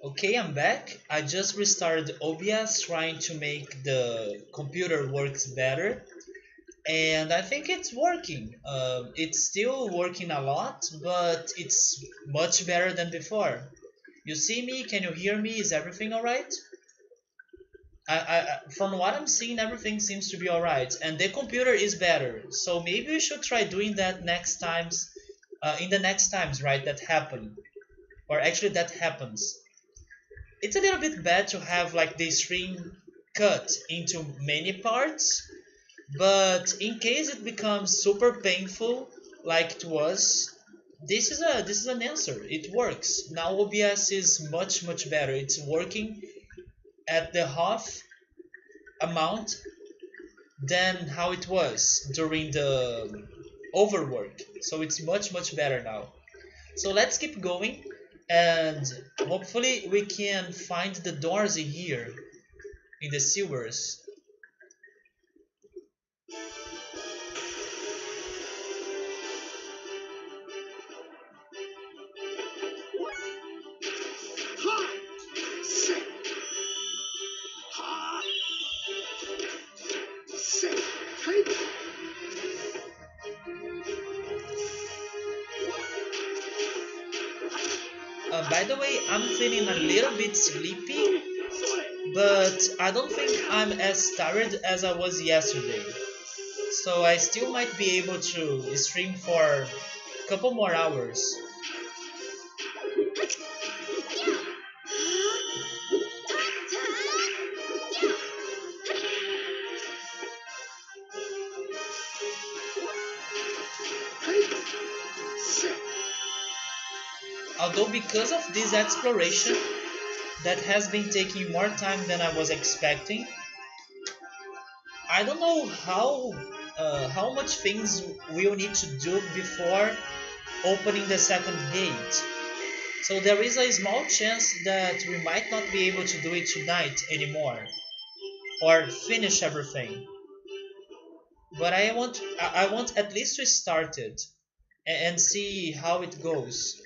Okay, I'm back. I just restarted OBS trying to make the computer works better, and I think it's working. It's still working a lot, but it's much better than before. You see me? Can you hear me? Is everything alright? From what I'm seeing, everything seems to be alright, and the computer is better. So maybe we should try doing that next times, in the next times, right? That happen, or actually that happens. It's a little bit bad to have like the stream cut into many parts, but in case it becomes super painful like it was, this is an answer. It works. Now OBS is much better. It's working at the half amount than how it was during the overwork. So it's much better now. So let's keep going and hopefully we can find the doors in here in the sewers. By the way, I'm feeling a little bit sleepy, but I don't think I'm as tired as I was yesterday. So I still might be able to stream for a couple more hours. Although because of this exploration that has been taking more time than I was expecting, I don't know how much things we'll need to do before opening the second gate. So there is a small chance that we might not be able to do it tonight anymore or finish everything. But I want at least to start it and see how it goes.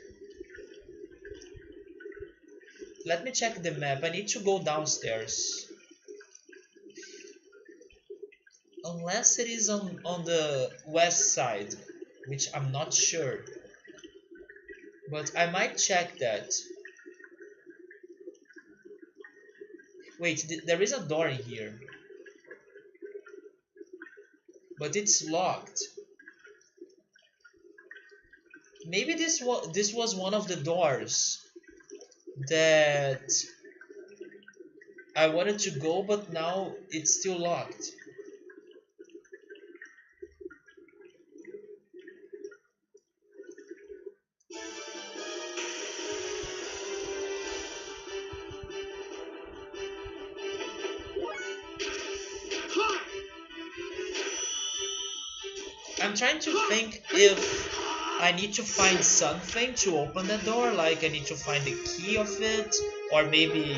Let me check the map. I need to go downstairs. Unless it is on the west side, which I'm not sure. But I might check that. Wait, there is a door in here. But it's locked. Maybe this was one of the doors that I wanted to go, but now it's still locked. I'm trying to think if I need to find something to open the door, like I need to find the key of it, or maybe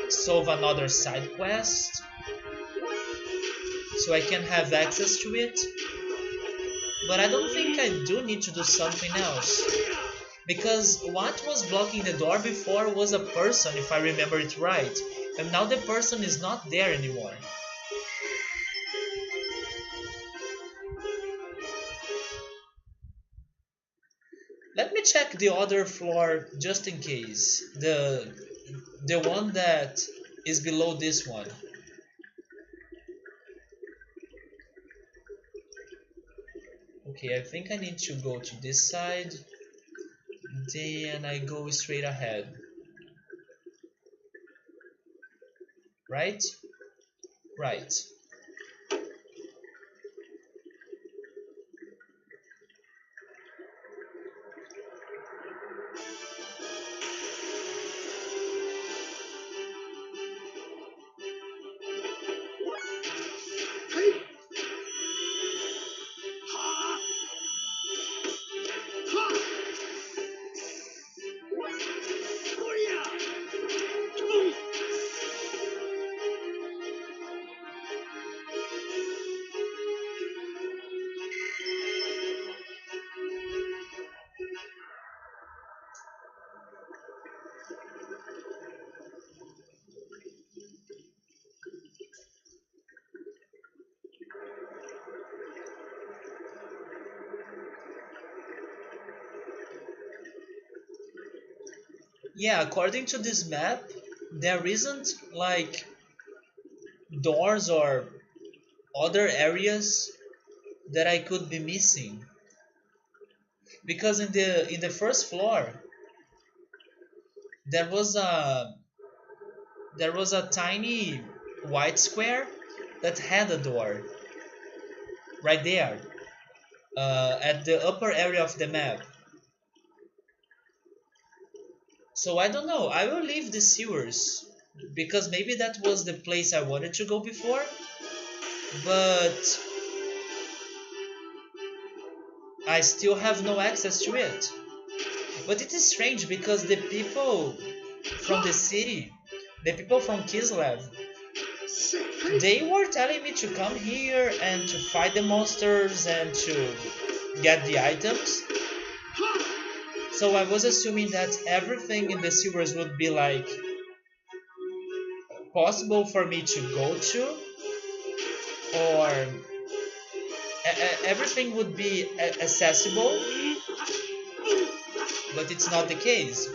solve another side quest so I can have access to it. But I don't think I do need to do something else. Because what was blocking the door before was a person, if I remember it right. And now the person is not there anymore. Let me check the other floor just in case. The one that is below this one. Okay, I think I need to go to this side. Then I go straight ahead. Right? Right. Yeah, according to this map, there isn't like doors or other areas that I could be missing. Because in the first floor there was a there was a tiny white square that had a door right there, at the upper area of the map. So I don't know. I will leave the sewers because maybe that was the place I wanted to go before, but I still have no access to it. But it is strange because the people from the city, the people from Kislev, they were telling me to come here and to fight the monsters and to get the items. So I was assuming that everything in the sewers would be like possible for me to go to, or everything would be accessible, but it's not the case.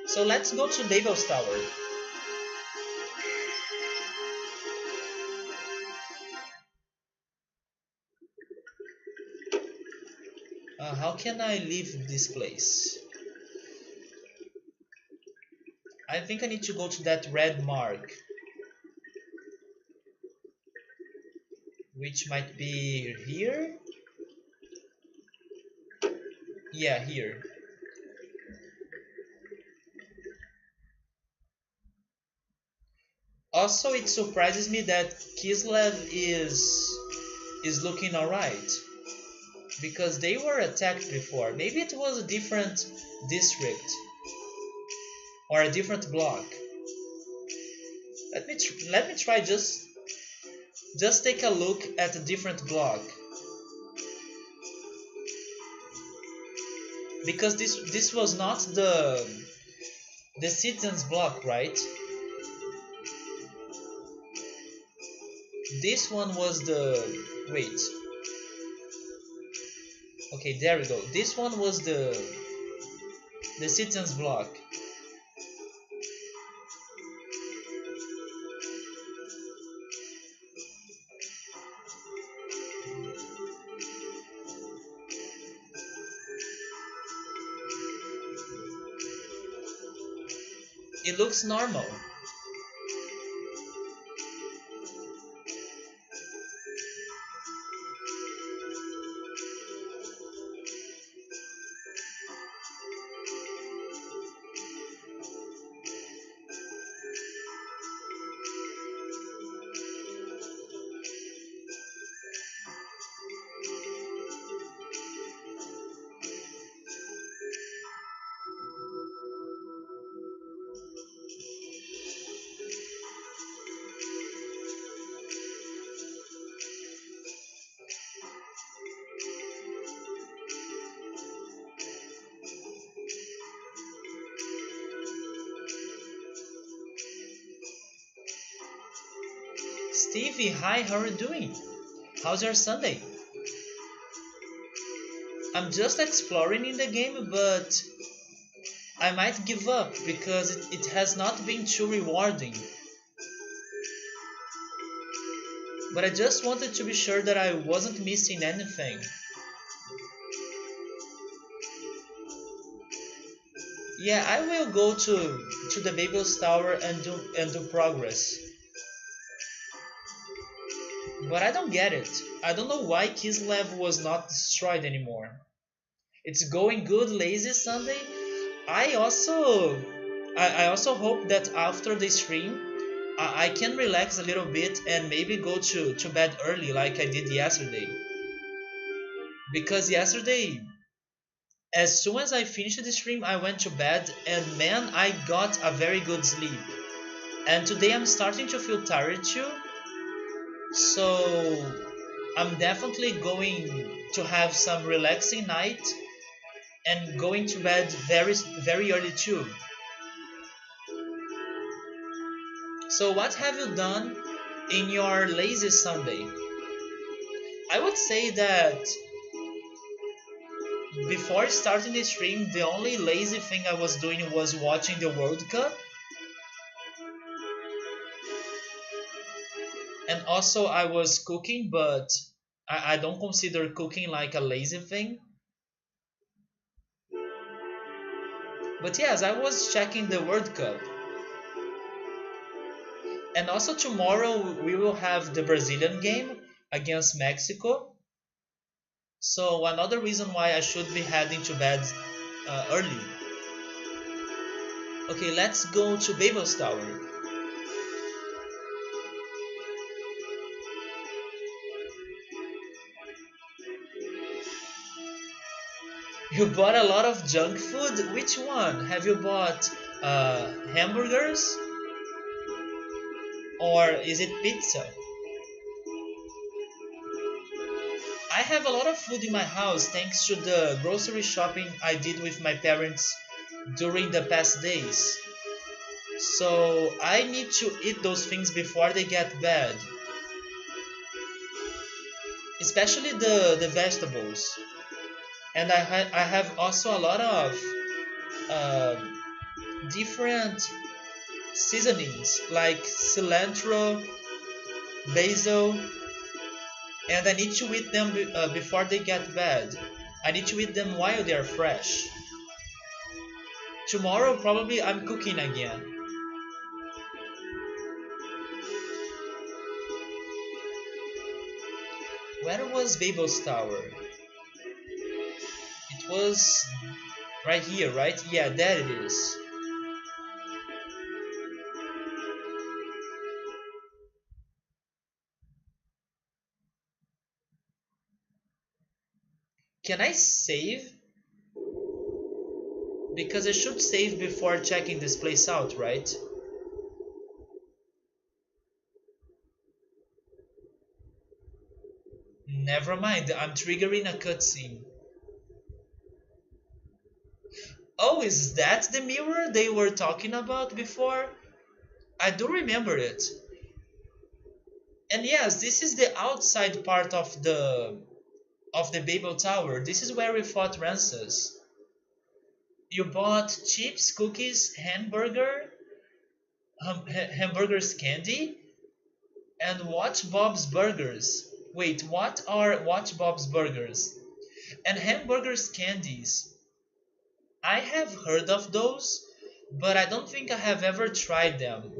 So let's go to Devil's Tower. How can I leave this place? I think I need to go to that red mark, which might be here. Yeah, here. Also, it surprises me that Kislev is looking alright because they were attacked before. Maybe it was a different district or a different block. Let me try just take a look at a different block because this was not the citizens block, right? This one was the wait. Okay, there we go. This one was the citizens block. It looks normal. Stevie, hi, how are you doing? How's your Sunday? I'm just exploring in the game, but I might give up because it has not been too rewarding. But I just wanted to be sure that I wasn't missing anything. Yeah, I will go to the Babel's Tower and do progress. But I don't get it. I don't know why Kislev was not destroyed anymore. It's going good, lazy Sunday. I also I also hope that after the stream I can relax a little bit and maybe go to bed early like I did yesterday. Because yesterday, as soon as I finished the stream, I went to bed and man, I got a very good sleep. And today I'm starting to feel tired too, so I'm definitely going to have some relaxing night and going to bed very early too. So what have you done in your lazy Sunday? I would say that before starting the stream, the only lazy thing I was doing was watching the World Cup, and also I was cooking, but I don't consider cooking like a lazy thing. But yes, I was checking the World Cup. And also tomorrow we will have the Brazilian game against Mexico. So another reason why I should be heading to bed early. Okay, let's go to Babel's Tower. You bought a lot of junk food? Which one? Have you bought hamburgers? Or is it pizza? I have a lot of food in my house thanks to the grocery shopping I did with my parents during the past days. So I need to eat those things before they get bad, especially the vegetables. And I have also a lot of uh, different seasonings like cilantro, basil, and I need to eat them before they get bad. I need to eat them while they are fresh. Tomorrow probably I'm cooking again. Where was Babel's Tower? It was right here, right? Yeah, there it is. Can I save? Because I should save before checking this place out, right? Never mind, I'm triggering a cutscene. Oh, is that the mirror they were talking about before? I do remember it. And yes, this is the outside part of the Babel Tower. This is where we fought Rances. You bought chips, cookies, hamburgers, candy, and Watch Bob's Burgers. Wait, what are Watch Bob's Burgers? And hamburgers candies. I have heard of those, but I don't think I have ever tried them.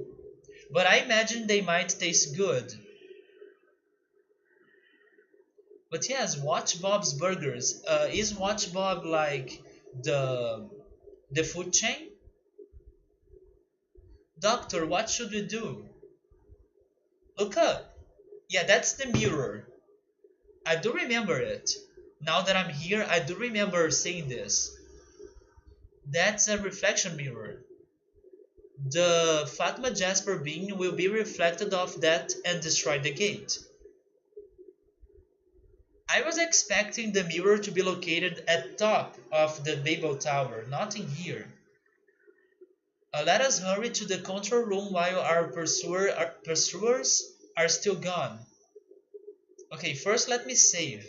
But I imagine they might taste good. But yes, Watch Bob's Burgers. Is Watch Bob like the the food chain? Doctor, what should we do? Look up. Yeah, that's the mirror. I do remember it. Now that I'm here, I do remember seeing this. That's a reflection mirror. The Fatma Jasper beam will be reflected off that and destroy the gate. I was expecting the mirror to be located at top of the Babel Tower, not in here. Let us hurry to the control room while our pursuers are still gone. Okay, first let me save.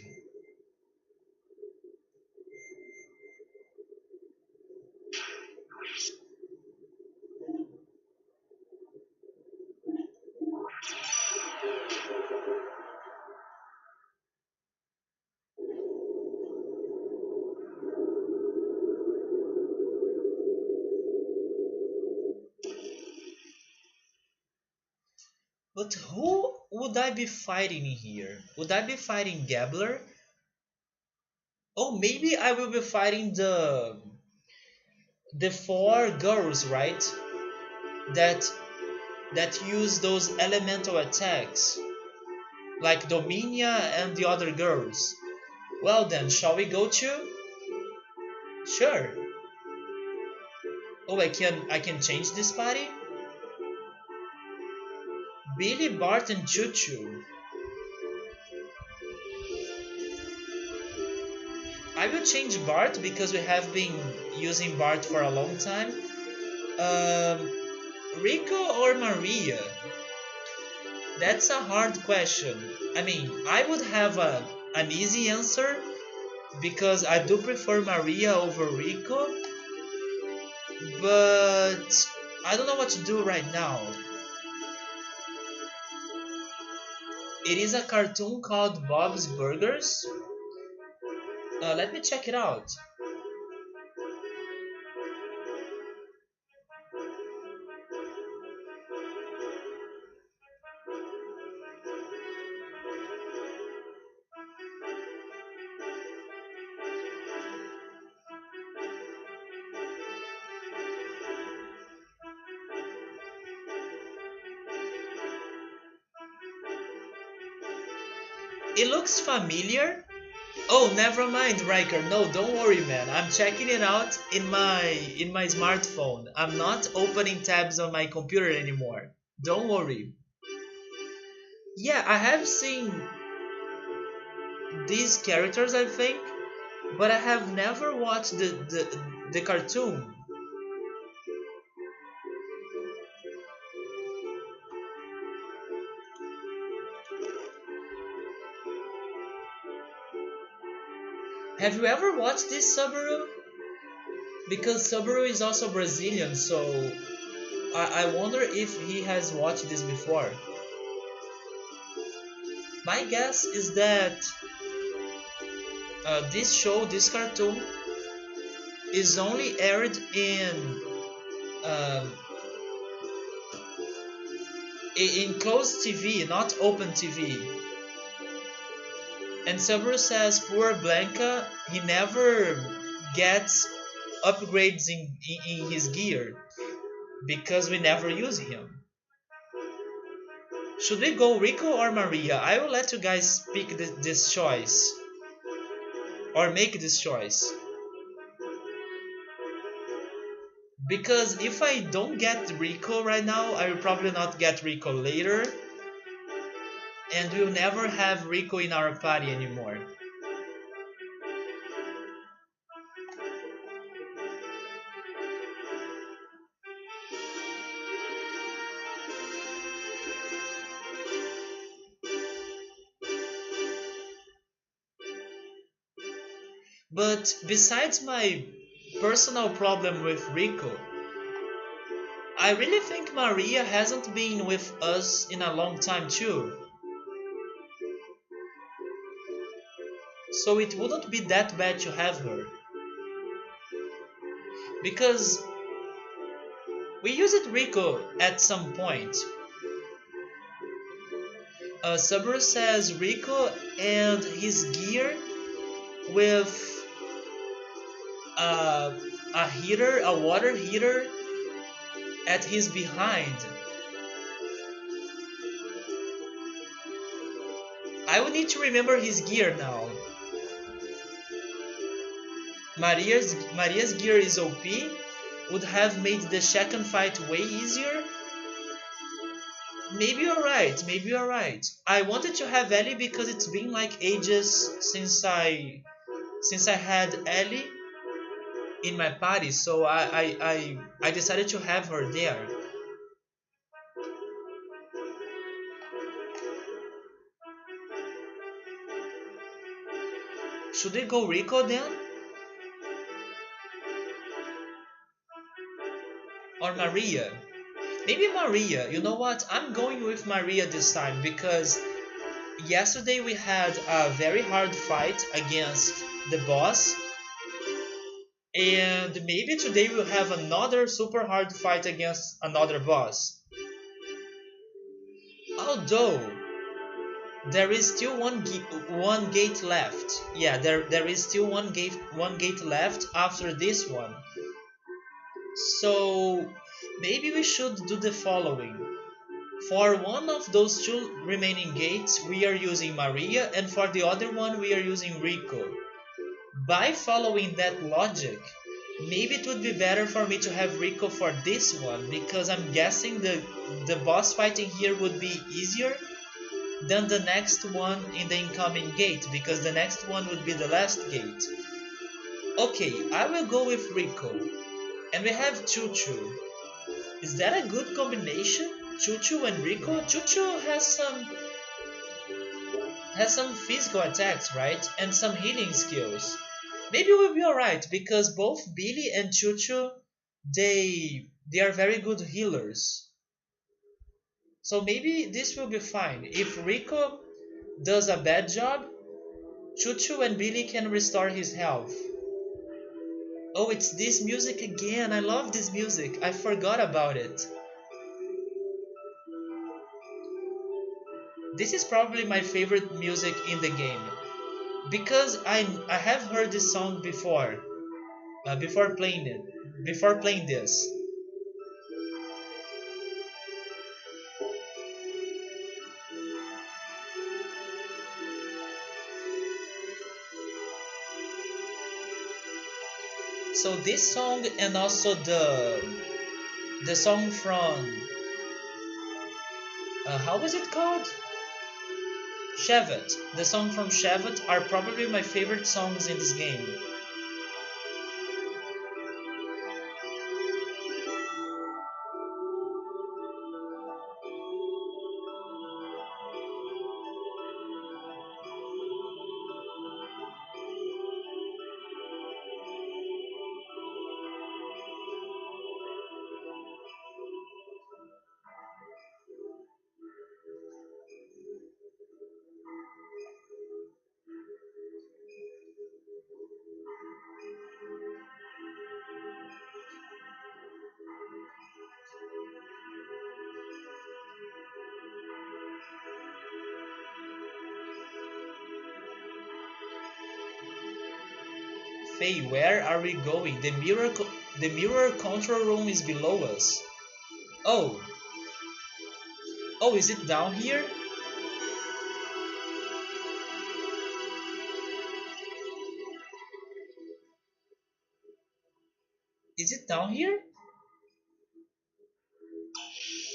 But who would I be fighting in here? Would I be fighting Gabler? Oh, maybe I will be fighting the four girls, right? That that use those elemental attacks, like Dominia and the other girls. Well then, shall we go to? Sure. Oh, I can change this party? Billy, Bart, and Choo Choo. I will change Bart because we have been using Bart for a long time. Um, Rico or Maria? That's a hard question. I mean, I would have an easy answer, because I do prefer Maria over Rico, but I don't know what to do right now. It is a cartoon called Bob's Burgers. Let me check it out. It looks familiar. Oh, never mind, Riker. No, don't worry, man. I'm checking it out in my smartphone. I'm not opening tabs on my computer anymore. Don't worry. Yeah, I have seen these characters, I think, but I have never watched the cartoon. Have you ever watched this, Subaru? Because Subaru is also Brazilian, so I wonder if he has watched this before. My guess is that this show, this cartoon, is only aired um, in closed TV, not open TV. And Subaru says poor Blanca, he never gets upgrades in his gear because we never use him. Should we go Rico or Maria? I will let you guys pick this choice or make this choice. Because if I don't get Rico right now, I will probably not get Rico later. And we'll never have Rico in our party anymore. But besides my personal problem with Rico, I really think Maria hasn't been with us in a long time too. So it wouldn't be that bad to have her. Because we used Rico at some point. Subaru says Rico and his gear with a heater, a water heater at his behind. I would need to remember his gear now. Maria's gear is OP, would have made the second fight way easier. Maybe you're right, maybe you're right. I wanted to have Ellie because it's been like ages since I had Ellie in my party, so I decided to have her there. Should we go Rico then? Or Maria? Maybe Maria. You know what? I'm going with Maria this time because yesterday we had a very hard fight against the boss, and maybe today we'll have another super hard fight against another boss. Although there is still one gate left. Yeah, there is still one gate left after this one. So maybe we should do the following. For one of those two remaining gates, we are using Maria, and for the other one, we are using Rico. By following that logic, maybe it would be better for me to have Rico for this one, because I'm guessing the boss fighting here would be easier than the next one in the incoming gate, because the next one would be the last gate. Okay, I will go with Rico. And we have Choo Choo. Is that a good combination? Choo Choo and Rico? Choo Choo has some physical attacks, right? And some healing skills. Maybe we'll be alright because both Billy and Chuchu they are very good healers. So maybe this will be fine. If Rico does a bad job, Chuchu and Billy can restore his health. Oh, it's this music again. I love this music. I forgot about it. This is probably my favorite music in the game because I have heard this song before playing it, before playing this. So this song and also the song from how was it called? Shevet. The song from Shevet are probably my favorite songs in this game. Faye, where are we going? The mirror control room is below us. Oh, oh, is it down here? Is it down here?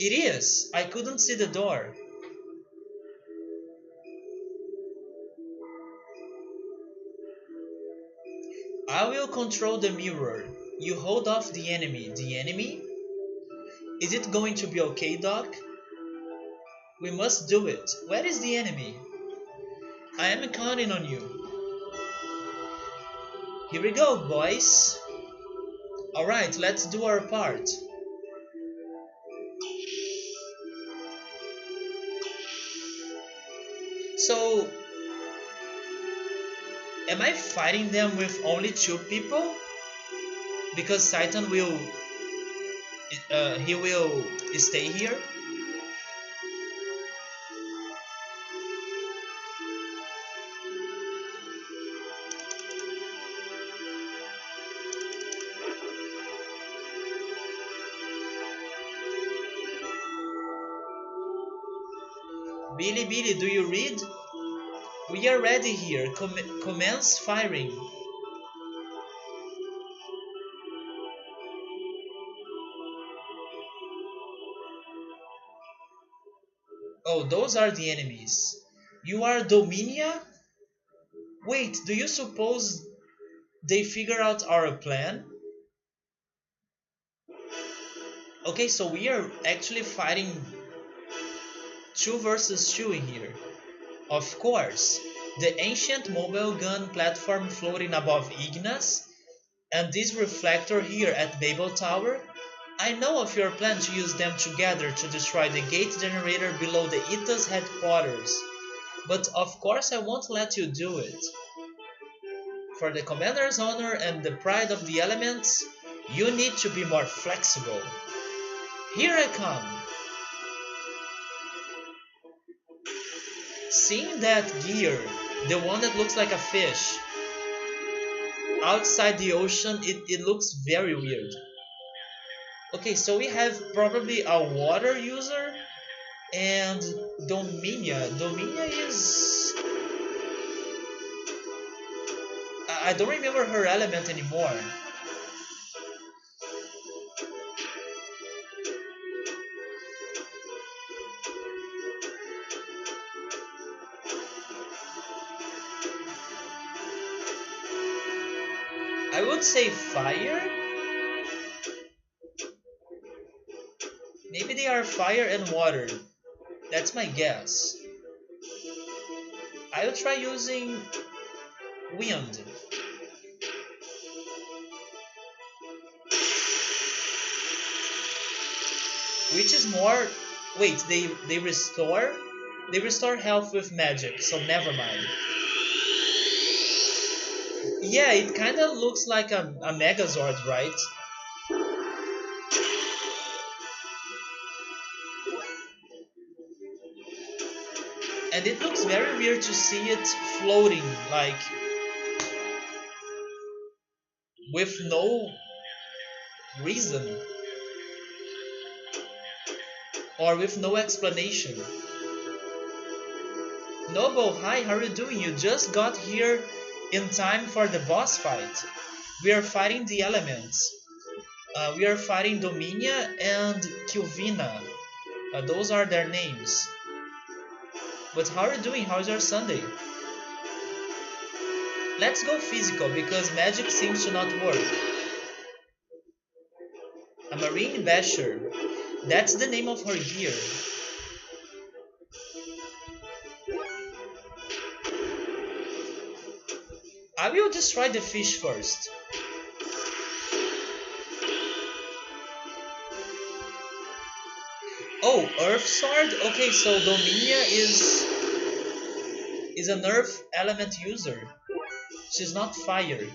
It is. I couldn't see the door. I will control the mirror. You hold off the enemy. The enemy? Is it going to be okay, Doc? We must do it. Where is the enemy? I am counting on you. Here we go, boys. Alright, let's do our part. So, am I fighting them with only two people? Because Satan he will stay here? Billy, Billy, do you read? We are ready here. Commence firing. Oh, those are the enemies. You are Dominia? Wait, do you suppose they figure out our plan? Okay, so we are actually fighting 2 versus 2 in here. Of course, the ancient mobile gun platform floating above Ignas, and this reflector here at Babel Tower. I know of your plan to use them together to destroy the gate generator below the Ita's headquarters, but of course I won't let you do it. For the commander's honor and the pride of the elements, you need to be more flexible. Here I come. Seeing that gear, the one that looks like a fish, outside the ocean, it looks very weird. Okay, so we have probably a water user and Dominia. Dominia is... I don't remember her element anymore. I would say fire. Maybe they are fire and water. That's my guess. I'll try using wind. Which is more... Wait, they restore health with magic, so never mind. Yeah, it kind of looks like a Megazord, right? And it looks very weird to see it floating, like, with no reason or with no explanation. Noble, hi, how are you doing? You just got here in time for the boss fight. We are fighting the elements. We are fighting Dominia and Kilvina. Those are their names. But how are you doing? How's your Sunday? Let's go physical because magic seems to not work. A Marine Basher. That's the name of her gear. I will destroy the fish first. Oh, Earth Sword? Okay, so Dominia is an Earth element user. She's not fire.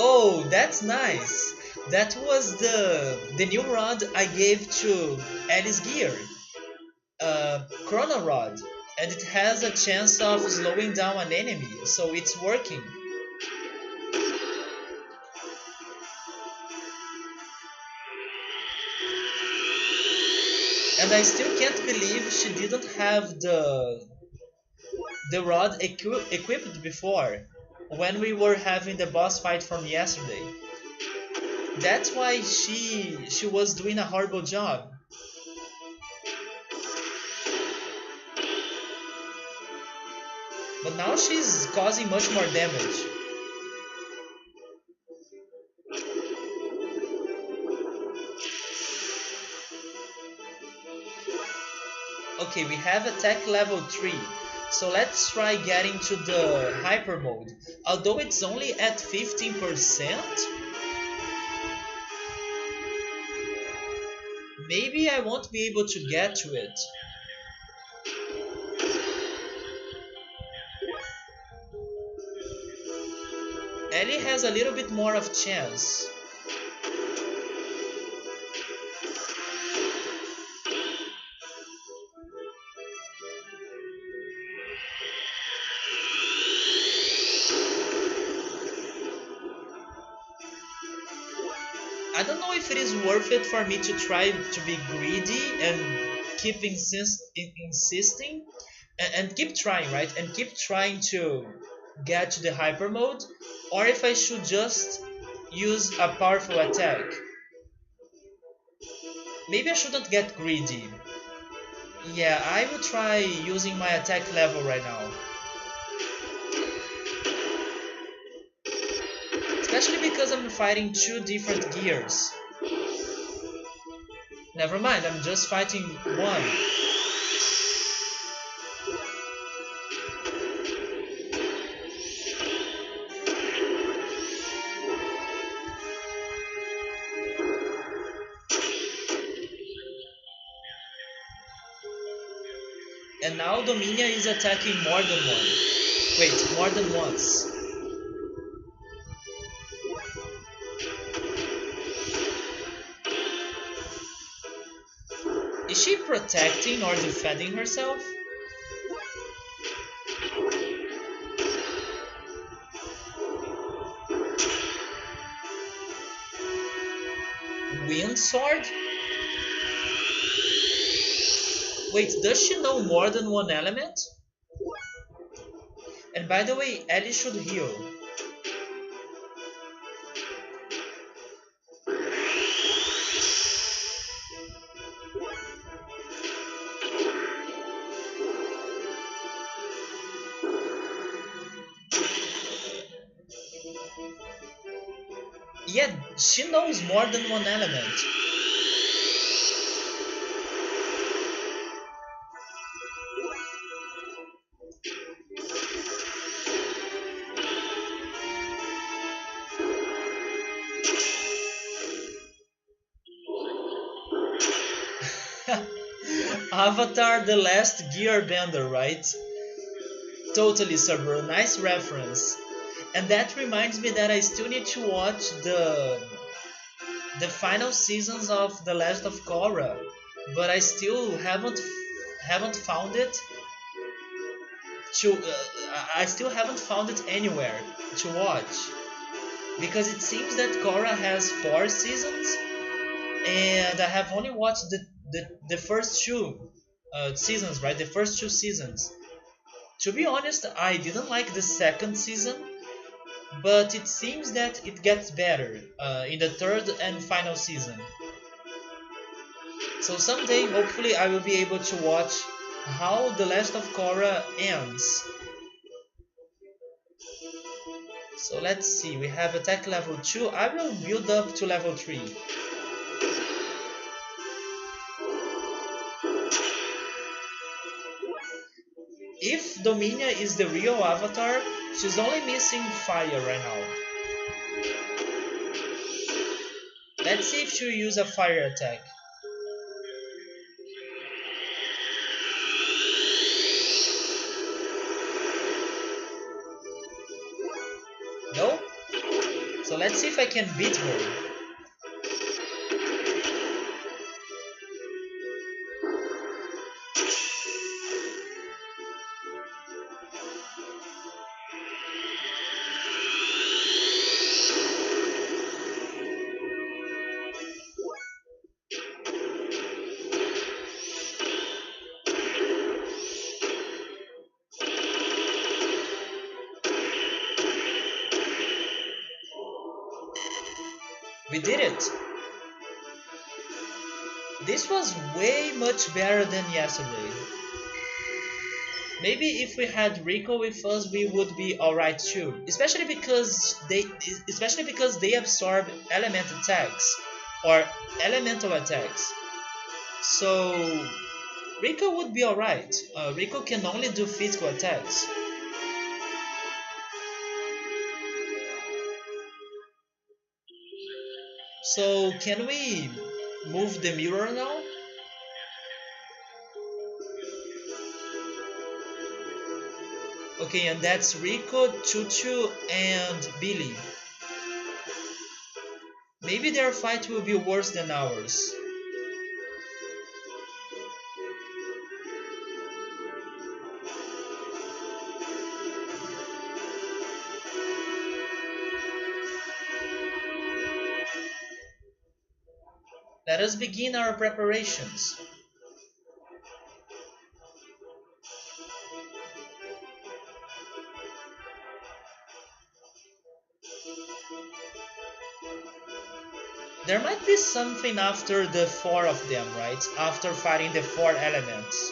Oh, that's nice. That was the new rod I gave to Alice Gear. Chrono Rod. And it has a chance of slowing down an enemy, so it's working. And I still can't believe she didn't have the rod equipped before, when we were having the boss fight from yesterday. That's why she was doing a horrible job. But now she's causing much more damage. Okay, we have attack level 3. So let's try getting to the hyper mode. Although it's only at 15%, maybe I won't be able to get to it. Ellie has a little bit more of chance. I don't know if it is worth it for me to try to be greedy and keep insisting and keep trying, right? And keep trying to get to the hyper mode, or if I should just use a powerful attack. Maybe I shouldn't get greedy. Yeah, I will try using my attack level right now. Especially because I'm fighting two different gears. Never mind, I'm just fighting one. And now Dominia is attacking more than one. Wait, more than once. Is she protecting or defending herself? Wind Sword? Wait, does she know more than one element? And by the way, Ellie should heal. Yeah, she knows more than one element. Avatar The Last Gearbender, right? Totally, Cerber. Nice reference. And that reminds me that I still need to watch the final seasons of The Last of Korra, but I still haven't found it to I still haven't found it anywhere to watch because it seems that Korra has 4 seasons and I have only watched the first two seasons, right? The first 2 seasons. To be honest, I didn't like the second season, but it seems that it gets better in the third and final season. So someday, hopefully, I will be able to watch how The Last of Korra ends. So let's see, we have attack level 2. I will build up to level 3. If Dominia is the real avatar, she's only missing fire right now. Let's see if she'll use a fire attack. No? So let's see if I can beat her. We did it! This was way much better than yesterday. Maybe if we had Rico with us, we would be alright too. Especially because they absorb element attacks or elemental attacks. So Rico would be alright. Rico can only do physical attacks. So can we move the mirror now? Okay, and that's Rico, Chuchu, and Billy. Maybe their fight will be worse than ours. Let us begin our preparations. There might be something after the 4 of them, right? After fighting the 4 elements.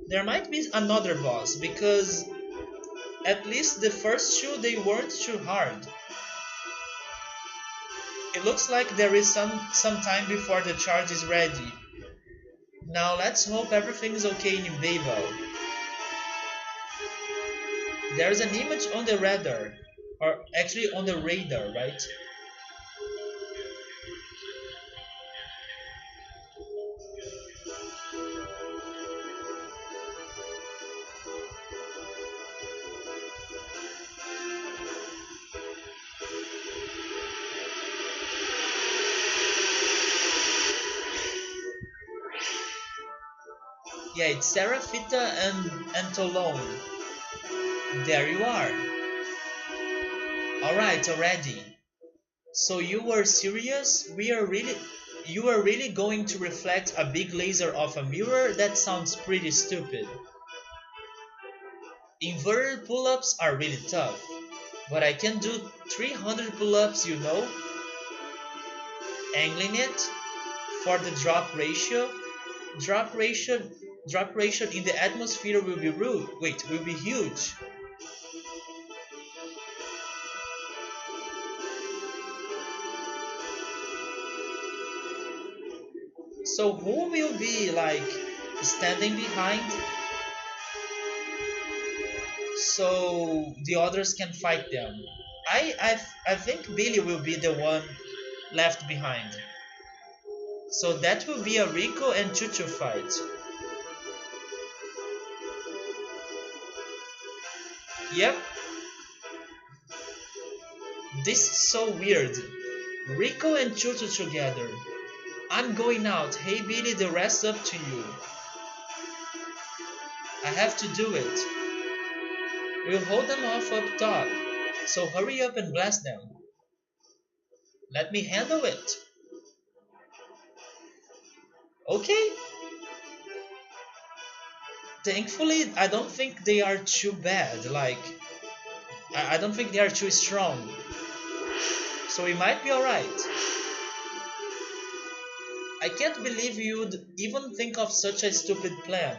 There might be another boss, because at least the first two they weren't too hard. It looks like there is some time before the charge is ready. Now let's hope everything's okay in Babel. There's an image on the radar, or actually on the radar, right? Yeah, it's Seraphita and Tolone. There you are. Alright, already. So you were serious? You are really going to reflect a big laser off a mirror? That sounds pretty stupid. Inverted pull-ups are really tough, but I can do 300 pull-ups, you know? Angling it for the drop ratio. Drop ratio drop ratio in the atmosphere will be huge. So who will be like standing behind so the others can fight them? I think Billy will be the one left behind. So that will be a Rico and Chuchu fight. Yep, this is so weird. Rico and Chuchu together. I'm going out. Hey Billy, the rest up to you. I have to do it. We'll hold them off up top. So hurry up and blast them. Let me handle it. Okay. Thankfully, I don't think they are too bad. Like, I don't think they are too strong. So we might be alright. I can't believe you'd even think of such a stupid plan.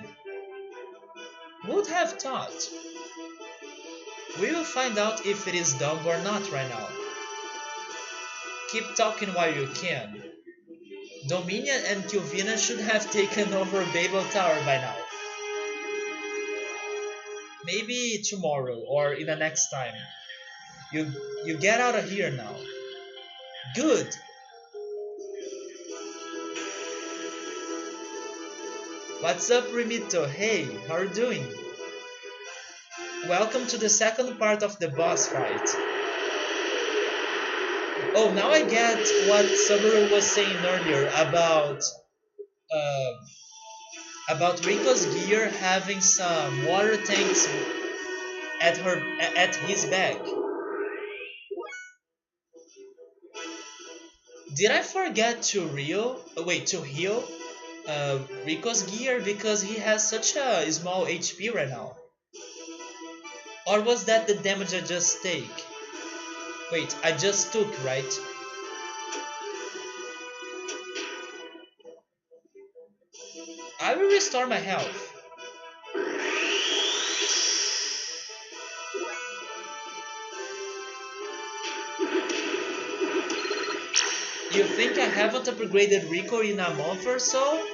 Would have thought. We will find out if it is dumb or not right now. Keep talking while you can. Dominion and Kilvina should have taken over Babel Tower by now. Maybe tomorrow or in the next time. You get out of here now. Good. What's up, Remito? Hey, how are you doing? Welcome to the second part of the boss fight. Oh, now I get what Subaru was saying earlier uh, about Rico's gear having some water tanks at his back. Did I forget to heal Rico's gear because he has such a small HP right now? Or was that the damage I just take? Wait, I just took, right? I will restore my health. You think I haven't upgraded Rico in a month or so?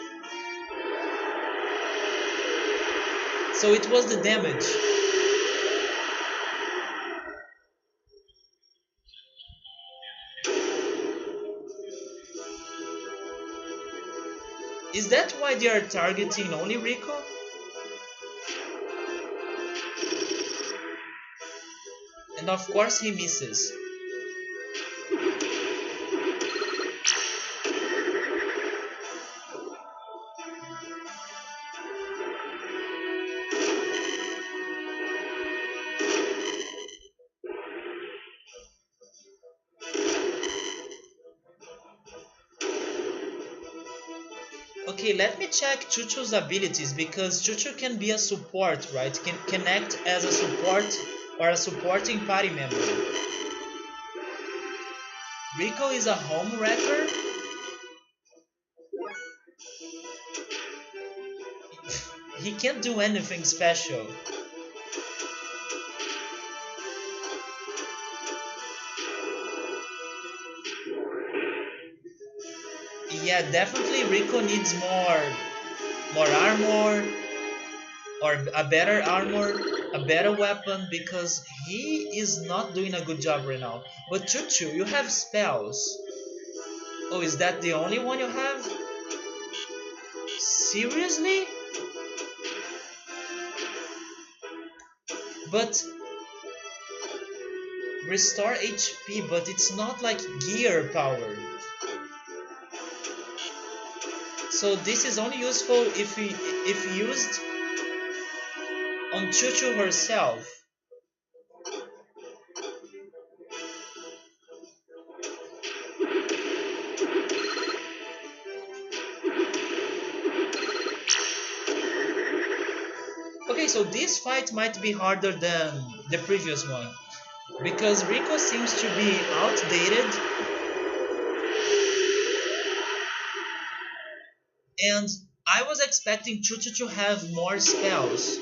So it was the damage. Is that why they are targeting only Rico? And of course he misses. Okay, let me check Chuchu's abilities because Chuchu can be a support, right? Can act as a support or a supporting party member. Rico is a home wrecker. He can't do anything special. Yeah, definitely Rico needs more armor or a better armor, a better weapon because he is not doing a good job right now. But Chuchu, you have spells. Oh, is that the only one you have? Seriously? But restore HP, but it's not like gear power. So this is only useful if used on Chuchu herself. Okay, so this fight might be harder than the previous one because Rico seems to be outdated and I was expecting Chuchu to have more spells.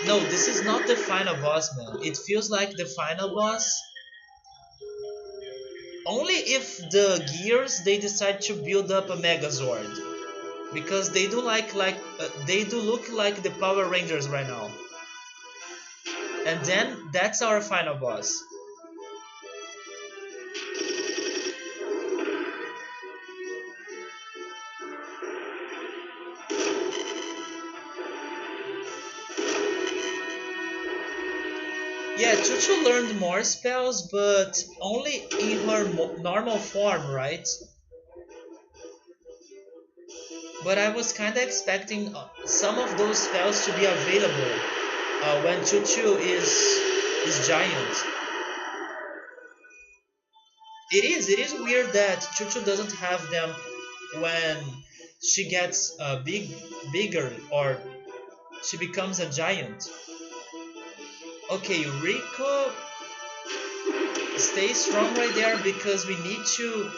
No, this is not the final boss, man. It feels like the final boss only if the gears they decide to build up a Megazord, because they do look like the Power Rangers right now. And then that's our final boss. Yeah, Chuchu learned more spells, but only in her normal form, right? But I was kinda expecting some of those spells to be available when Chuchu is giant. It is weird that Chuchu doesn't have them when she gets bigger or she becomes a giant. Okay, Rico, stay strong right there because we need to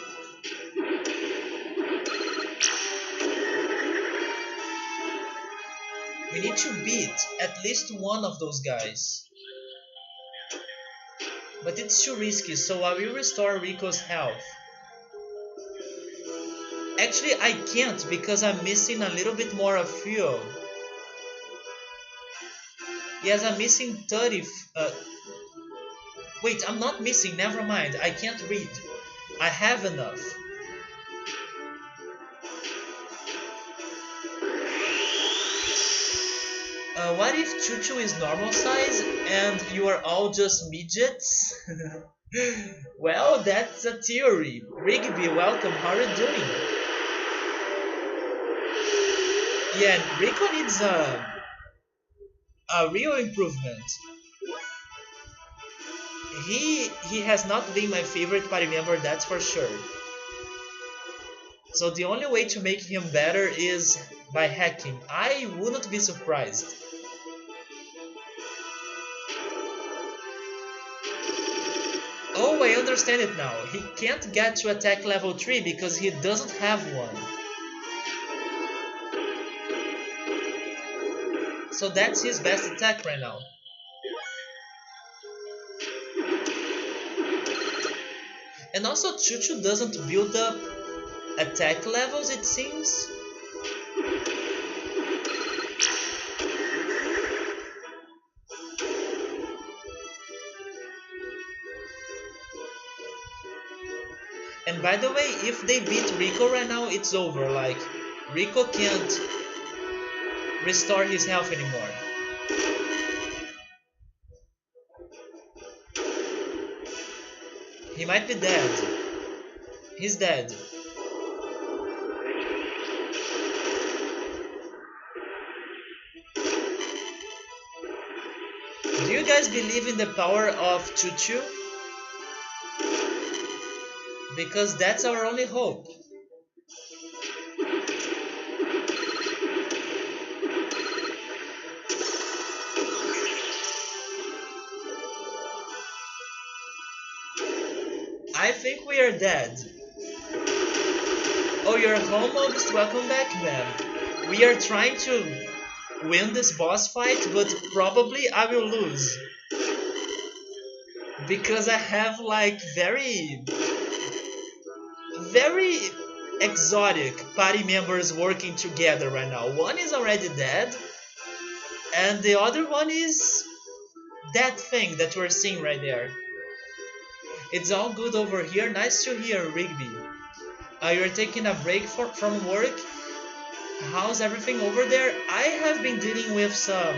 beat at least one of those guys. But it's too risky, so I will restore Rico's health. Actually, I can't because I'm missing a little bit more of fuel. Yes, I'm missing 30. Wait, I'm not missing, never mind. I can't read. I have enough. What if Chuchu is normal size and you are all just midgets? Well, that's a theory. Rigby, welcome. How are you doing? Yeah, Rico needs a real improvement. He has not been my favorite party member, that's for sure. So the only way to make him better is by hacking. I wouldn't be surprised. Oh, I understand it now. He can't get to attack level 3 because he doesn't have one. So that's his best attack right now. And also Chuchu doesn't build up attack levels, it seems. And by the way, if they beat Rico right now, it's over. Like, Rico can't restore his health anymore. He might be dead. He's dead. Do you guys believe in the power of Chuchu? Because that's our only hope. I think we are dead. Oh, you're home, August? Welcome back, man. We are trying to win this boss fight, but probably I will lose. Because I have like very exotic party members working together right now. One is already dead, and the other one is that thing that we're seeing right there. It's all good over here. Nice to hear, Rigby. You're taking a break from work. How's everything over there? I have been dealing with some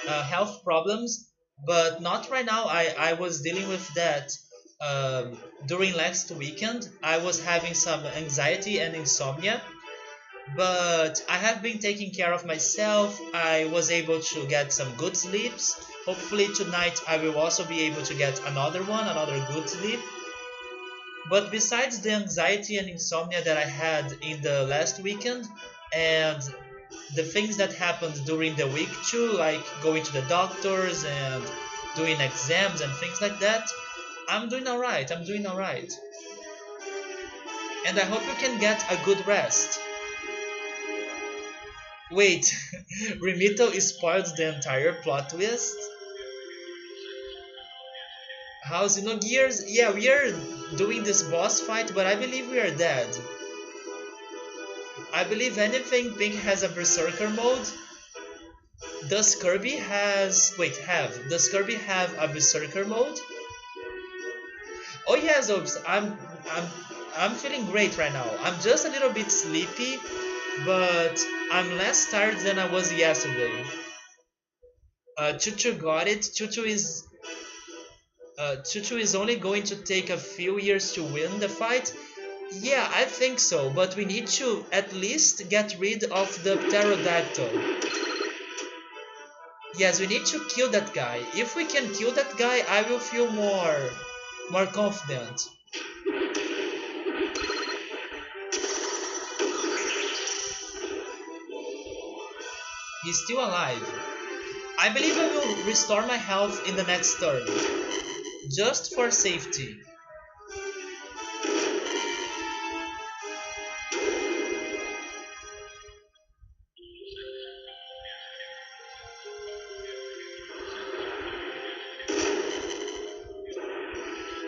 health problems, but not right now. I was dealing with that during last weekend. I was having some anxiety and insomnia, but I have been taking care of myself. I was able to get some good sleeps. Hopefully tonight I will also be able to get another good sleep. But besides the anxiety and insomnia that I had in the last weekend, and the things that happened during the week too, like going to the doctors and doing exams and things like that, I'm doing alright. I'm doing alright. And I hope you can get a good rest. Wait, Remito spoiled the entire plot twist? How's Xenogears? Yeah, we are doing this boss fight, but I believe we are dead. I believe anything pink has a berserker mode. Does Kirby has wait have does Kirby have a berserker mode? Oh yes, Oops. I'm I'm feeling great right now. I'm just a little bit sleepy, but I'm less tired than I was yesterday. Chuchu got it. Chuchu is only going to take a few years to win the fight. Yeah, I think so, but we need to at least get rid of the pterodactyl. Yes, we need to kill that guy. If we can kill that guy, I will feel more confident. He's still alive. I believe I will restore my health in the next turn. Just for safety.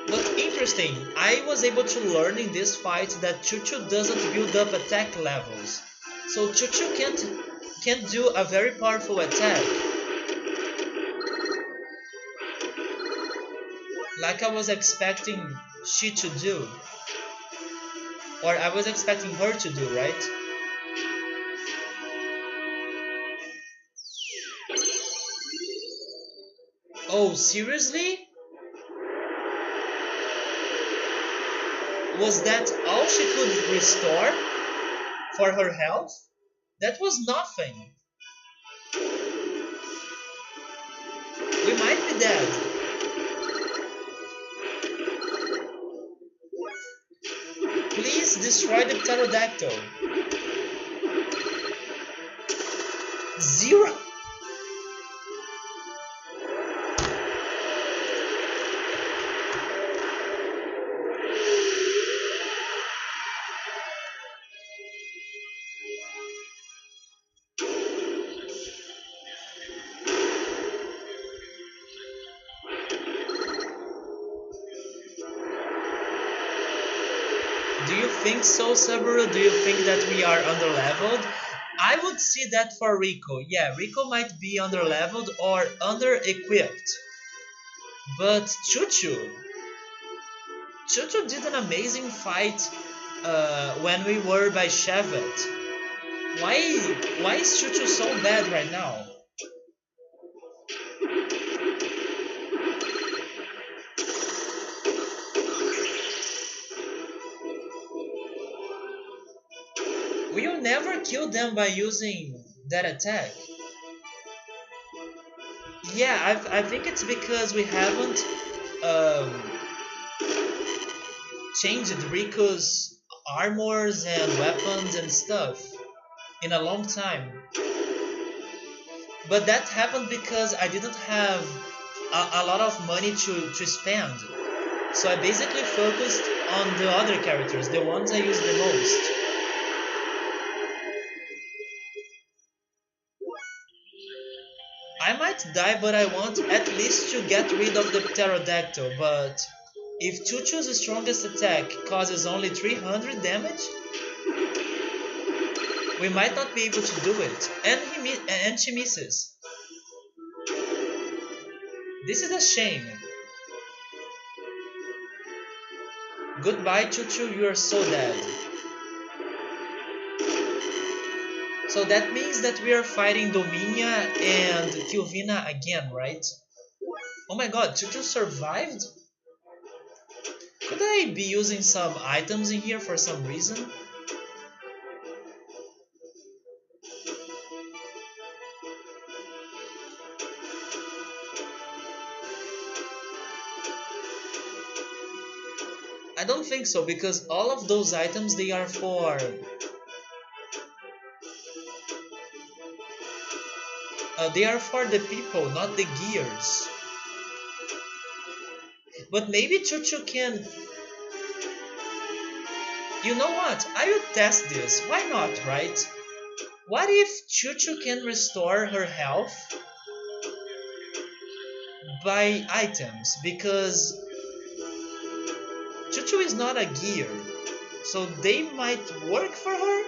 But interesting, I was able to learn in this fight that Chuchu doesn't build up attack levels. So Chuchu can't do a very powerful attack. Like I was expecting she to do. Or I was expecting her to do, right? Oh, seriously? Was that all she could restore for her health? That was nothing. We might be dead. Please destroy the pterodactyl. Zero. Do you think so, Subaru? Do you think that we are underleveled? I would see that for Rico. Yeah, Rico might be underleveled or under-equipped. But Chuchu did an amazing fight when we were by Shevet. Why is Chuchu so bad right now? We'll never kill them by using that attack. Yeah, I think it's because we haven't um, changed Rico's armors and weapons and stuff in a long time. But that happened because I didn't have a lot of money to spend. So I basically focused on the other characters, the ones I use the most. I might die, but I want at least to get rid of the pterodactyl. But if Chuchu's strongest attack causes only 300 damage, we might not be able to do it. And she misses. This is a shame. Goodbye, Chuchu, you are so dead. So that means that we are fighting Dominia and Kilvina again, right? Oh my god, Chuchu survived? Could I be using some items in here for some reason? I don't think so, because all of those items, they are for the people, not the gears. But maybe Chuchu can... You know what? I will test this. Why not, right? What if Chuchu can restore her health by items? Because Chuchu is not a gear, so they might work for her.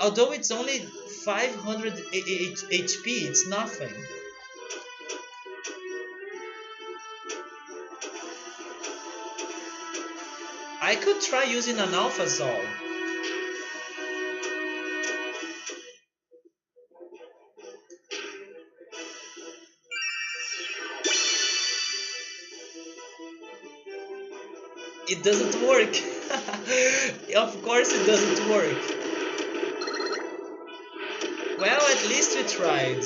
Although it's only 500 HP, it's nothing. I could try using an Alphazol. It doesn't work. Of course it doesn't work. Well, at least we tried.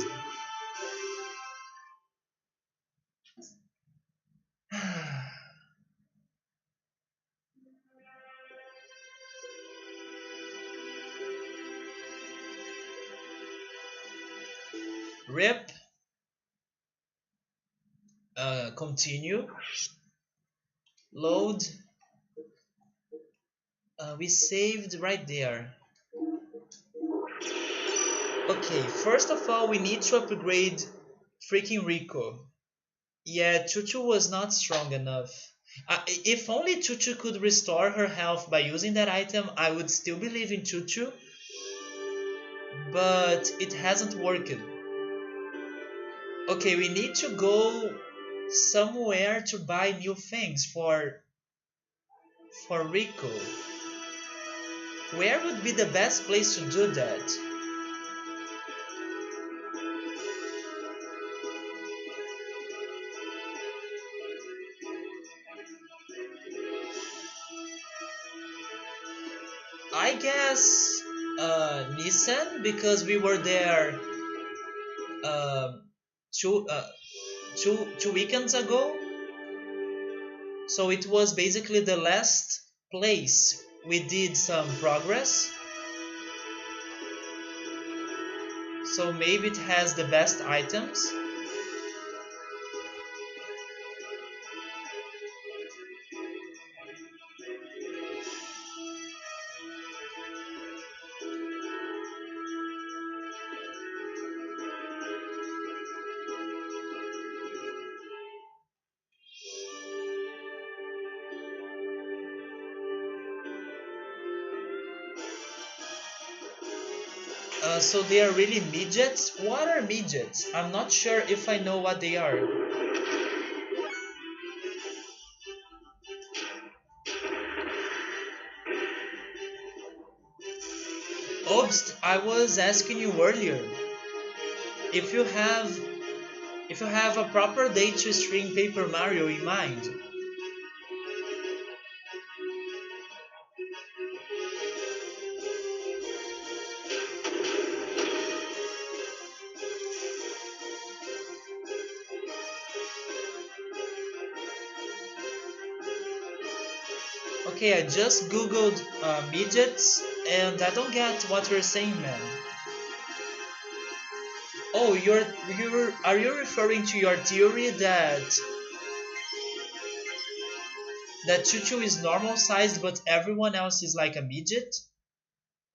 Rip. Continue. Load. We saved right there. Okay, first of all, we need to upgrade freaking Rico. Yeah, Chuchu was not strong enough. If only Chuchu could restore her health by using that item, I would still believe in Chuchu. But it hasn't worked. Okay, we need to go somewhere to buy new things for Rico. Where would be the best place to do that? I guess Nissan, because we were there uh, two, uh, two weekends ago. So it was basically the last place we did some progress. So maybe it has the best items. So they are really midgets? What are midgets? I'm not sure if I know what they are. Obst, I was asking you earlier if you have a proper day to stream Paper Mario in mind. Okay, I just googled midgets and I don't get what you're saying, man. Oh, are you referring to your theory that Chuchu is normal sized but everyone else is like a midget?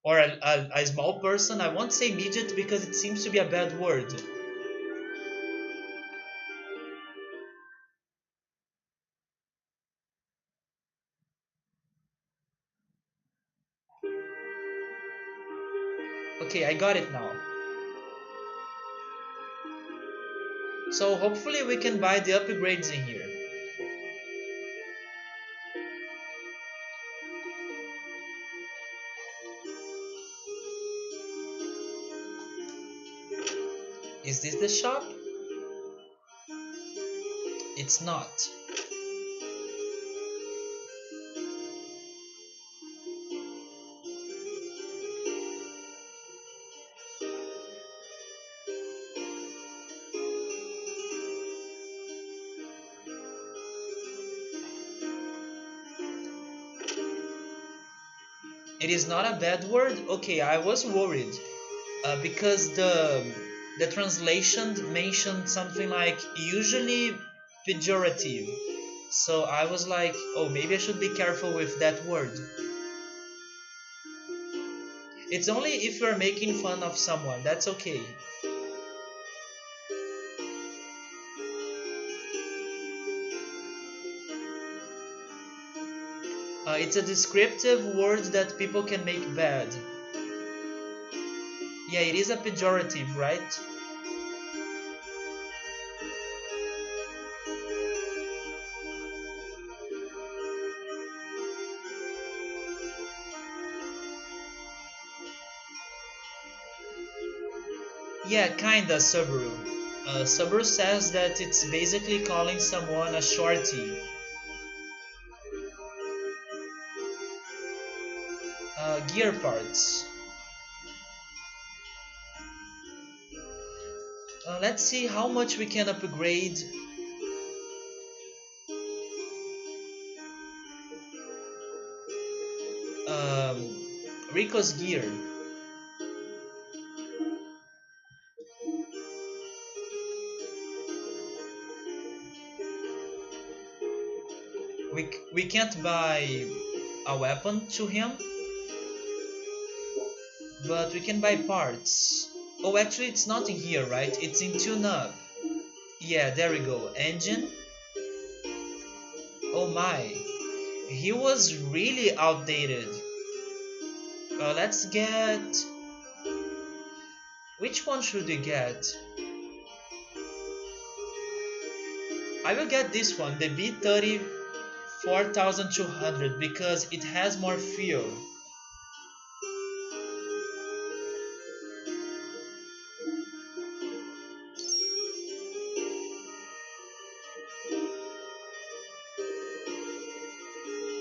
Or a small person? I won't say midget because it seems to be a bad word. Okay, I got it now. So hopefully we can buy the upgrades in here. Is this the shop? It's not. It is not a bad word? Okay, I was worried because the translation mentioned something like usually pejorative. So I was like, oh, maybe I should be careful with that word. It's only if you're making fun of someone, that's okay. It's a descriptive word that people can make bad. Yeah, it is a pejorative, right? Yeah, kinda, Subaru. Subaru says that it's basically calling someone a shorty. Gear parts. Let's see how much we can upgrade. um, Rico's gear. We can't buy a weapon to him, but we can buy parts. Oh, actually, it's not in here, right? It's in tune up. Yeah, there we go. Engine. Oh my, he was really outdated. Let's get. Which one should we get? I will get this one, the B30 4200, because it has more fuel.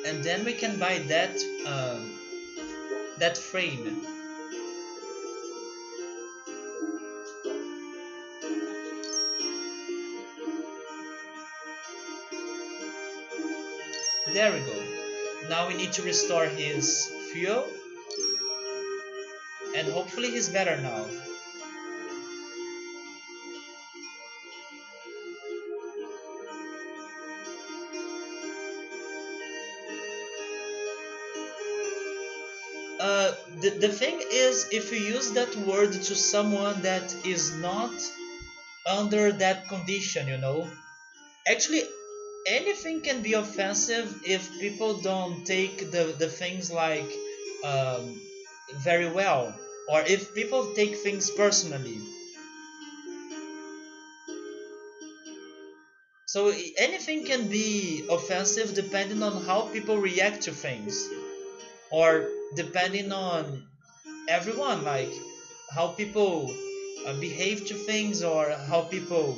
And then we can buy that frame. There we go. Now we need to restore his fuel, and hopefully he's better now. The thing is, if you use that word to someone that is not under that condition, actually anything can be offensive if people don't take the things like um, very well, or if people take things personally. So anything can be offensive depending on how people react to things, or depending on everyone, like how people behave to things, or how people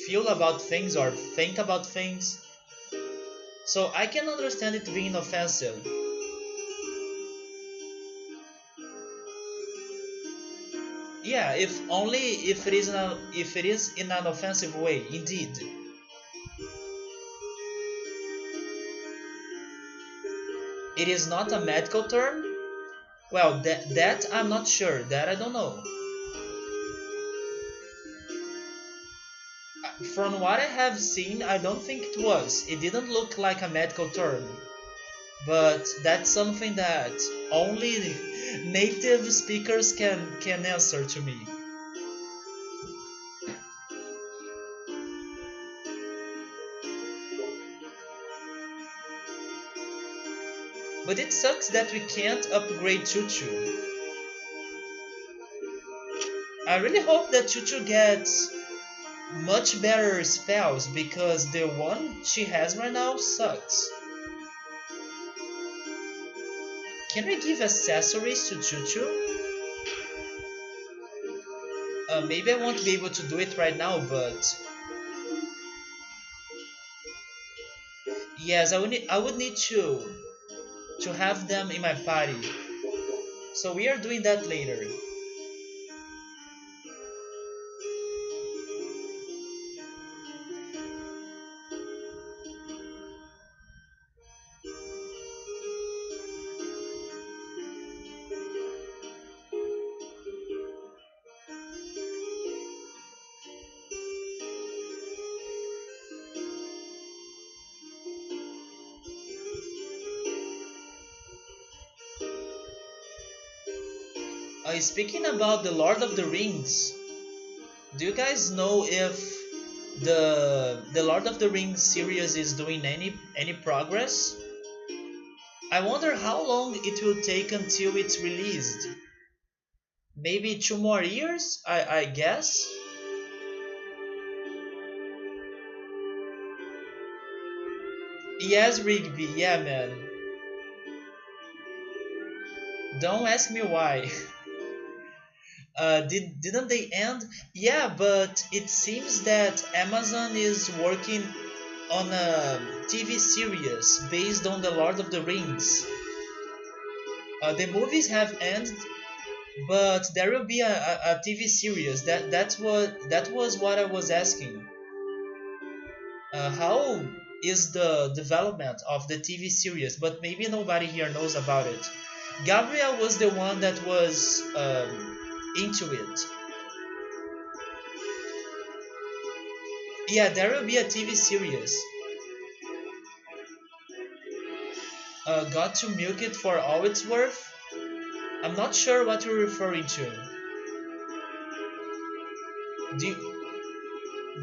feel about things or think about things. So I can understand it being offensive. Yeah, if only if it is in an offensive way, indeed. It is not a medical term. Well, that I'm not sure. That I don't know. From what I have seen, I don't think it was. It didn't look like a medical term. But that's something that only native speakers can answer to me. But it sucks that we can't upgrade Chuchu. I really hope that Chuchu gets much better spells, because the one she has right now sucks. Can we give accessories to Chuchu? Maybe I won't be able to do it right now, but yes, I would need to have them in my party. So we are doing that later. Speaking about the Lord of the Rings, do you guys know if the Lord of the Rings series is doing any progress? I wonder how long it will take until it's released. Maybe 2 more years, I guess. Yes, Rigby. Yeah, man. Don't ask me why. Didn't they end? Yeah, but it seems that Amazon is working on a TV series based on the Lord of the Rings. The movies have ended, but there will be a TV series. That was what I was asking. How is the development of the TV series? But maybe nobody here knows about it. Gabriel was the one that was into it. Yeah, there will be a TV series. Got to milk it for all it's worth? I'm not sure what you're referring to. Do you,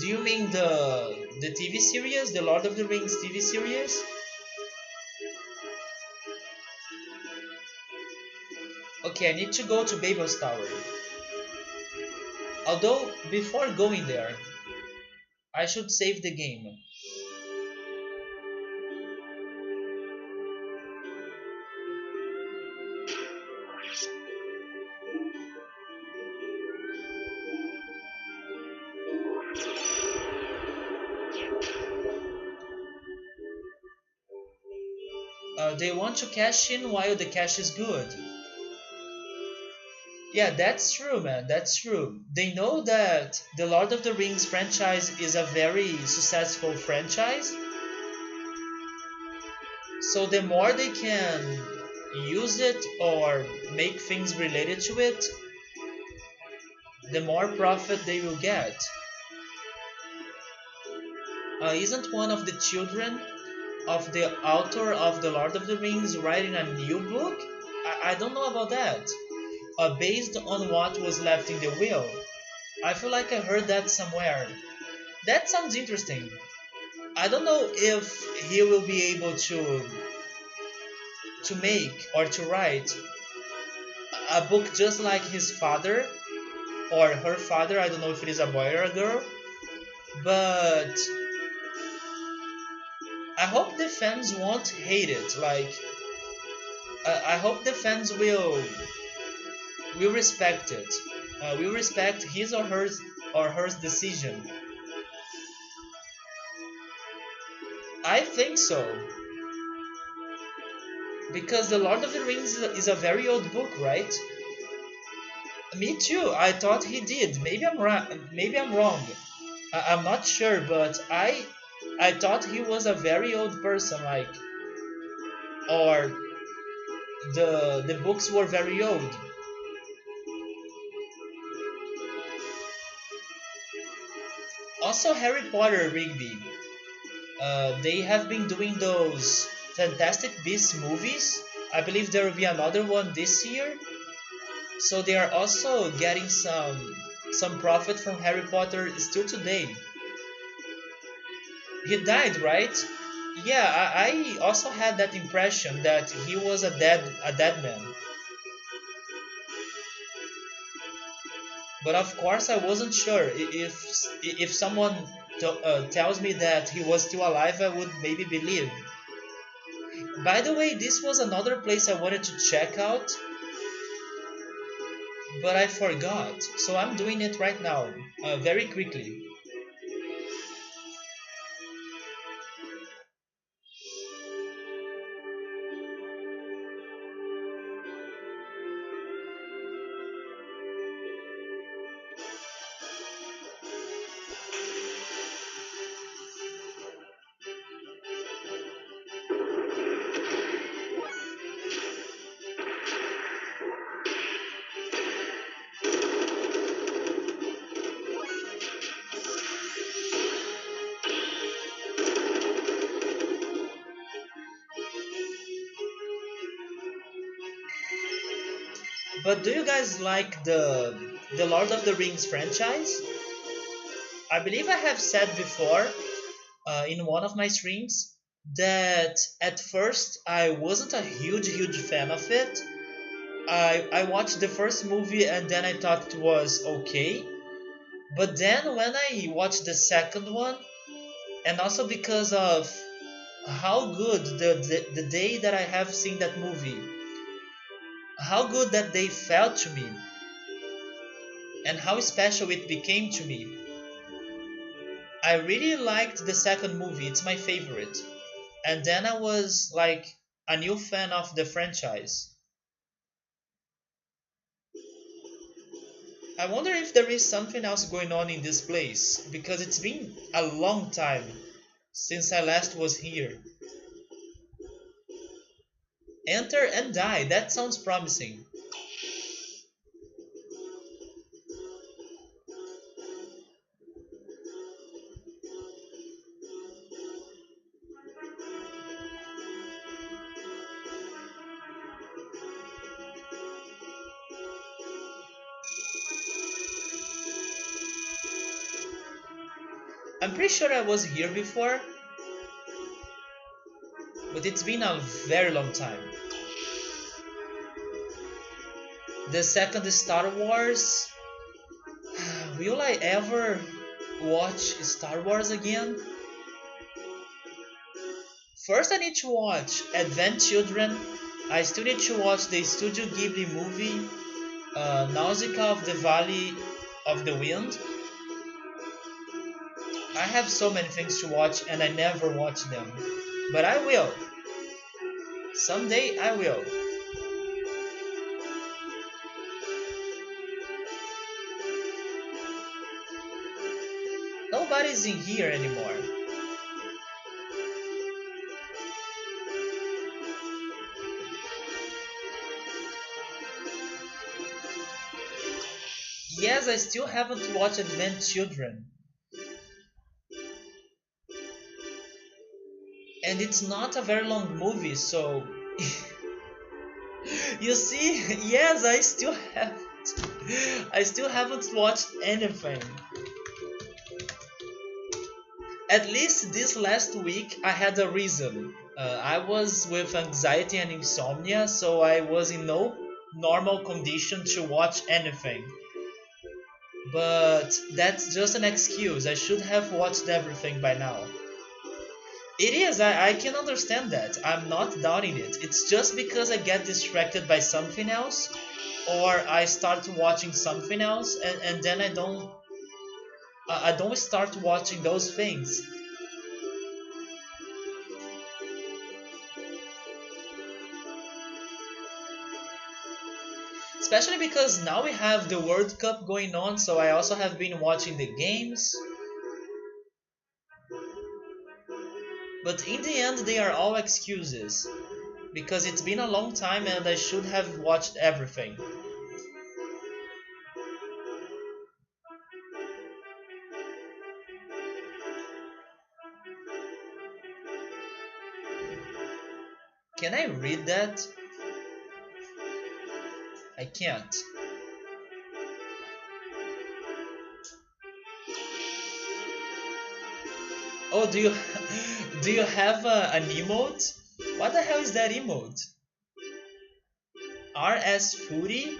do you mean the TV series, the Lord of the Rings TV series? Okay, I need to go to Babel's Tower. Although before going there, I should save the game. They want to cash in while the cash is good. Yeah, that's true, man. That's true. They know that the Lord of the Rings franchise is a very successful franchise, so the more they can use it or make things related to it, the more profit they will get. Isn't one of the children of the author of the Lord of the Rings writing a new book? I don't know about that. Based on what was left in the will. I feel like I heard that somewhere. That sounds interesting. I don't know if he will be able to make or to write a book just like his father or her father. I don't know if it is a boy or a girl, but I hope the fans won't hate it. Like I hope the fans will respect it. Will respect his or her decision. I think so. Because The Lord of the Rings is a very old book, right? Me too. I thought he did. Maybe I'm right. Maybe I'm wrong. I'm not sure, but I thought he was a very old person, like, or the books were very old. Also, Harry Potter, Rigby. They have been doing those Fantastic Beasts movies. I believe there will be another one this year. So they are also getting some profit from Harry Potter still today. He died, right? Yeah, I also had that impression that he was a dead man. But of course, I wasn't sure if someone tells me that he was still alive, I would maybe believe. By the way, this was another place I wanted to check out, but I forgot. So I'm doing it right now, very quickly. But do you guys like the Lord of the Rings franchise? I believe I have said before in one of my streams that at first I wasn't a huge fan of it. I watched the first movie and then I thought it was okay. But then when I watched the second one, and also because of how good the day that I have seen that movie, how good that day felt to me, and how special it became to me, I really liked the second movie. It's my favorite. And then I was like a new fan of the franchise. I wonder if there is something else going on in this place because it's been a long time since I last was here. Enter and die. That sounds promising. I'm pretty sure I was here before, but it's been a very long time. The second Star Wars. Will I ever watch Star Wars again? First, I need to watch Advent Children. I still need to watch the Studio Ghibli movie, Nausicaa of the Valley of the Wind. I have so many things to watch and I never watch them. But I will. Someday I will. Nobody's in here anymore. Yes, I still haven't watched Advent Children. And it's not a very long movie, so you see, yes, I still haven't watched anything. At least this last week I had a reason. I was with anxiety and insomnia, so I was in no normal condition to watch anything. But that's just an excuse. I should have watched everything by now. It is, I can understand that. I'm not doubting it. It's just because I get distracted by something else, or I start watching something else, and then I don't start watching those things. Especially because now we have the World Cup going on, so I also have been watching the games. But in the end, they are all excuses. Because it's been a long time and I should have watched everything. Can I read that? I can't. Oh, do you have an emote? What the hell is that emote? RS Foodie?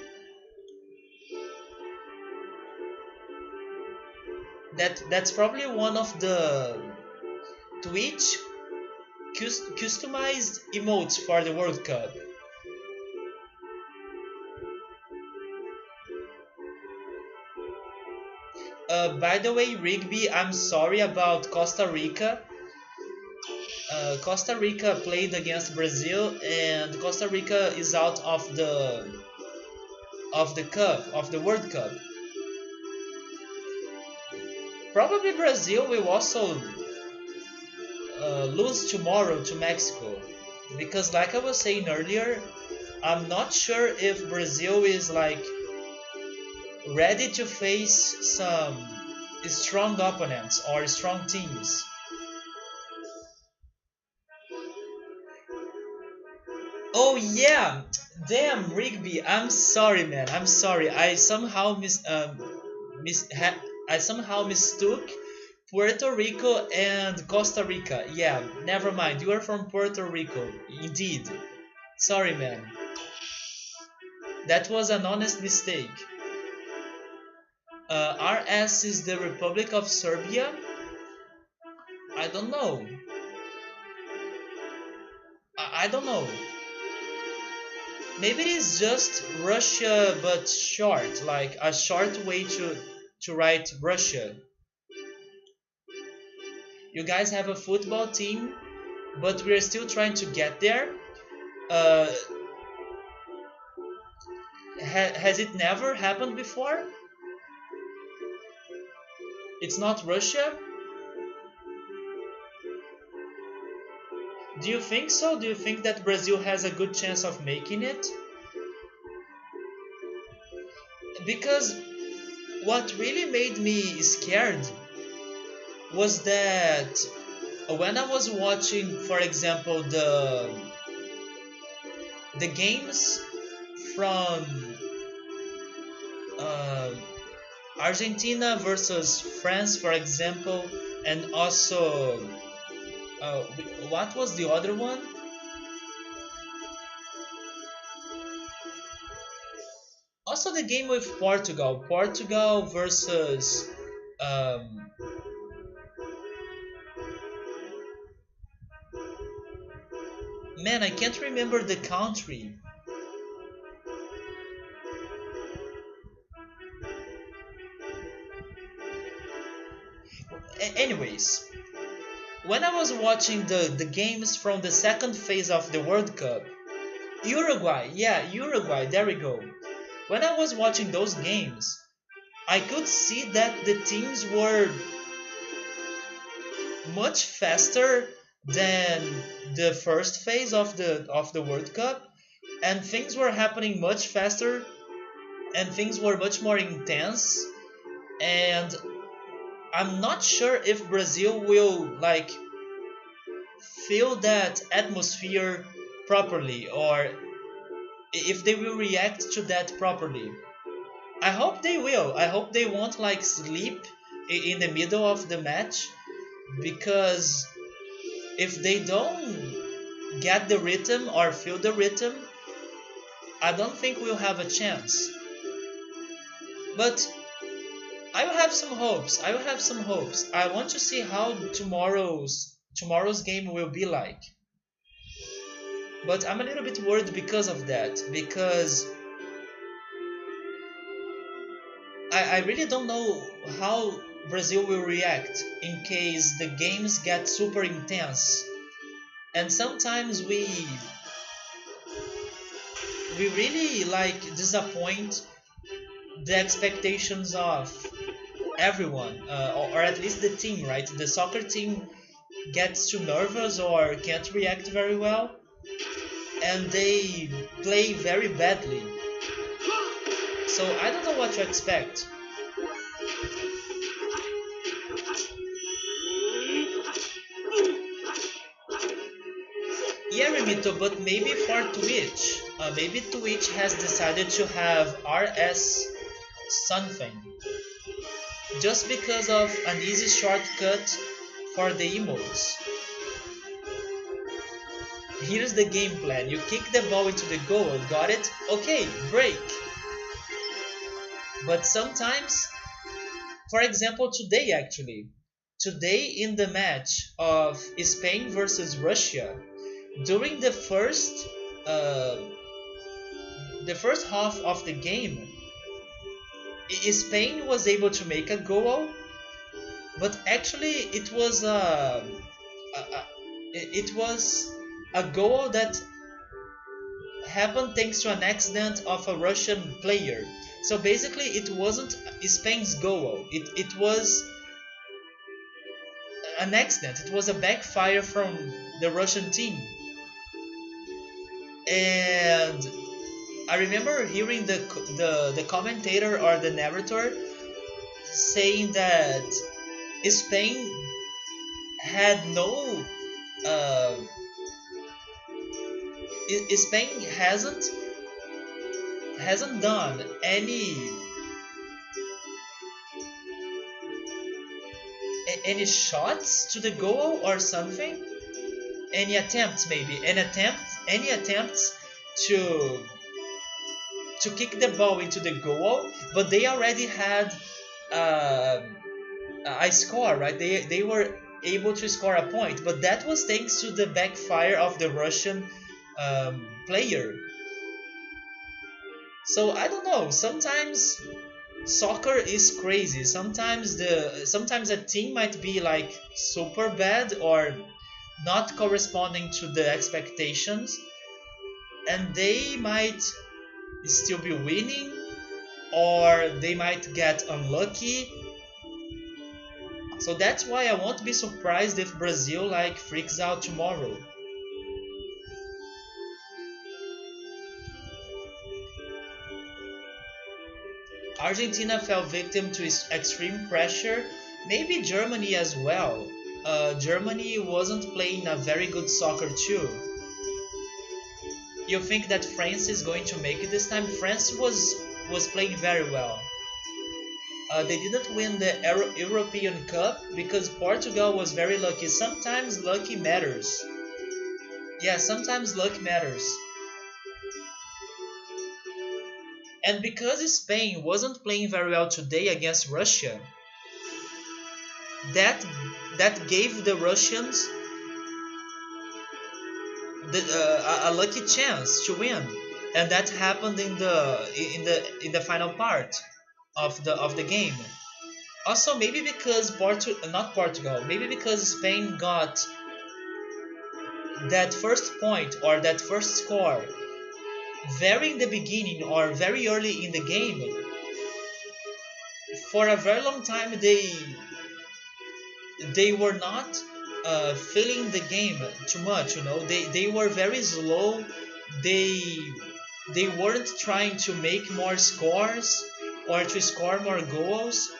That's probably one of the Twitch customized emotes for the World Cup. By the way, Rigby, I'm sorry about Costa Rica. Costa Rica played against Brazil, and Costa Rica is out of the cup of the World Cup. Probably Brazil will also lose tomorrow to Mexico, because like I was saying earlier, I'm not sure if Brazil is like ready to face some strong opponents or strong teams. Oh yeah, damn Rigby. I'm sorry, man. I'm sorry. Mis I somehow mistook Puerto Rico and Costa Rica. Yeah, never mind. You are from Puerto Rico, indeed. Sorry, man. That was an honest mistake. RS is the Republic of Serbia. I don't know. I don't know. Maybe it is just Russia, but short, like a short way to write Russia. You guys have a football team, but we are still trying to get there. Uh, has it never happened before? It's not Russia? Do you think so? Do you think that Brazil has a good chance of making it? Because what really made me scared was that when I was watching, for example, the games from uh, Argentina versus France, for example, and also uh, what was the other one? Also, the game with Portugal, Portugal versus um, man, I can't remember the country. Anyways, when I was watching the games from the second phase of the World Cup, Uruguay, yeah, Uruguay, there we go. When I was watching those games, I could see that the teams were much faster than the first phase of the World Cup, and things were happening much faster, and things were much more intense, and I'm not sure if Brazil will like feel that atmosphere properly, or if they will react to that properly. I hope they will. I hope they won't like sleep in the middle of the match, because if they don't get the rhythm or feel the rhythm, I don't think we'll have a chance. But I will have some hopes. I will have some hopes. I want to see how tomorrow's game will be like. But I'm a little bit worried because of that, because I really don't know how Brazil will react in case the games get super intense. And sometimes we really like disappoint the expectations of everyone, or at least the team, right? The soccer team gets too nervous or can't react very well, and they play very badly. So I don't know what to expect. Yeah, Remito, but maybe for Twitch, maybe Twitch has decided to have RS something just because of an easy shortcut for the emotes. Here's the game plan. You kick the ball into the goal, got it? Okay, break. But sometimes, for example, today actually, today in the match of Spain versus Russia, during uh, the first half of the game, Spain was able to make a goal, but actually it was a goal that happened thanks to an accident of a Russian player. So basically, it wasn't Spain's goal. It was an accident. It was a backfire from the Russian team. And I remember hearing the commentator or the narrator saying that Spain had no uh, Spain hasn't done any shots to the goal or something. Any attempts, maybe any attempts to kick the ball into the goal, but they already had uh, a score, right? They were able to score a point, but that was thanks to the backfire of the Russian player. So I don't know. Sometimes soccer is crazy. Sometimes a team might be like super bad or not corresponding to the expectations, and they might still be winning, or they might get unlucky. So that's why I won't be surprised if Brazil like freaks out tomorrow. Argentina fell victim to extreme pressure, maybe Germany as well. Germany wasn't playing a very good soccer too. You think that France is going to make it this time? France was playing very well. They didn't win the European Cup because Portugal was very lucky. Sometimes lucky matters. Yeah, sometimes luck matters. And because Spain wasn't playing very well today against Russia, that that gave the Russians a lucky chance to win, and that happened in the final part of the game. Also, maybe because not Portugal, maybe because Spain got that first point or that first score very in the beginning or very early in the game. For a very long time, they were not feeling the game too much. They were very slow. They they weren't trying to make more scores or to score more goals.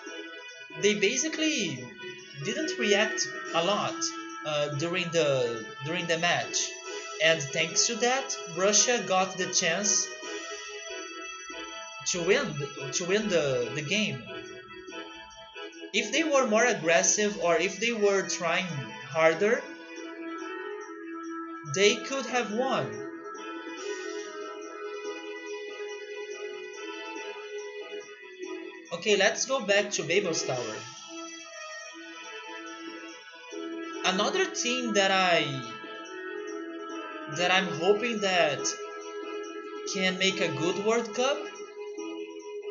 They basically didn't react a lot during the match, and thanks to that, Russia got the chance to win the game. If they were more aggressive or if they were trying harder, they could have won. Okay, let's go back to Babel's Tower. Another team that I'm hoping that can make a good World Cup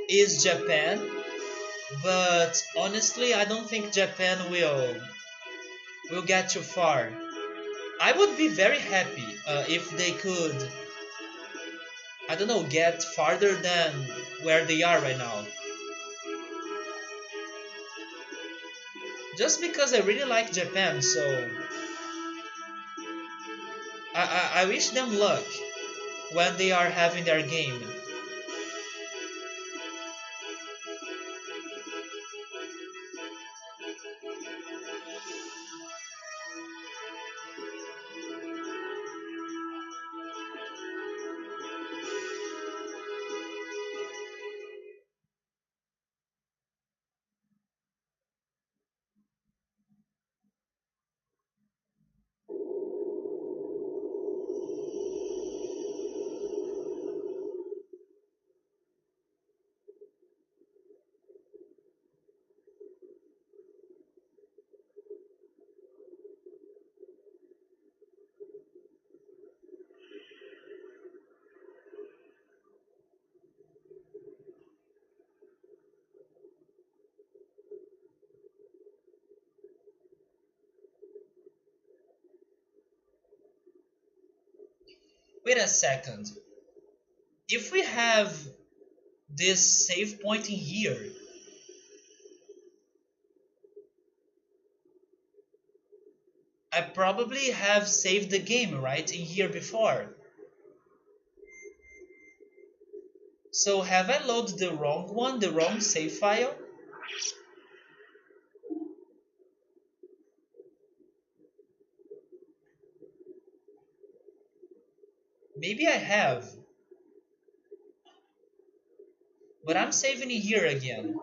is Japan, but honestly, I don't think Japan will get too far. I would be very happy if they could, I don't know, get farther than where they are right now. Just because I really like Japan, so I wish them luck when they are having their game. Wait a second. If we have this save point in here, I probably have saved the game right in here before. So have I loaded the wrong one, the wrong save file? Maybe I have, but I'm saving it here again.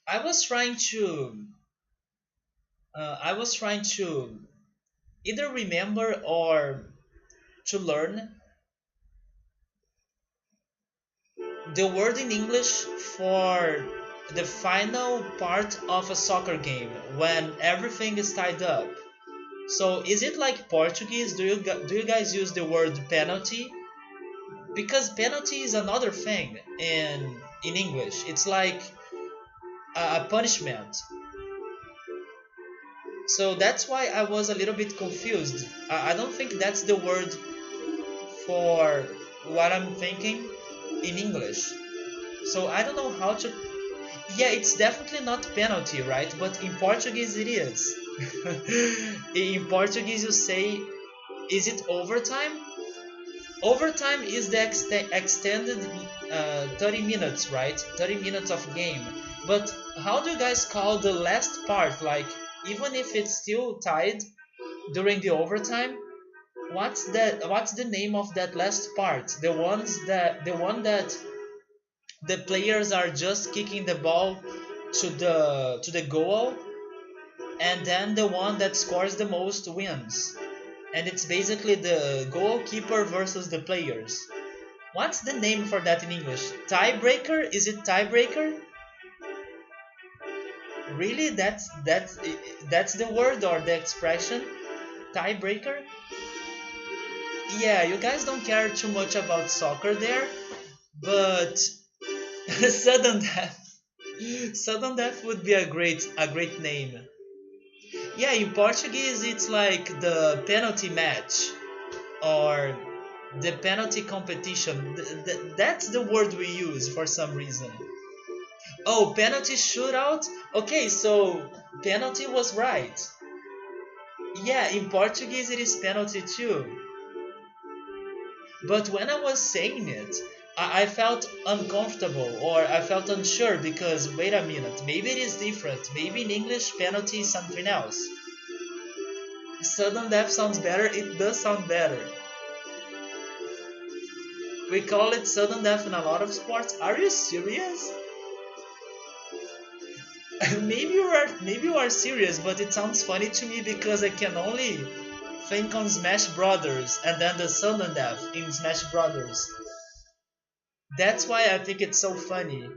I was trying to I was trying to either remember or to learn the word in English for the final part of a soccer game when everything is tied up. So is it like Portuguese? Do you guys use the word penalty? Because penalty is another thing in English. It's like a punishment. So that's why I was a little bit confused. I don't think that's the word for what I'm thinking in English. So I don't know how to. Yeah, it's definitely not penalty, right? But in Portuguese it is. In Portuguese you say, is it overtime? Overtime is the extended 30 minutes, right? 30 minutes of game. But how do you guys call the last part? Like, even if it's still tied during the overtime, what's that? What's the name of that last part? The one that the players are just kicking the ball to the goal, and then the one that scores the most wins. And it's basically the goalkeeper versus the players. What's the name for that in English? Tiebreaker? Is it tiebreaker? Really? That's the word or the expression? Tiebreaker? Yeah, you guys don't care too much about soccer there, but sudden death. Sudden death would be a great name. Yeah, in Portuguese it's like the penalty match or the penalty competition. That's the word we use for some reason. Oh, penalty shootout? Okay, so penalty was right. Yeah, in Portuguese it is penalty too. But when I was saying it, I felt uncomfortable or I felt unsure because wait a minute, maybe it is different. Maybe in English penalty is something else. Sudden death sounds better. It does sound better. We call it sudden death in a lot of sports. Are you serious? Maybe you are serious, but it sounds funny to me because I can only think on Smash Brothers and then the sudden death in Smash Brothers. That's why I think it's so funny.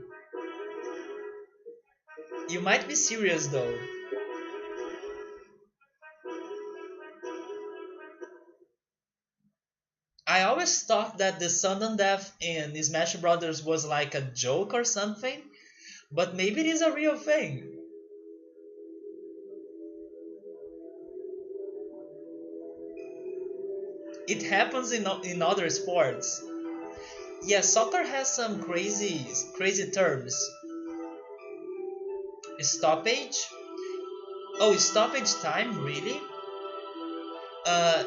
You might be serious though. I always thought that the sudden death in Smash Brothers was like a joke or something, but maybe it is a real thing. It happens in other sports. Yeah, soccer has some crazy terms. Stoppage? Oh, stoppage time, really?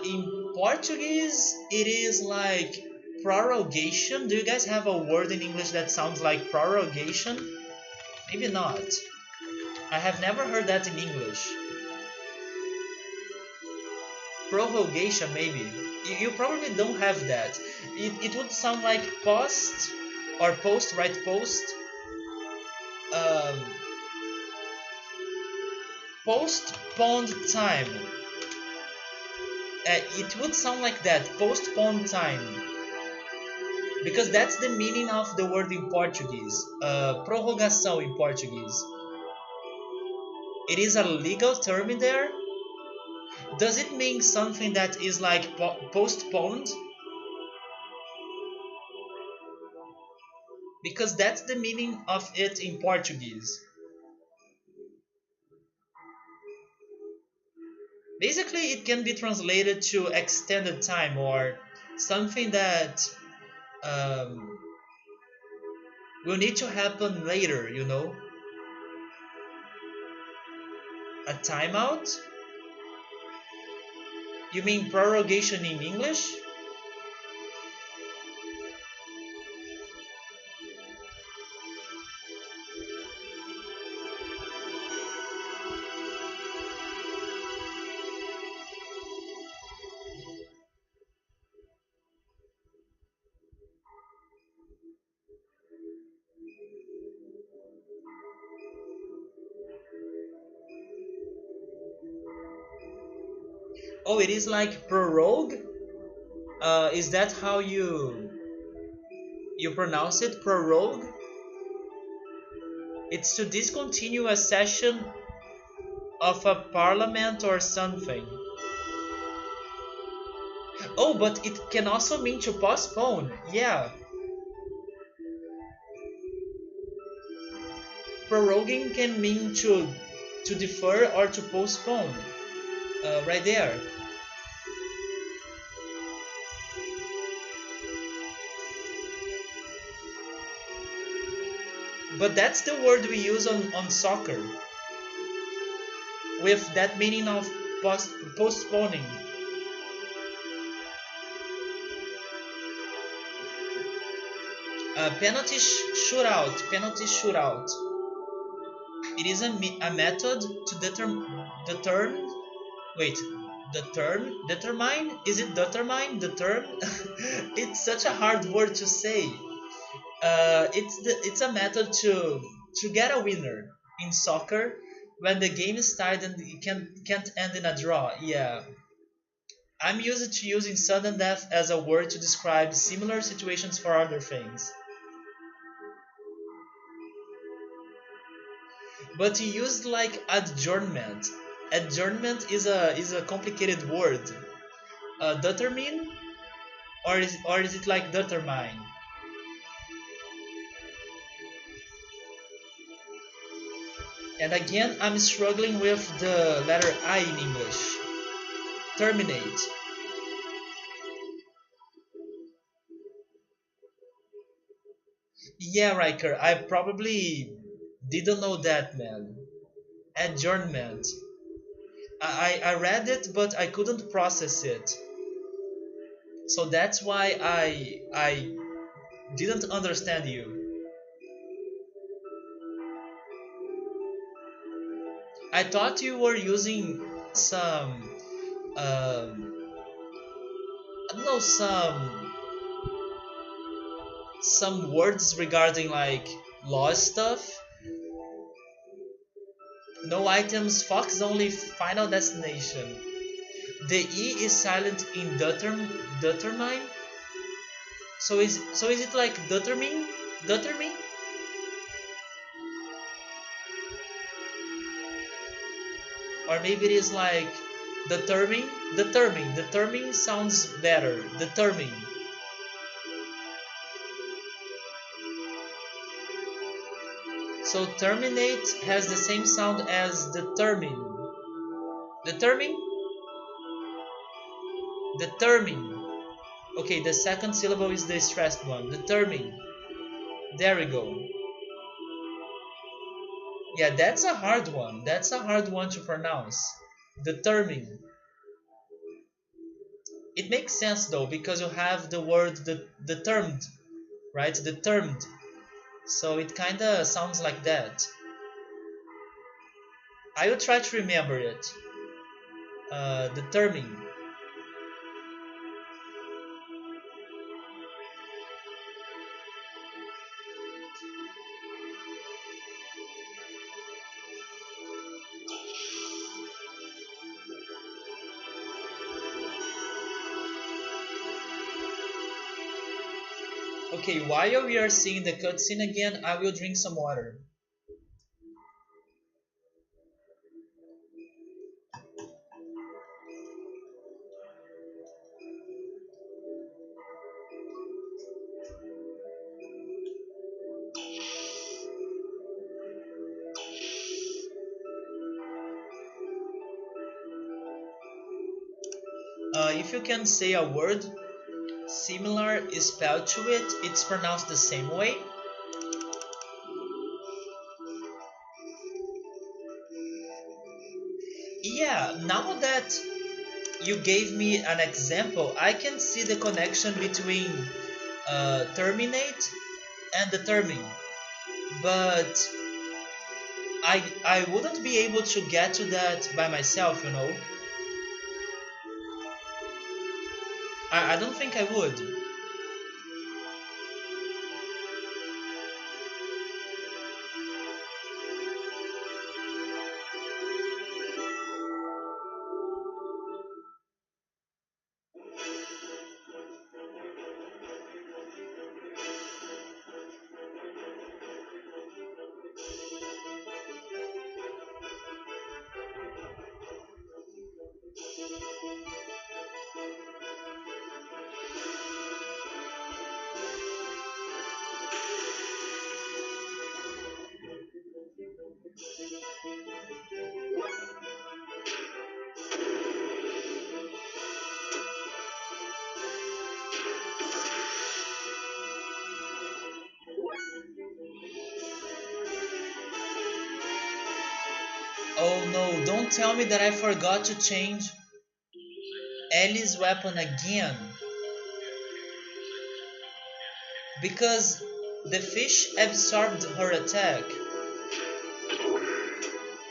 In Portuguese, it is like prorogation. Do you guys have a word in English that sounds like prorogation? Maybe not. I have never heard that in English. Prorogation, maybe. You probably don't have that. It would sound like post or post, right? Post. Um, postponed time. It would sound like that. Postponed time. Because that's the meaning of the word in Portuguese. Prorrogação in Portuguese. It is a legal term in there. Does it mean something that is like postponed? Because that's the meaning of it in Portuguese. Basically, it can be translated to extended time or something that um, will need to happen later, you know? A timeout? You mean prorogation in English? Oh, it is like prorogue. Is that how you pronounce it? Prorogue. It's to discontinue a session of a parliament or something. Oh, but it can also mean to postpone. Yeah, proroguing can mean to defer or to postpone. Right there. But that's the word we use on soccer with that meaning of postponing. Penalty shootout. Penalty shootout. It is a method to determine. Wait, determine? Is it determine the term? It's such a hard word to say. It's a method to get a winner in soccer when the game is tied and it can't end in a draw. Yeah, I'm used to using sudden death as a word to describe similar situations for other things. But he used like adjournment. Adjournment is a complicated word. Determine, or is it like determine? And again, I'm struggling with the letter I in English. Terminate. Yeah, Riker, I probably didn't know that, man. Adjournment. I read it, but I couldn't process it. So that's why I didn't understand you. I thought you were using some I don't know, some words regarding like law stuff. No items, Fox only, final destination. The E is silent in determine. So is it like determine? Determine? Or maybe it is like determine? Determine. Determine sounds better. Determine. So terminate has the same sound as determine. Determine? Determine. Okay, the second syllable is the stressed one. Determine. There we go. Yeah, that's a hard one. That's a hard one to pronounce. Determine. It makes sense though because you have the word determined, right? Determined. So it kinda sounds like that. I will try to remember it. Determine. Okay, while we are seeing the cutscene again, I will drink some water. If you can say a word similar is spelled to it, it's pronounced the same way. Yeah, now that you gave me an example, I can see the connection between terminate and determine, but I wouldn't be able to get to that by myself, you know. I don't think I would. Oh no, don't tell me that I forgot to change Ellie's weapon again. Because the fish absorbed her attack.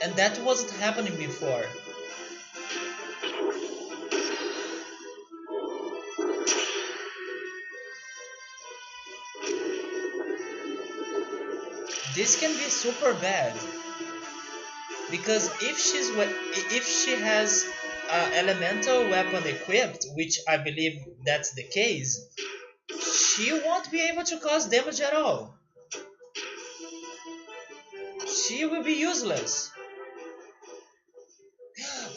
And that wasn't happening before. This can be super bad. Because if she has an elemental weapon equipped, which I believe that's the case, she won't be able to cause damage at all. She will be useless.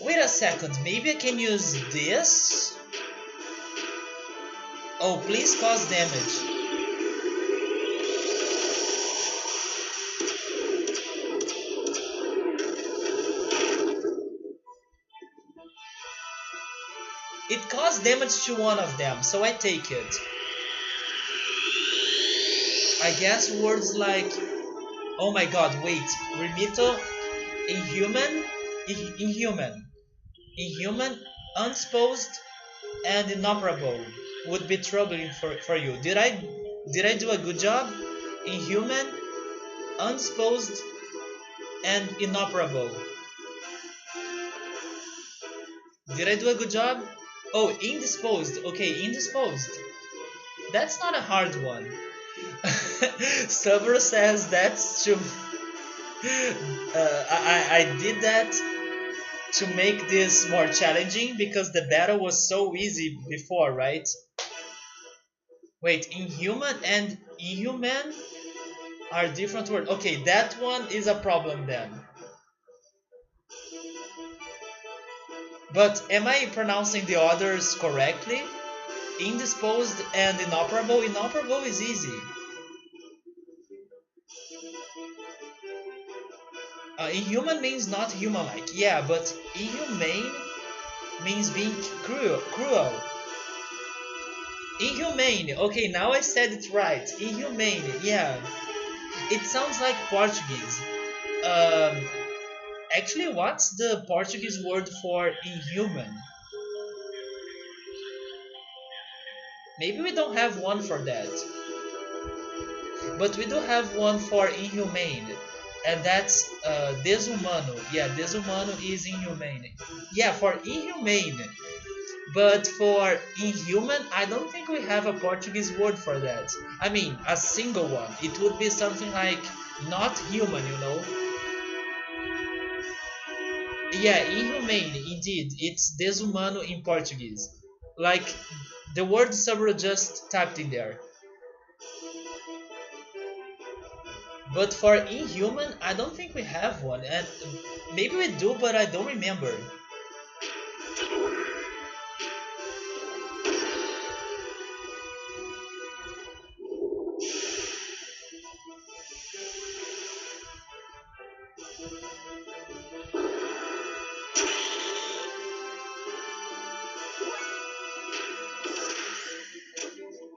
Wait a second, maybe I can use this? Oh, please cause damage. It caused damage to one of them, so I take it. I guess words like, oh my god, wait, Remito, inhuman, inhuman, inhuman, unsupposed, and inoperable would be troubling for you. Did I do a good job? Inhuman, unsupposed, and inoperable. Did I do a good job? Oh, indisposed. Okay, indisposed. That's not a hard one. Sabro says that's true. I did that to make this more challenging because the battle was so easy before, right? Wait, inhuman and inhuman are different words. Okay, that one is a problem then. But am I pronouncing the others correctly? Indisposed and inoperable. Inoperable is easy. Inhuman means not human-like. Yeah, but inhumane means being cruel. Cruel. Inhumane. Okay, now I said it right. Inhumane. Yeah. It sounds like Portuguese. Um, Actually, what's the Portuguese word for inhuman? Maybe we don't have one for that. But we do have one for inhumane. And that's desumano. Yeah, desumano is inhumane. Yeah, for inhumane. But for inhuman, I don't think we have a Portuguese word for that. I mean, a single one. It would be something like not human, you know? Yeah, inhumane, indeed. It's desumano in Portuguese. Like the word Sabro just typed in there. But for inhuman, I don't think we have one. And maybe we do, but I don't remember.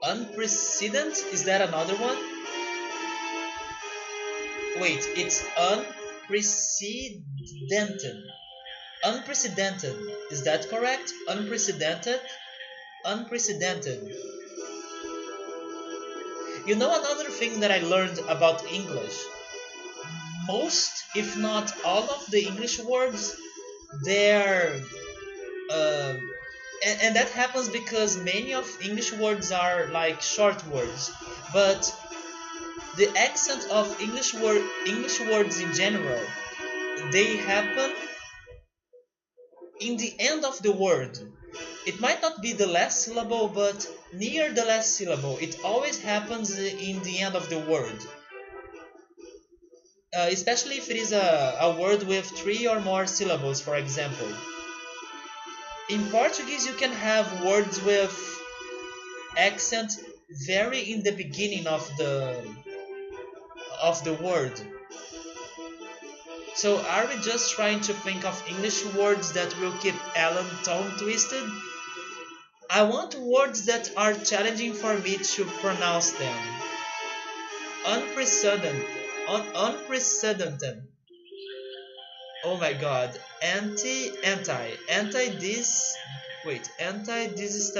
Unprecedented? Is that another one? Wait, it's unprecedented. Unprecedented. Is that correct? Unprecedented? Unprecedented. You know another thing that I learned about English? Most, if not all of the English words, they're uh, and that happens because many of English words are like short words, but the accent of English words in general, they happen in the end of the word. It might not be the last syllable, but near the last syllable. It always happens in the end of the word. Especially if it is a word with three or more syllables, for example. In Portuguese, you can have words with accent very in the beginning of the word. So are we just trying to think of English words that will keep Alan tongue twisted? I want words that are challenging for me to pronounce them. Unprecedented. Unprecedented. Oh my god. Anti this. Wait. Anti this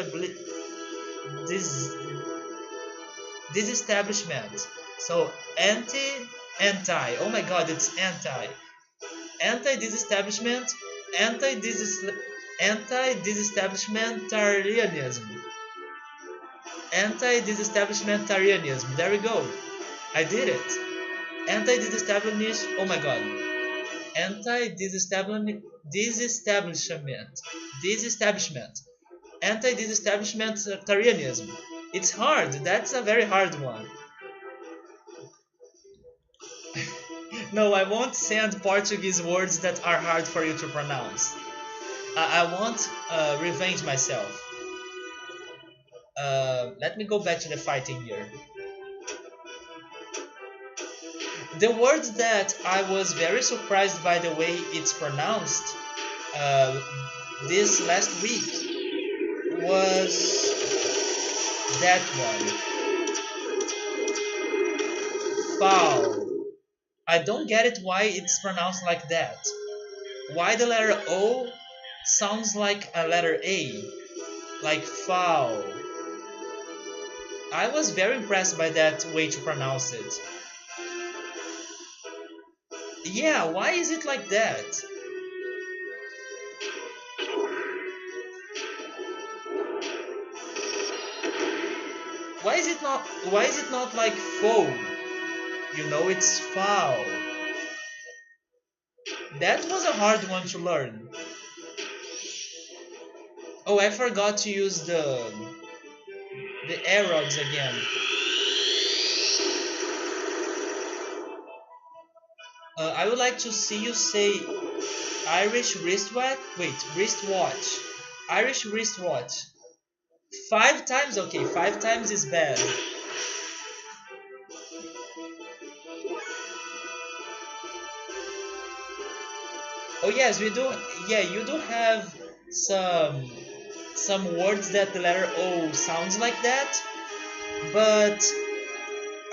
disestablishment. So anti. Oh my god, it's anti disestablishment, anti disestablishmentarianism, anti disestablishmentarianism. There we go. I did it. Anti disestablishment. Oh my god. Anti disestablishment, anti disestablishmentarianism. It's hard. That's a very hard one. No, I won't send Portuguese words that are hard for you to pronounce. I won't revenge myself. Let me go back to the fighting here. The word that I was very surprised by the way it's pronounced uh, this last week was that one. Foul. I don't get it why it's pronounced like that. Why the letter O sounds like a letter A, like foul. I was very impressed by that way to pronounce it. Yeah, why is it like that? Why is it not like foul? You know it's foul. That was a hard one to learn. Oh, I forgot to use the arrows again. I would like to see you say Irish wristwatch. Wait, wristwatch. Irish wristwatch. 5 times? Okay, 5 times is bad. Oh yes, we do. Yeah, you do have some some words that the letter O sounds like that, but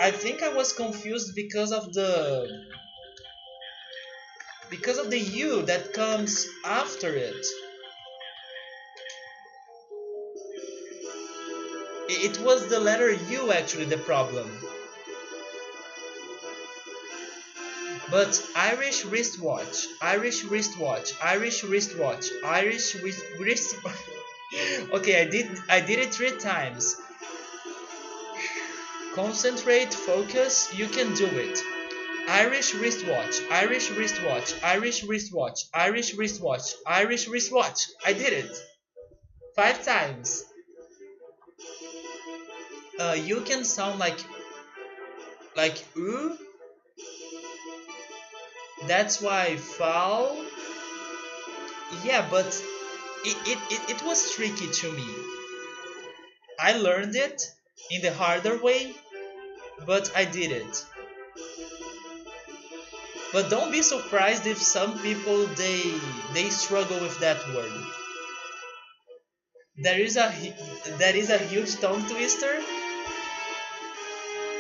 I think I was confused because of the U that comes after it. It was the letter U actually the problem. But Irish wristwatch, Irish wristwatch, Irish wristwatch, Irish wrist. Okay, I did it 3 times. Concentrate, focus. You can do it. Irish wristwatch, Irish wristwatch, Irish wristwatch, Irish wristwatch, Irish wristwatch. I did it 5 times. You can sound like ooh. That's why foul. Yeah, but it was tricky to me. I learned it in the harder way, but I did it. But don't be surprised if some people they struggle with that word. There is a huge tongue twister.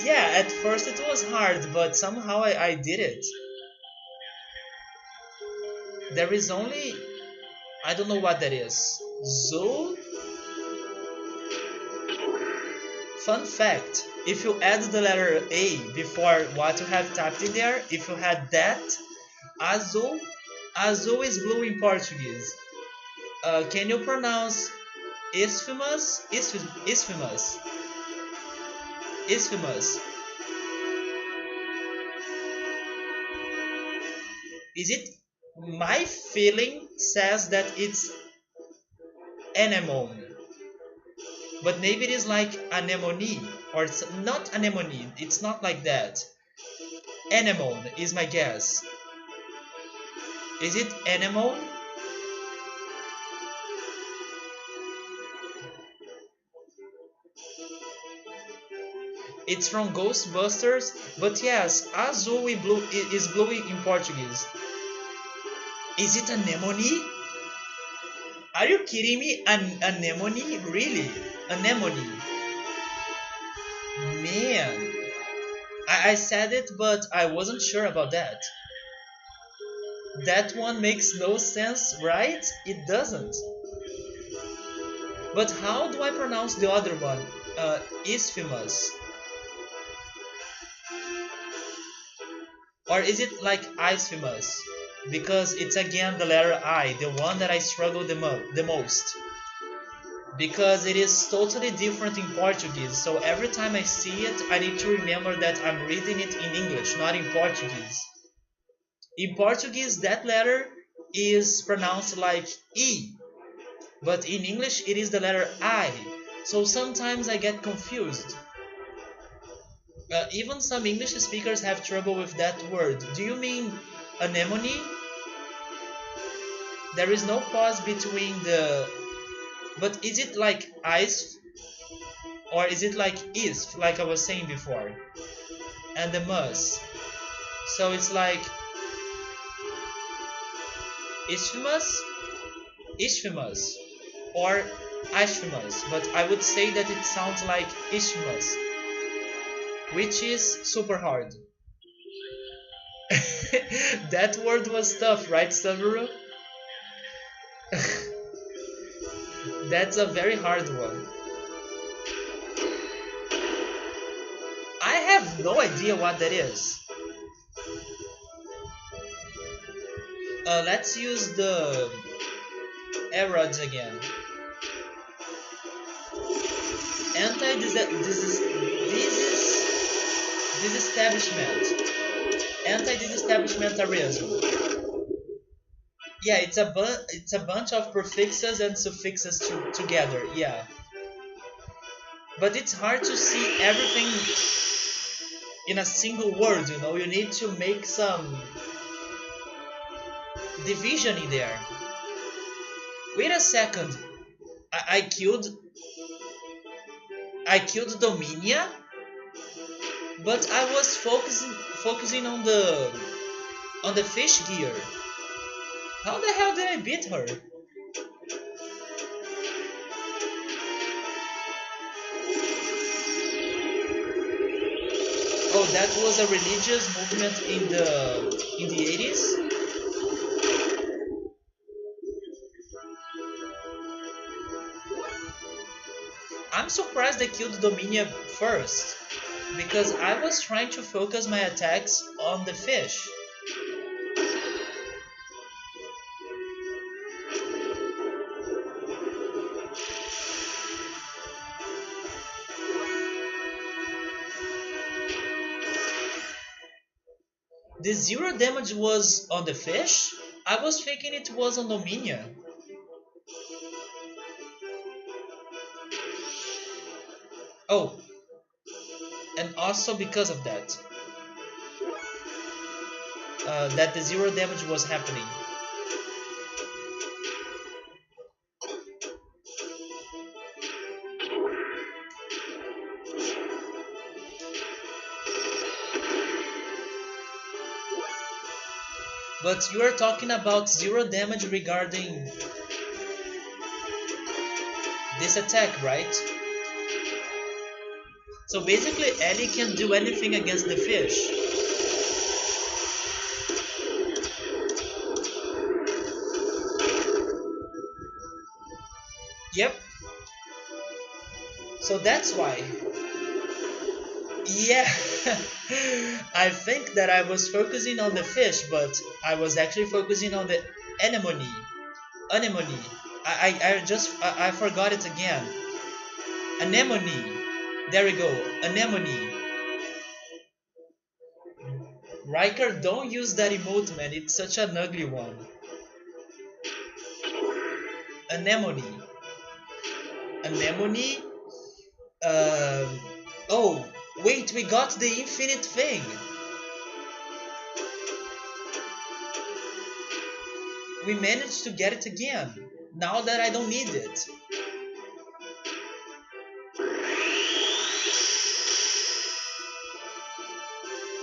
Yeah, at first it was hard, but somehow I did it. There is only I don't know what that is. Zoo. Fun fact: if you add the letter A before what you have typed in there, if you had that, azul, azul is blue in Portuguese. Can you pronounce isthmus? Isthmus. Isthmus. Is it? My feeling says that it's anemone, but maybe it is like anemone, or it's not anemone. It's not like that. Anemone is my guess. Is it anemone? It's from Ghostbusters, but yes, azul is blue in Portuguese. Is it anemone? Are you kidding me? Anemone? Really? Anemone? Man, I said it, but I wasn't sure about that. That one makes no sense, right? It doesn't. But how do I pronounce the other one? Isthmus. Or is it like isthmus? Because it's again the letter I, the one that I struggle the most. Because it is totally different in Portuguese. So every time I see it, I need to remember that I'm reading it in English, not in Portuguese. In Portuguese, that letter is pronounced like E, but in English, it is the letter I. So sometimes I get confused. Even some English speakers have trouble with that word. Do you mean anemone? There is no pause between the. But is it like ice or is it like is, like I was saying before? And the mus. So it's like isthmus, isthmus, or isthmus. But I would say that it sounds like isthmus, which is super hard. That word was tough, right, Subaru? That's a very hard one. I have no idea what that is. Let's use the erods again. Disestablishment. Anti-disestablishmentarianism. Yeah, it's a bunch of prefixes and suffixes together. Yeah, but it's hard to see everything in a single word. You know, you need to make some division in there. Wait a second. I killed Dominia, but I was focusing on the fish gear. How the hell did I beat her? Oh, that was a religious movement in the 80s. I'm surprised I killed Dominia first, because I was trying to focus my attacks on the fish. The zero damage was on the fish? I was thinking it was on Dominia. Oh, and also because of that. That the zero damage was happening. But you are talking about zero damage regarding this attack, right? So basically Ellie can do anything against the fish. Yep. So that's why. Yeah. I think that I was focusing on the fish, but I was actually focusing on the anemone. Anemone. I forgot it again. Anemone. There we go. Anemone. Riker, don't use that emote, man. It's such an ugly one. Anemone. Anemone. Oh, wait, we got the infinite thing. We managed to get it again. Now that I don't need it.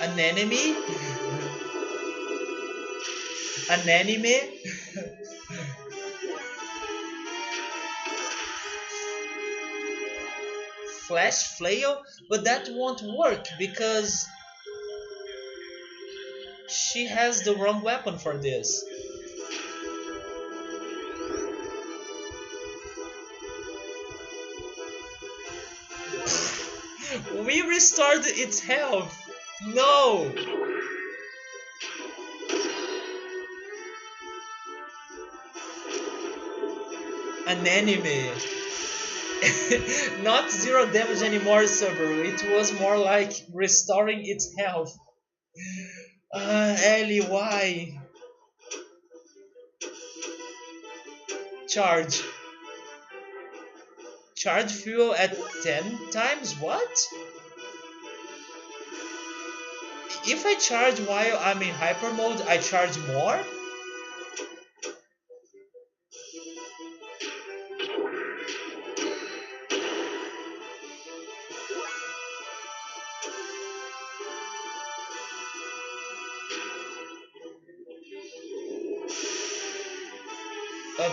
An enemy? An anime? Flash flail? But that won't work because she has the wrong weapon for this. We restored its health. No. An enemy. Not zero damage anymore, Subaru. It was more like restoring its health. Ellie, why? Charge. Charge fuel at 10 times? What? If I charge while I'm in hyper mode, I charge more?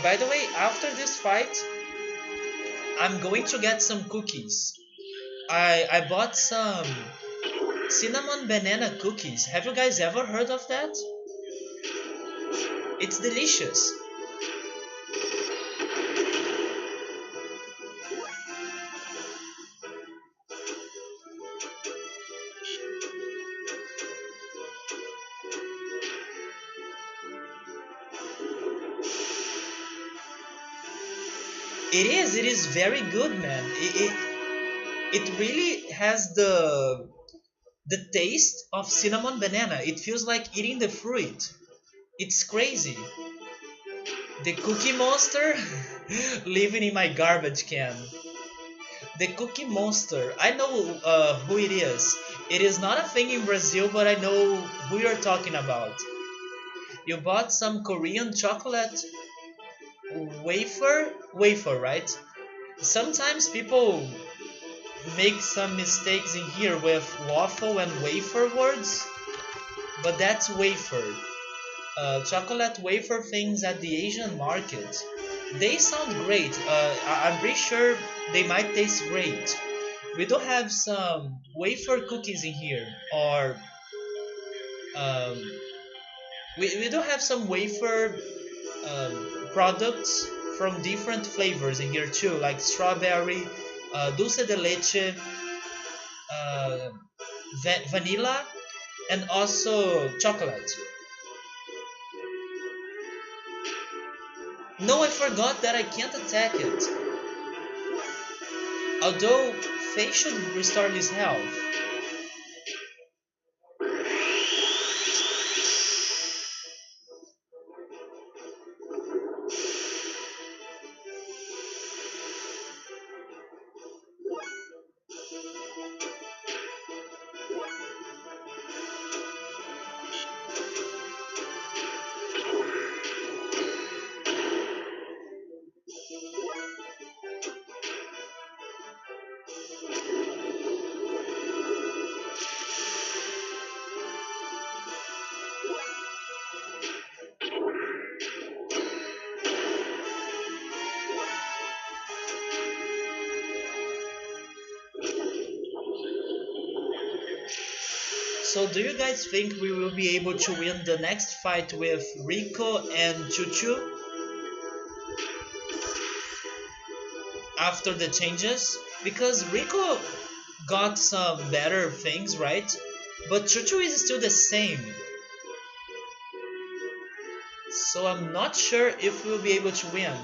By the way, after this fight, I'm going to get some cookies. I bought some cinnamon banana cookies. Have you guys ever heard of that? It's delicious. It is very good, man. It really has the taste of cinnamon banana. It feels like eating the fruit. It's crazy. The Cookie Monster living in my garbage can. The Cookie Monster. I know who it is. It is not a thing in Brazil, but I know who you're talking about. You bought some Korean chocolate wafer, right? Sometimes people make some mistakes in here with waffle and wafer words, but that's wafer. Chocolate wafer things at the Asian market. They sound great. I'm pretty sure they might taste great. We do have some wafer cookies in here, or um, we do have some wafer products from different flavors in here too, like strawberry, dulce de leche, uh, vanilla, and also chocolate. No, I forgot that I can't attack it. Although Faye should restore his health. So do you guys think we will be able to win the next fight with Rico and Chuchu after the changes? Because Rico got some better things, right? But Chuchu is still the same. So I'm not sure if we'll be able to win.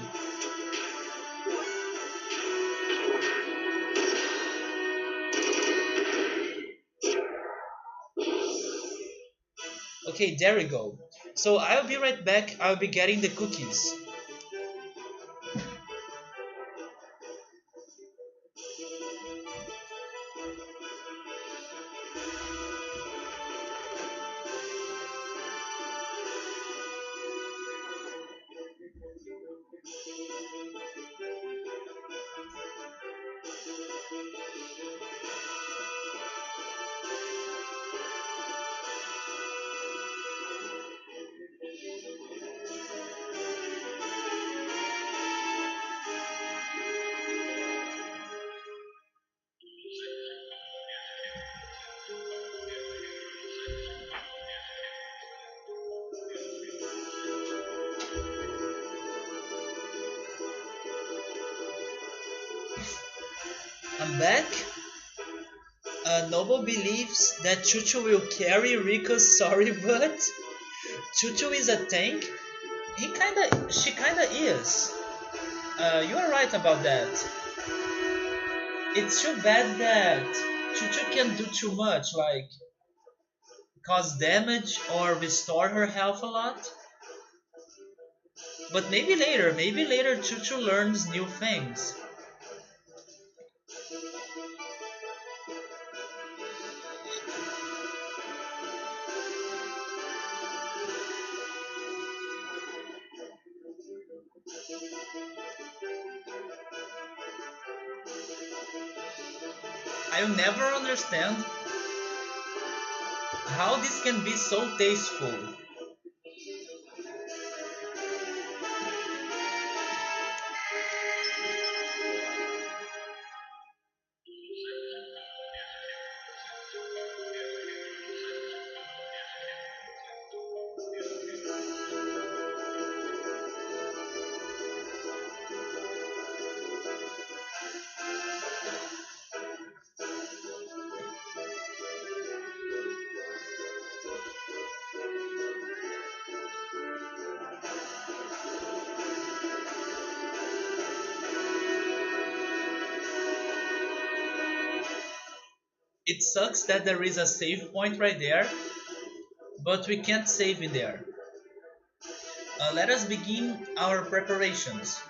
Okay, there we go. So I'll be right back. I'll be getting the cookies. I'm back. Noble believes that Chuchu will carry Rico's sorry butt. Chuchu is a tank. She kinda is. You are right about that. It's too bad that Chuchu can do too much, like cause damage or restore her health a lot. But maybe later Chuchu learns new things. I'll never understand how this can be so tasteful. It sucks that there is a save point right there, but we can't save in there. Let us begin our preparations.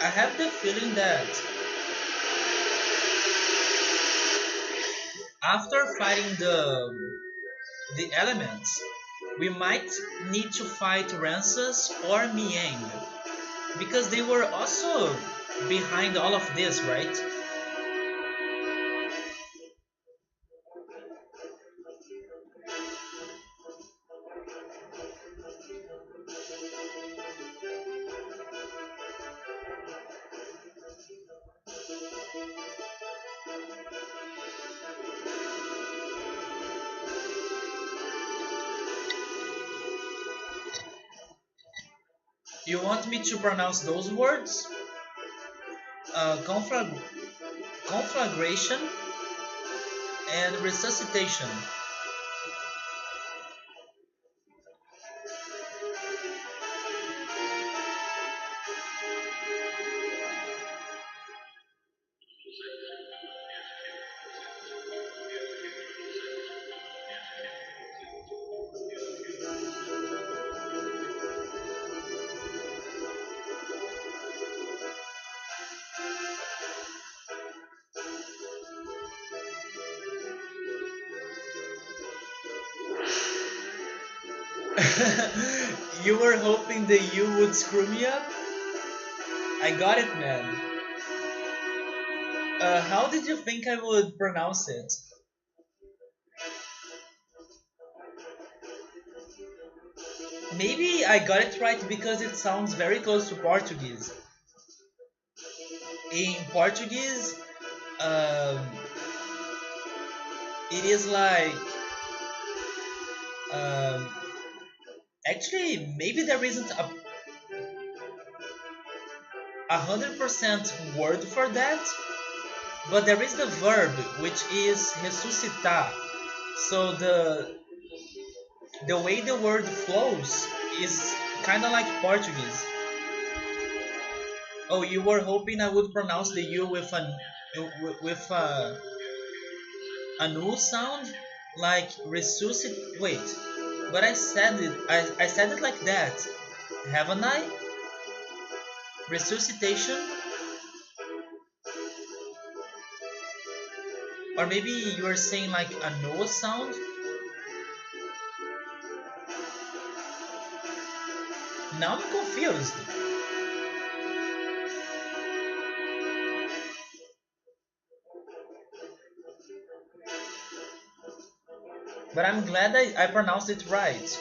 I have the feeling that after fighting the elements, we might need to fight Rances or Miang because they were also behind all of this, right? You want me to pronounce those words? Conflag conflagration and resuscitation. You were hoping that you would screw me up? I got it, man. How did you think I would pronounce it? Maybe I got it right because it sounds very close to Portuguese. In Portuguese, um, it is like um, actually maybe there isn't a 100% word for that, but there is the verb which is ressuscitar. So the way the word flows is kind of like Portuguese. Oh, you were hoping I would pronounce the U with with a new sound, like resuscitate. Wait, but I said it. I said it like that, haven't I? Resuscitation, Or maybe you are saying like a Noah sound? Now I'm confused. But I'm glad I pronounced it right.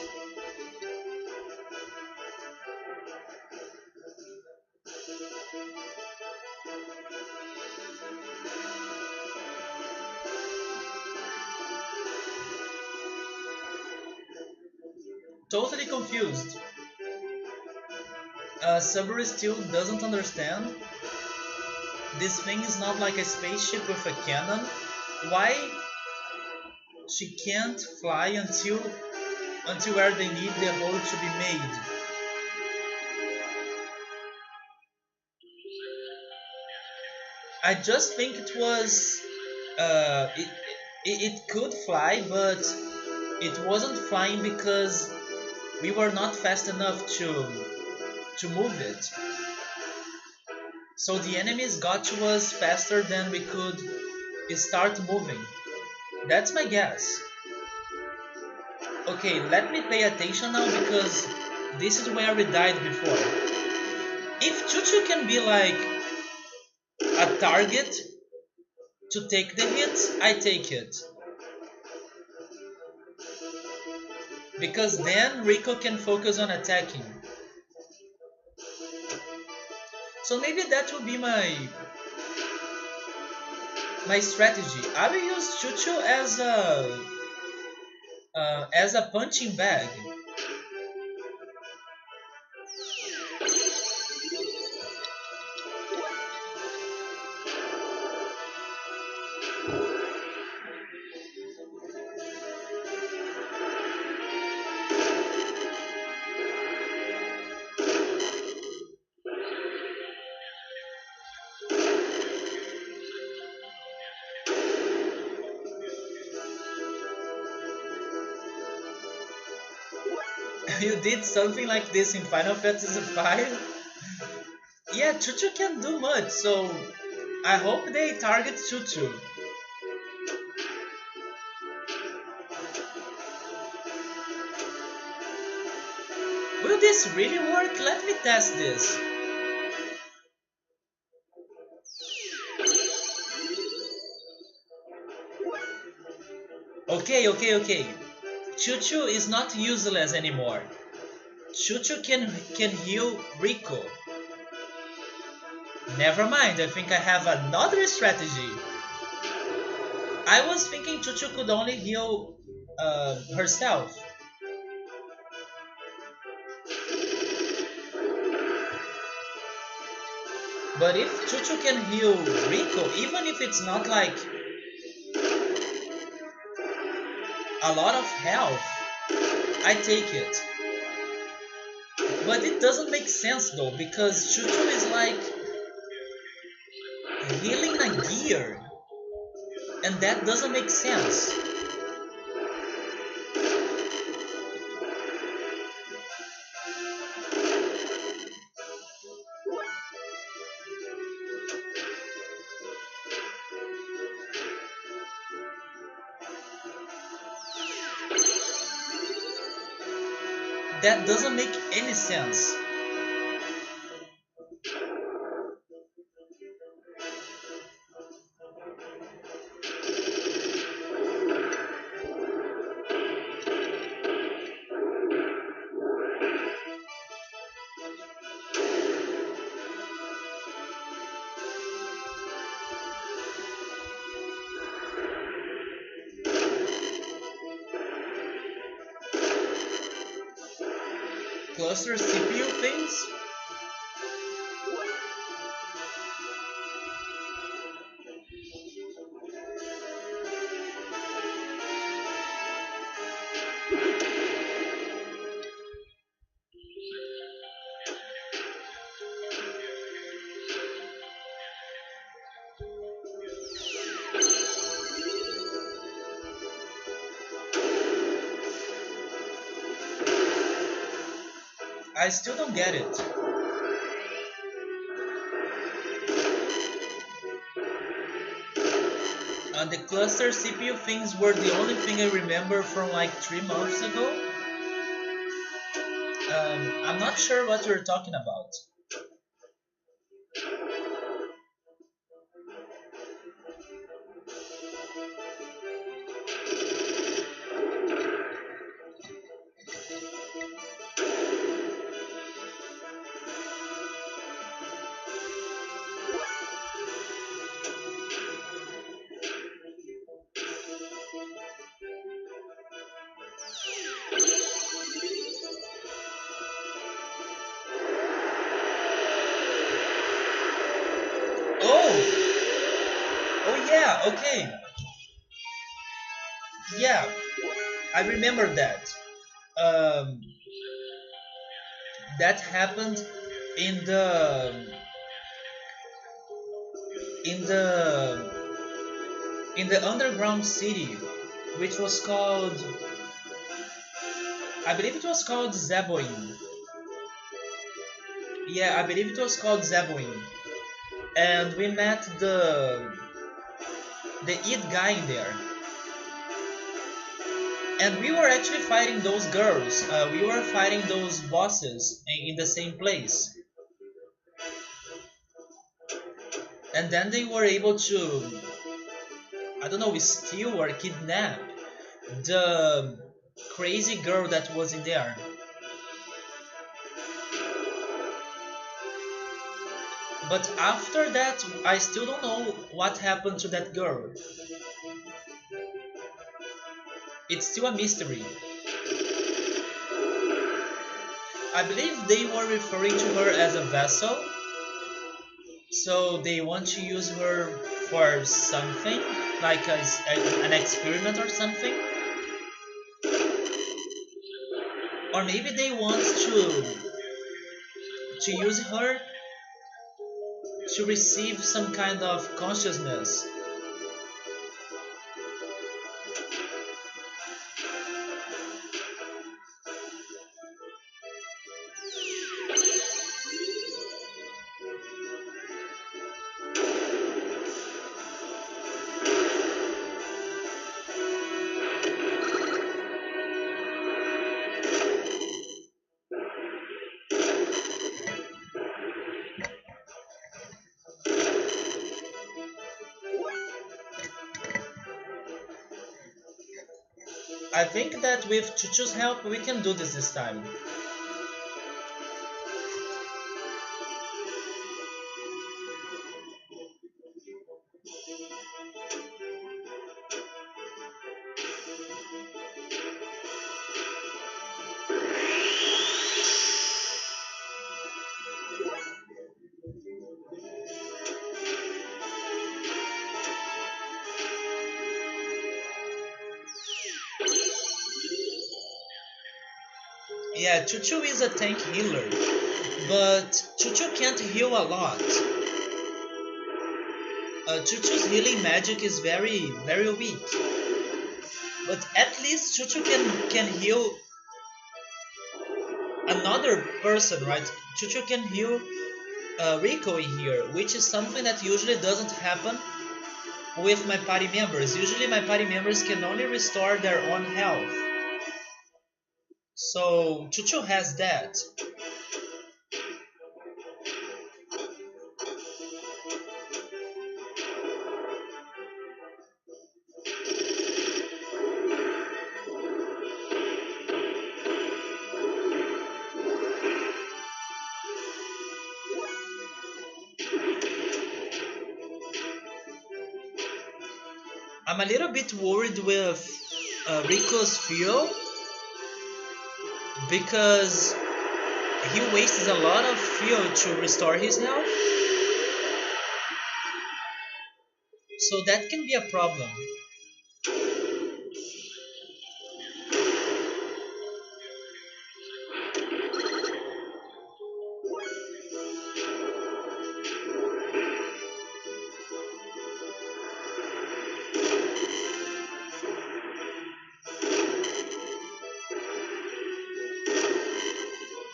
Totally confused. Subaru still doesn't understand. This thing is not like a spaceship with a cannon. Why she can't fly until where they need the road to be made? I just think it was uh, it, it could fly, but it wasn't flying because we were not fast enough to move it. So the enemies got to us faster than we could start moving. That's my guess. Okay, let me pay attention now because this is where we died before. If Chuchu can be like a target to take the hit, I take it. Because then Rico can focus on attacking. So maybe that will be my strategy. I will use Chuchu as a punching bag. You did something like this in Final Fantasy V? Yeah, Chuchu can do much, so I hope they target Chuchu. Will this really work? Let me test this. Okay. Chuchu is not useless anymore. Chuchu can heal Rico. Never mind, I think I have another strategy. I was thinking Chuchu could only heal herself. But if Chuchu can heal Rico, even if it's not like a lot of health, I take it. But it doesn't make sense though, because Chuchu is like healing a gear, and that doesn't make sense. That doesn't make any sense. Cluster CPU things? I still don't get it. The cluster CPU things were the only thing I remember from like 3 months ago. I'm not sure what you're talking about. Oh, oh yeah, okay, yeah, I remember that. Um, that happened in in the in the underground city, which was called, I believe it was called Zeboin. Yeah, I believe it was called Zeboin, and we met the It guy in there, and we were actually fighting those girls. We were fighting those bosses in the same place, and then they were able to, I don't know, steal or kidnap the crazy girl that was in there. But after that, I still don't know what happened to that girl. It's still a mystery. I believe they were referring to her as a vessel, so they want to use her for something, like an experiment or something. Or maybe they want to use her to receive some kind of consciousness. I think that with Chuchu's help we can do this time. Yeah, Chuchu is a tank healer, but Chuchu can't heal a lot. Chuchu's healing magic is very weak, but at least Chuchu can heal another person, right? Chuchu can heal Rico in here, which is something that usually doesn't happen with my party members. Usually my party members can only restore their own health. So Chuchu has that. I'm a little bit worried with Rico's fuel because he wastes a lot of fuel to restore his health. So that can be a problem.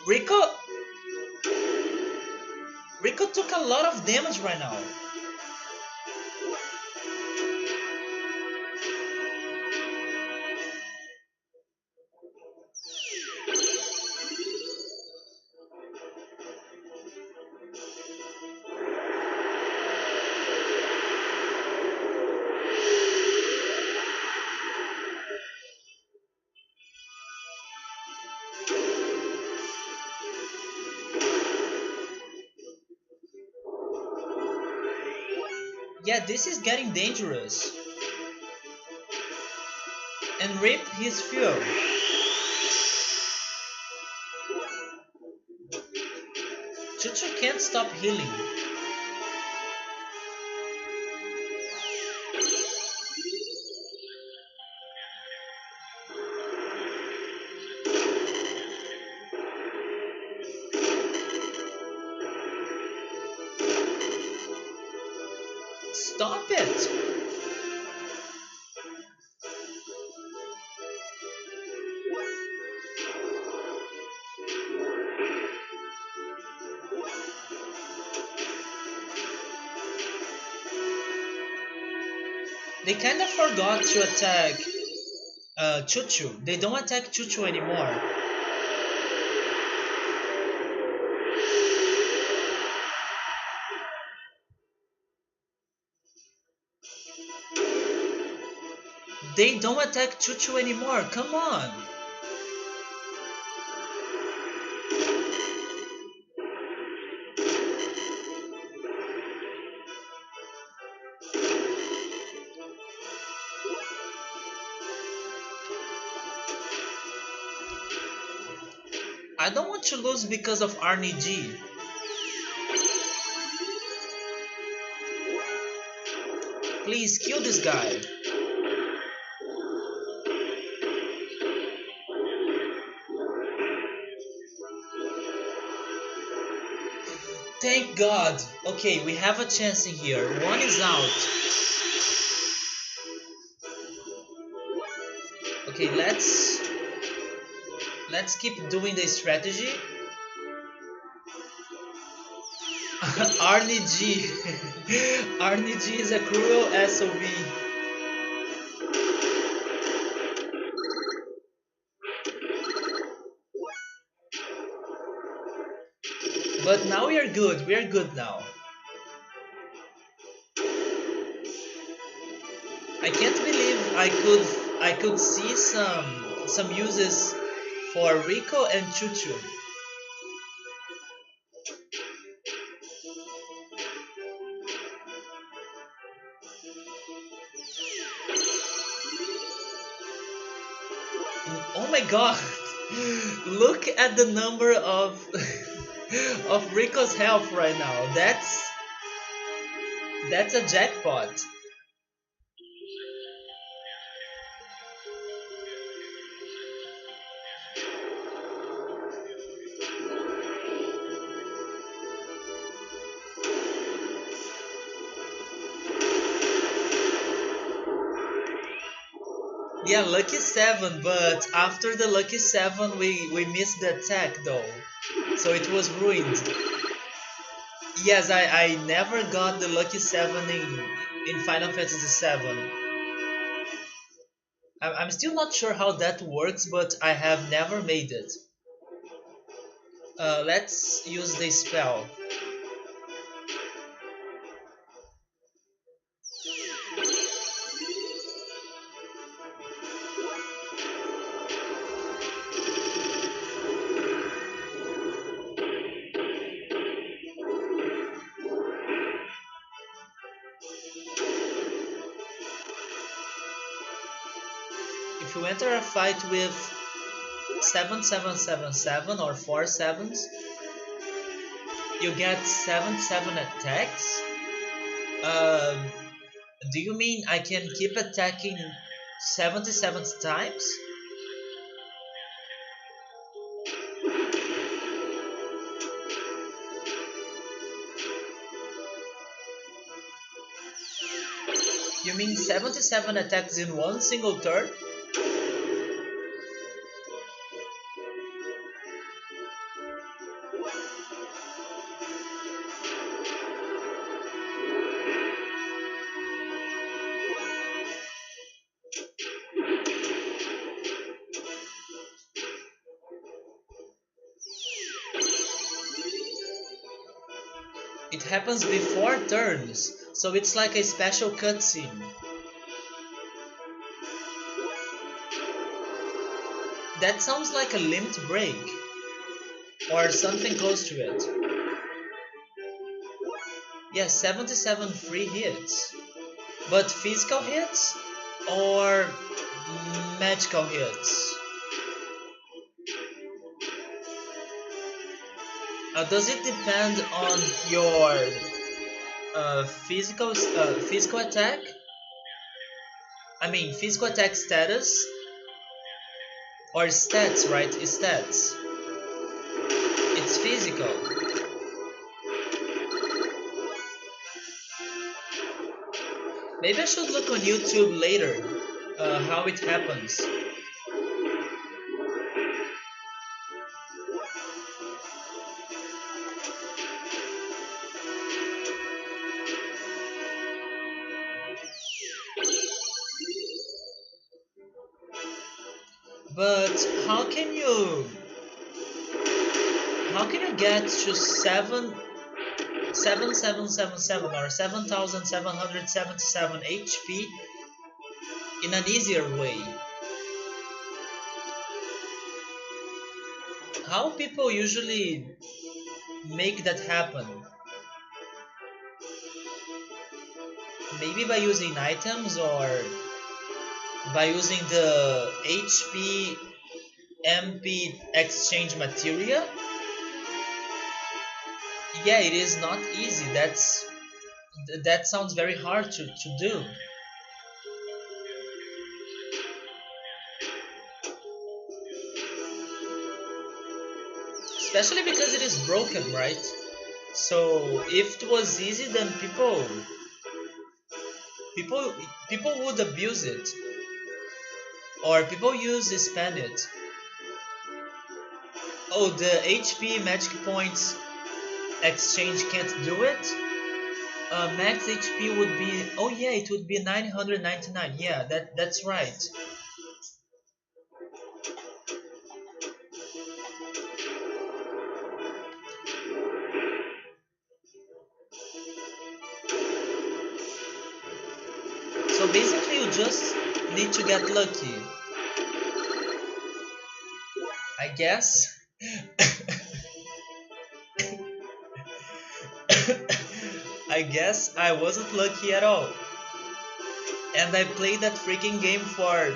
Rico Rico took a lot of damage right now. Yeah, this is getting dangerous. And rip his fuel. Chuchu can't stop healing. Stop it! They kind of forgot to attack Chuchu. They don't attack Chuchu anymore. They don't attack Chuchu anymore. Come on. I don't want to lose because of Arnie G. Please kill this guy. Thank God. Okay, we have a chance in here. One is out. Okay, let's keep doing the strategy. Arnie G. Arnie G is a cruel SOB. But now we are good. We are good now. I can't believe I could see some uses for Rico and Chuchu. Oh my god! Look at the number of of Rico's health right now. That's a jackpot. Yeah, lucky 7, but after the lucky 7 we missed the attack though. So it was ruined. Yes, I never got the lucky 7 in Final Fantasy 7. I'm still not sure how that works, but I have never made it. Let's use the spell. If you enter a fight with 7777 or 4 sevens, you get 7 attacks. Do you mean I can keep attacking 77 times? You mean 77 attacks in one single turn? It happens before turns, so it's like a special cutscene. That sounds like a limped break, or something close to it. Yes, 77 free hits. But physical hits or magical hits? Does it depend on your physical attack? I mean, physical attack status or stats, right? Stats. It's physical. Maybe I should look on YouTube later how it happens. But how can you get to 7777 or 7777 HP in an easier way? How people usually make that happen? Maybe by using items or by using the HP MP exchange materia? Yeah, it is not easy. That sounds very hard to do. Especially because it is broken, right? So if it was easy, then people people would abuse it, or people use spam it. Oh, the HP magic points exchange can't do it. Max HP would be, oh yeah, it would be 999. Yeah, that's right. So basically, you just need to get lucky, I guess. I guess I wasn't lucky at all. And I played that freaking game for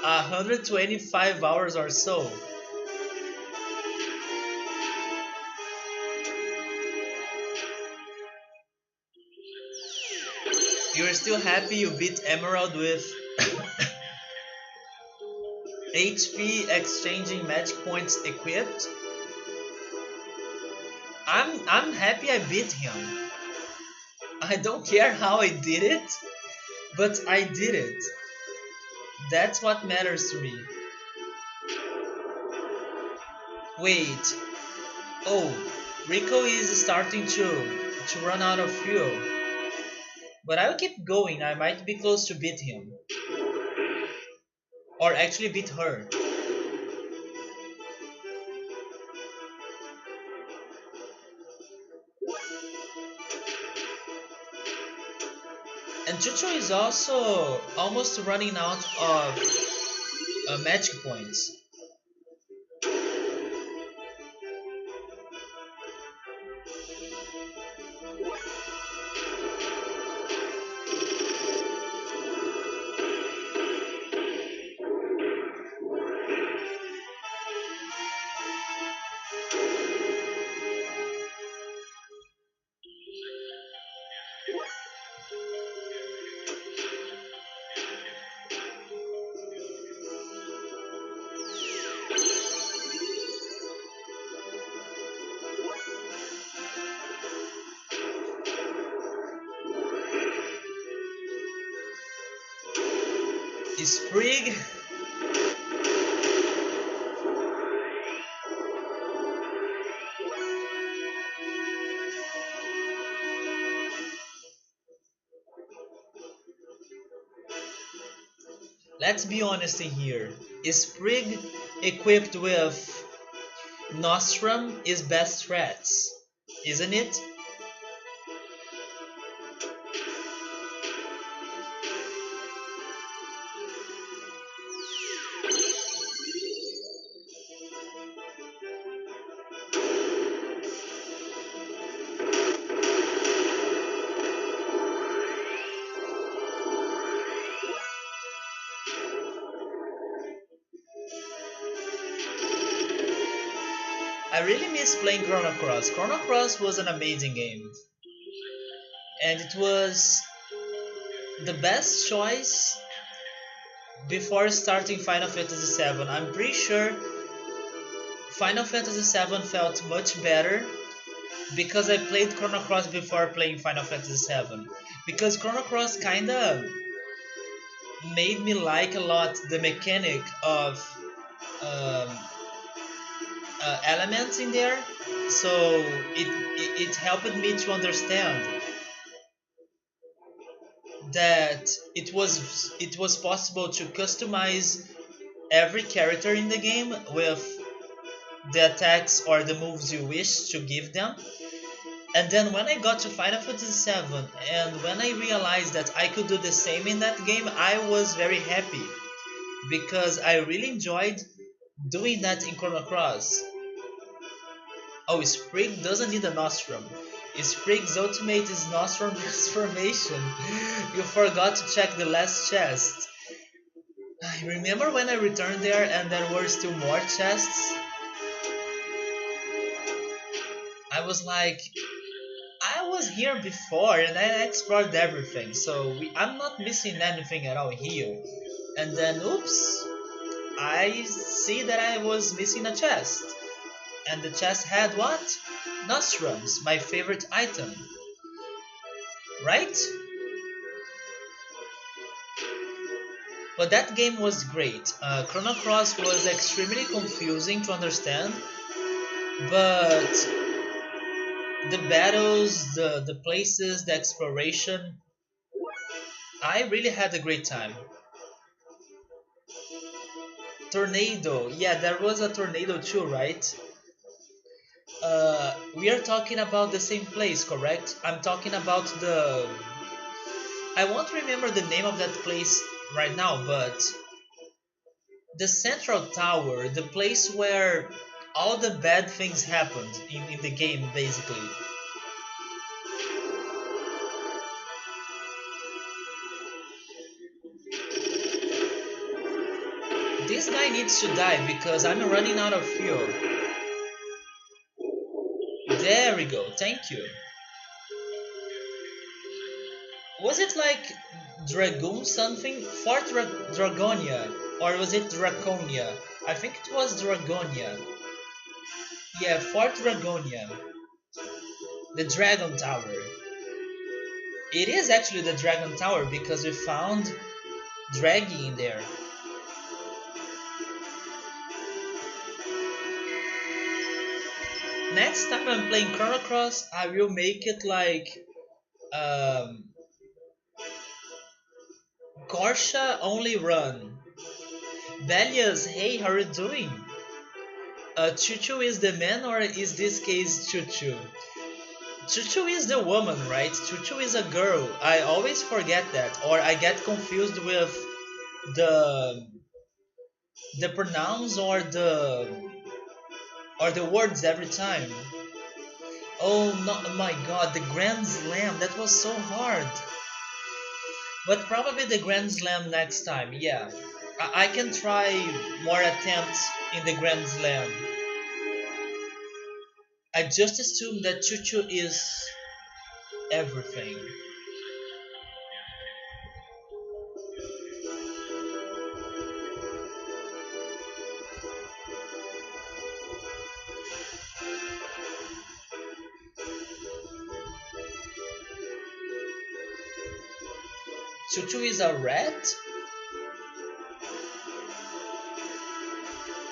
125 hours or so. You're still happy you beat Emerald with HP exchanging magic points equipped? I'm happy I beat him. I don't care how I did it, but I did it. That's what matters to me. Wait. Oh, Rico is starting to run out of fuel. But I'll keep going. I might be close to beat him. Or actually beat her. And Chucho is also almost running out of magic points. Sprig. Let's be honest in here. Sprig equipped with Nostrum is best threats, isn't it? I really miss playing Chrono Cross. Chrono Cross was an amazing game, and it was the best choice before starting Final Fantasy VII. I'm pretty sure Final Fantasy VII felt much better because I played Chrono Cross before playing Final Fantasy VII. Because Chrono Cross kinda made me like a lot the mechanic of um, elements in there, so it helped me to understand that it was possible to customize every character in the game with the attacks or the moves you wish to give them. And then when I got to Final Fantasy VII and when I realized that I could do the same in that game, I was very happy because I really enjoyed doing that in Chrono Cross. Oh, Sprig doesn't need a Nostrum. Sprig's ultimate is Nostrum transformation. You forgot to check the last chest. I remember when I returned there and there were still more chests. I was like, I was here before and I explored everything, so I'm not missing anything at all here. And then, oops, I see that I was missing a chest. And the chest had what? Nostrums, my favorite item. Right? But that game was great. Chrono Cross was extremely confusing to understand, but the battles, the places, the exploration, I really had a great time. Tornado, yeah, there was a tornado too, right? We are talking about the same place, correct? I'm talking about the. I won't remember the name of that place right now, but the central tower, the place where all the bad things happened in the game, basically. This guy needs to die because I'm running out of fuel. There we go, thank you. Was it like Dragoon something? Fort Dragonia? Or was it Draconia? I think it was Dragonia. Yeah, Fort Dragonia. The Dragon Tower. It is actually the Dragon Tower because we found Draggy in there. Next time I'm playing Chrono Cross, I will make it like um, Gorsha only run. Belias, hey, how are you doing? Chuchu is the man or is this case Chuchu? Chuchu is the woman, right? Chuchu is a girl. I always forget that, or I get confused with the the pronouns or the words every time. Oh no, my god, the Grand Slam, that was so hard. But probably the Grand Slam next time, yeah. I can try more attempts in the Grand Slam. I just assume that Chuchu is everything. Chuchu is a rat?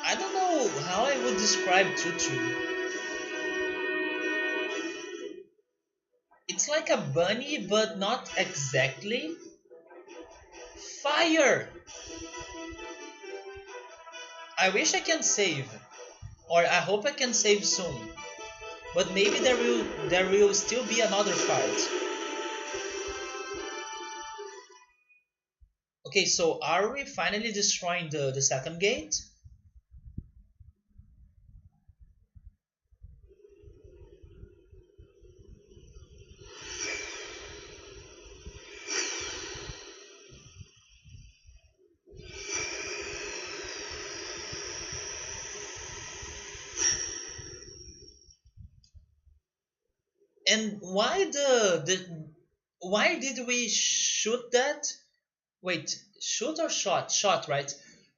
I don't know how I would describe Chuchu. It's like a bunny, but not exactly. Fire! I wish I can save, or I hope I can save soon. But maybe there will still be another fight. Okay, so are we finally destroying the second gate? And why the why did we shoot that? Wait, shoot or shot? Shot, right?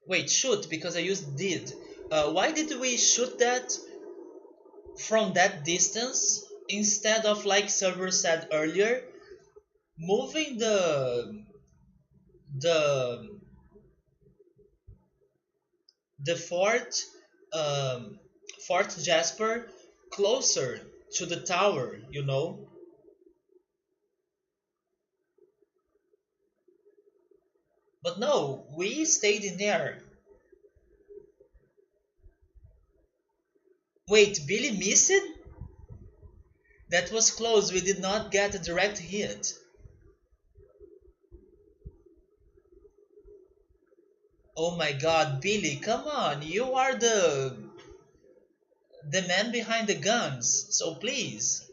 Wait, shoot because I used did. Why did we shoot that from that distance instead of, like server said earlier, moving the the um, Fort Jasper closer to the tower, you know? But no, we stayed in there. Wait, Billy missed it? That was close. We did not get a direct hit. Oh my god, Billy, come on. You are the man behind the guns. So please.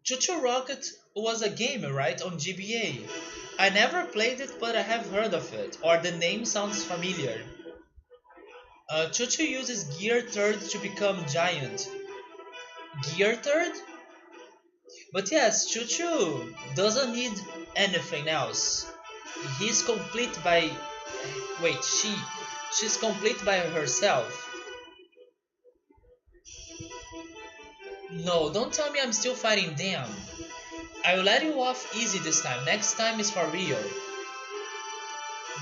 Chuchu Rocket was a game, right, on GBA. I never played it, but I have heard of it, or the name sounds familiar. Chuchu uses Gear Third to become giant. Gear Third? But yes, Chuchu doesn't need anything else. He's complete by. Wait, she's complete by herself. No, don't tell me I'm still fighting them. I will let you off easy this time. Next time is for real.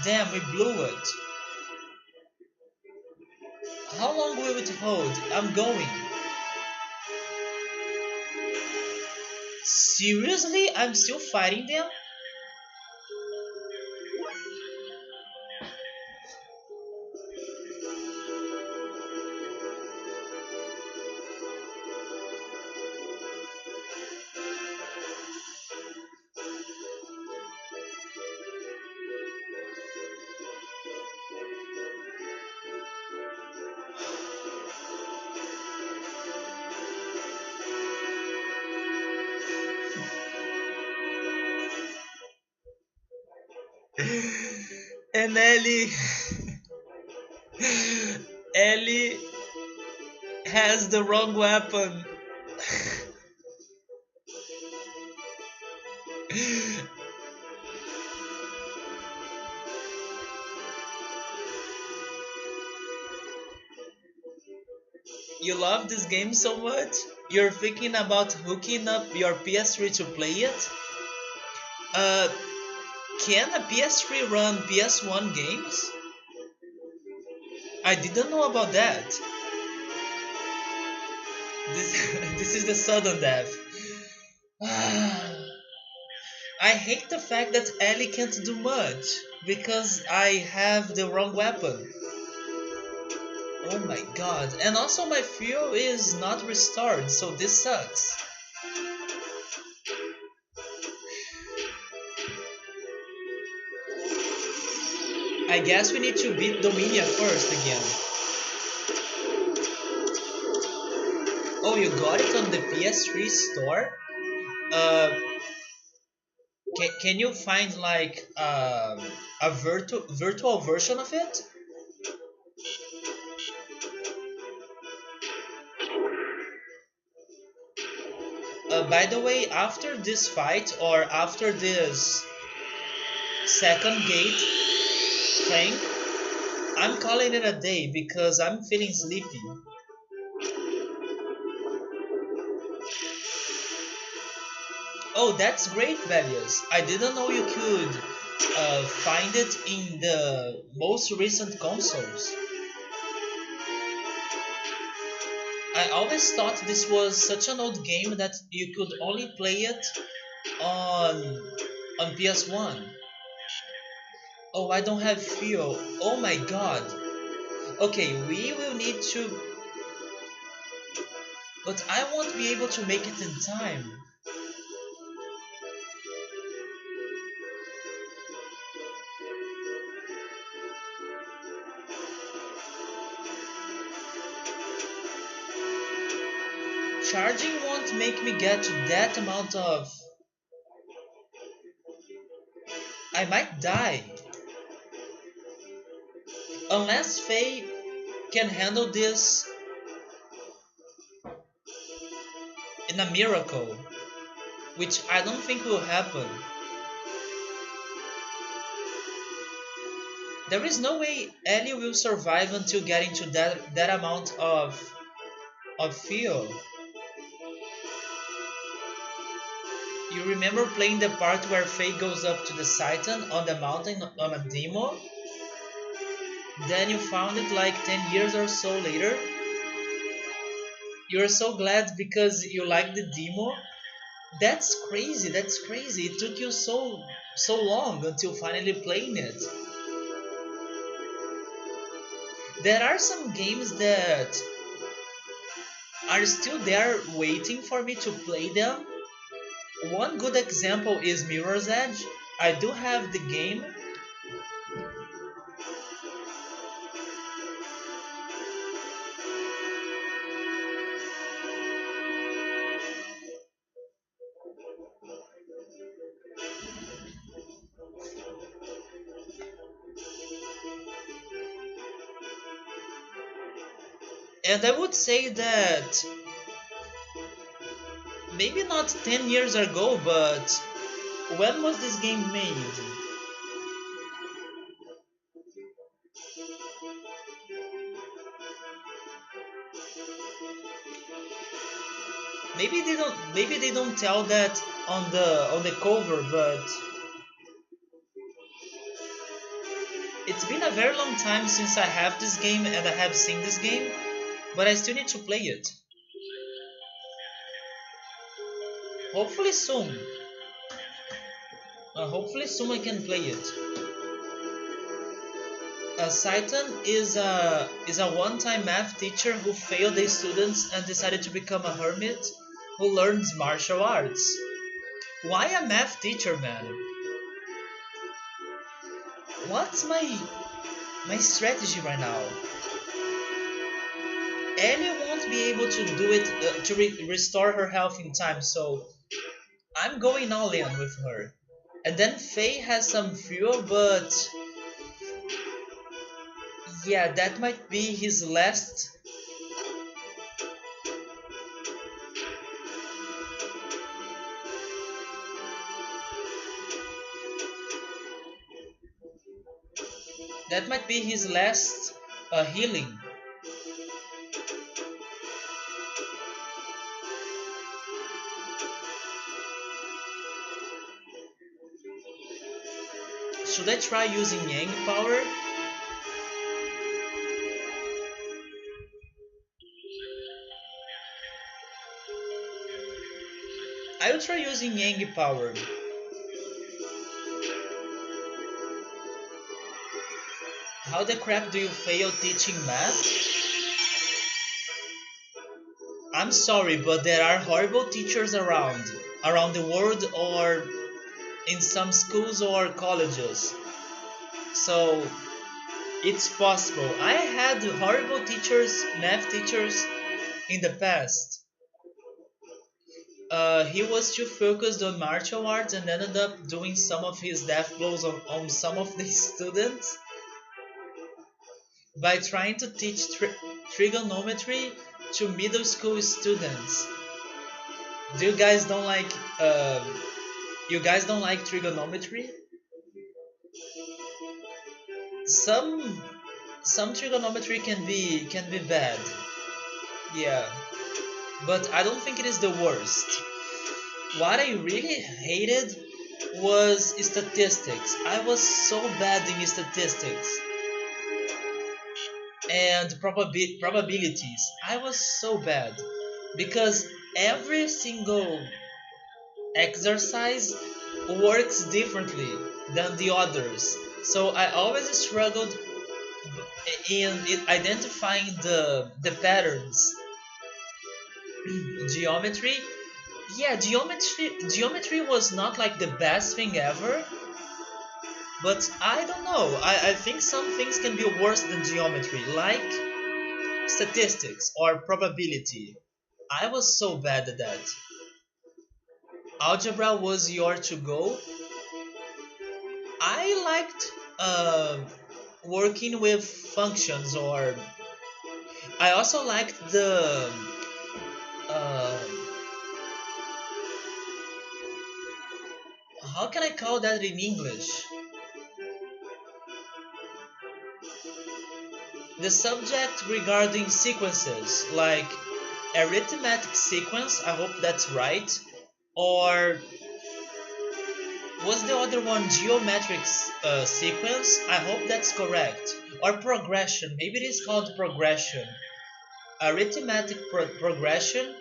Damn, we blew it. How long will it hold? I'm going. Seriously? I'm still fighting them? And Ellie has the wrong weapon. You love this game so much? You're thinking about hooking up your PS3 to play it? Uh, can a PS3 run PS1 games? I didn't know about that. This this is the sudden death. I hate the fact that Ellie can't do much because I have the wrong weapon. Oh my god. And also my fuel is not restored, so this sucks. I guess we need to beat Dominia first again. Oh, you got it on the PS3 store? Uh, can you find like a virtual version of it? By the way, after this fight or after this second gate thing, I'm calling it a day because I'm feeling sleepy. Oh, that's great, Velius. I didn't know you could find it in the most recent consoles. I always thought this was such an old game that you could only play it on PS1. Oh, I don't have fuel. Oh my god. Okay, we will need to, but I won't be able to make it in time. Charging won't make me get to that amount of. I might die. Unless Faye can handle this in a miracle, which I don't think will happen. There is no way Ellie will survive until getting to that amount of fuel. You remember playing the part where Faye goes up to the Titan on the mountain on a demo? Then you found it like 10 years or so later. You're so glad because you liked the demo. That's crazy. That's crazy. It took you so long until finally playing it. There are some games that are still there waiting for me to play them. One good example is Mirror's Edge. I do have the game. And I would say that maybe not 10 years ago, but when was this game made? Maybe they don't tell that on the cover, but it's been a very long time since I have this game and I have seen this game, but I still need to play it. Hopefully soon. Hopefully soon I can play it. Saitan is a one-time math teacher who failed his students and decided to become a hermit who learns martial arts. Why a math teacher, man? What's my strategy right now? Ellie won't be able to do it to restore her health in time, so I'm going all in with her. And then Faye has some fuel, but yeah, that might be his last. That might be his last healing. Should I try using Yang power? I will try using Yang power. How the crap do you fail teaching math? I'm sorry, but there are horrible teachers around the world or in some schools or colleges. So it's possible. I had horrible teachers, math teachers in the past. He was too focused on martial arts and ended up doing some of his death blows on some of the students by trying to teach trigonometry to middle school students. Do you guys don't like you guys don't like trigonometry? Some some trigonometry can be bad. Yeah, but I don't think it is the worst. What I really hated was statistics. I was so bad in statistics and probabilities. I was so bad because every single exercise works differently than the others. So I always struggled in identifying the patterns. Geometry, yeah, geometry was not like the best thing ever, but I don't know. I think some things can be worse than geometry, like statistics or probability. I was so bad at that. Algebra was your to go. I liked working with functions or I also liked the uh, how can I call that in English? The subject regarding sequences, like arithmetic sequence, I hope that's right. Or was the other one geometric sequence? I hope that's correct. Or progression, maybe it is called progression. Arithmetic progression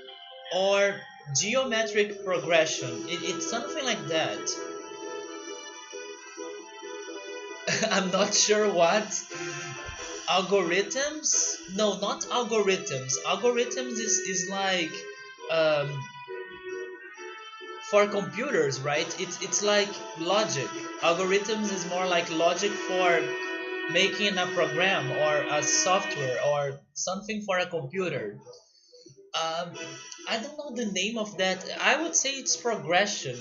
or geometric progression. It's something like that. I'm not sure what. Algorithms? No, not algorithms. Algorithms is like um, for computers, right? It's like logic. Algorithms is more like logic for making a program or a software or something for a computer. Um, I don't know the name of that. I would say it's progression.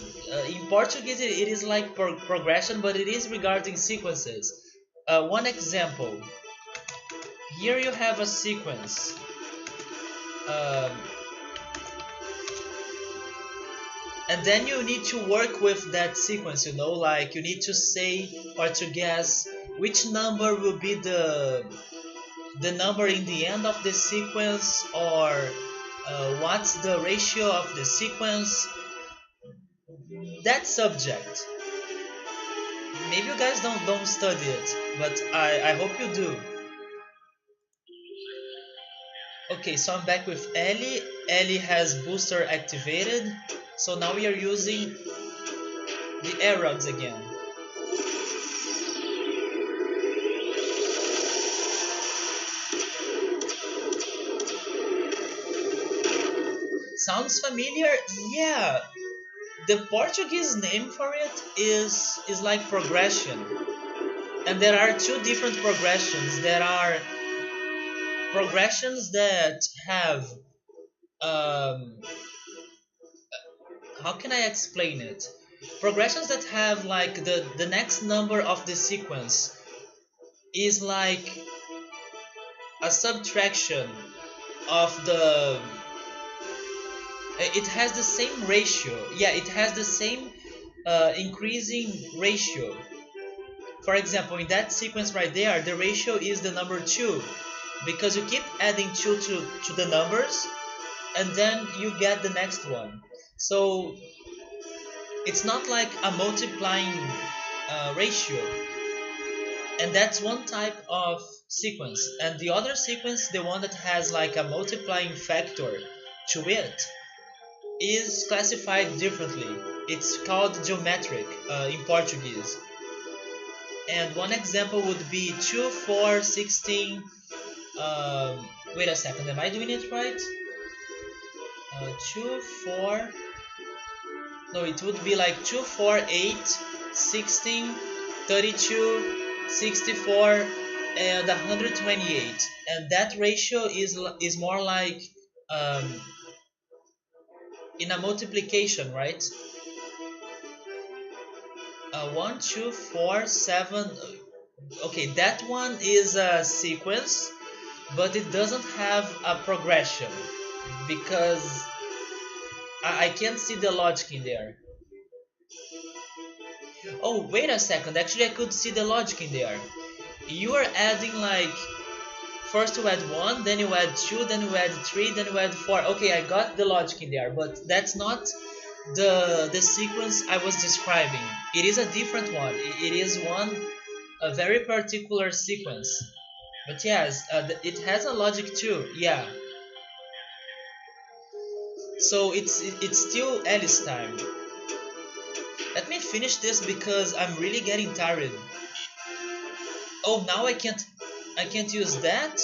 In Portuguese, it is like progression, but it is regarding sequences. One example. Here you have a sequence. Um, and then you need to work with that sequence, like you need to say or to guess which number will be the number in the end of the sequence, or what's the ratio of the sequence. That subject, maybe you guys don't study it, but I hope you do. Okay, so I'm back with Ellie. Ellie has booster activated, so now we are using the Aerogs again. Sounds familiar? Yeah. The Portuguese name for it is like progression. And there are two different progressions. There are progressions that have um, how can I explain it? Progressions that have like the next number of the sequence is like a subtraction of the it has the same ratio. Yeah, it has the same increasing ratio. For example, in that sequence right there, the ratio is the number 2, because you keep adding 2 to the numbers and then you get the next one. So it's not like a multiplying ratio, and that's one type of sequence. And the other sequence, the one that has like a multiplying factor to it, is classified differently. It's called geometric in Portuguese. And one example would be 2, 4, 16. Wait a second, am I doing it right? 2, 4. No, it would be like 2, 4, 8, 16, 32, 64, and 128. And that ratio is more like um, in a multiplication, right? 1, 2, 4, 7. Okay, that one is a sequence, but it doesn't have a progression because I can't see the logic in there. Oh, wait a second. Actually, I could see the logic in there. You are adding like first you add 1, then you add 2, then you add 3, then you add 4. Okay, I got the logic in there, but that's not the sequence I was describing. It is a different one. It is a very particular sequence. But yes, it has a logic too. Yeah. So it's still Alice time. Let me finish this because I'm really getting tired. Oh, now I can't use that?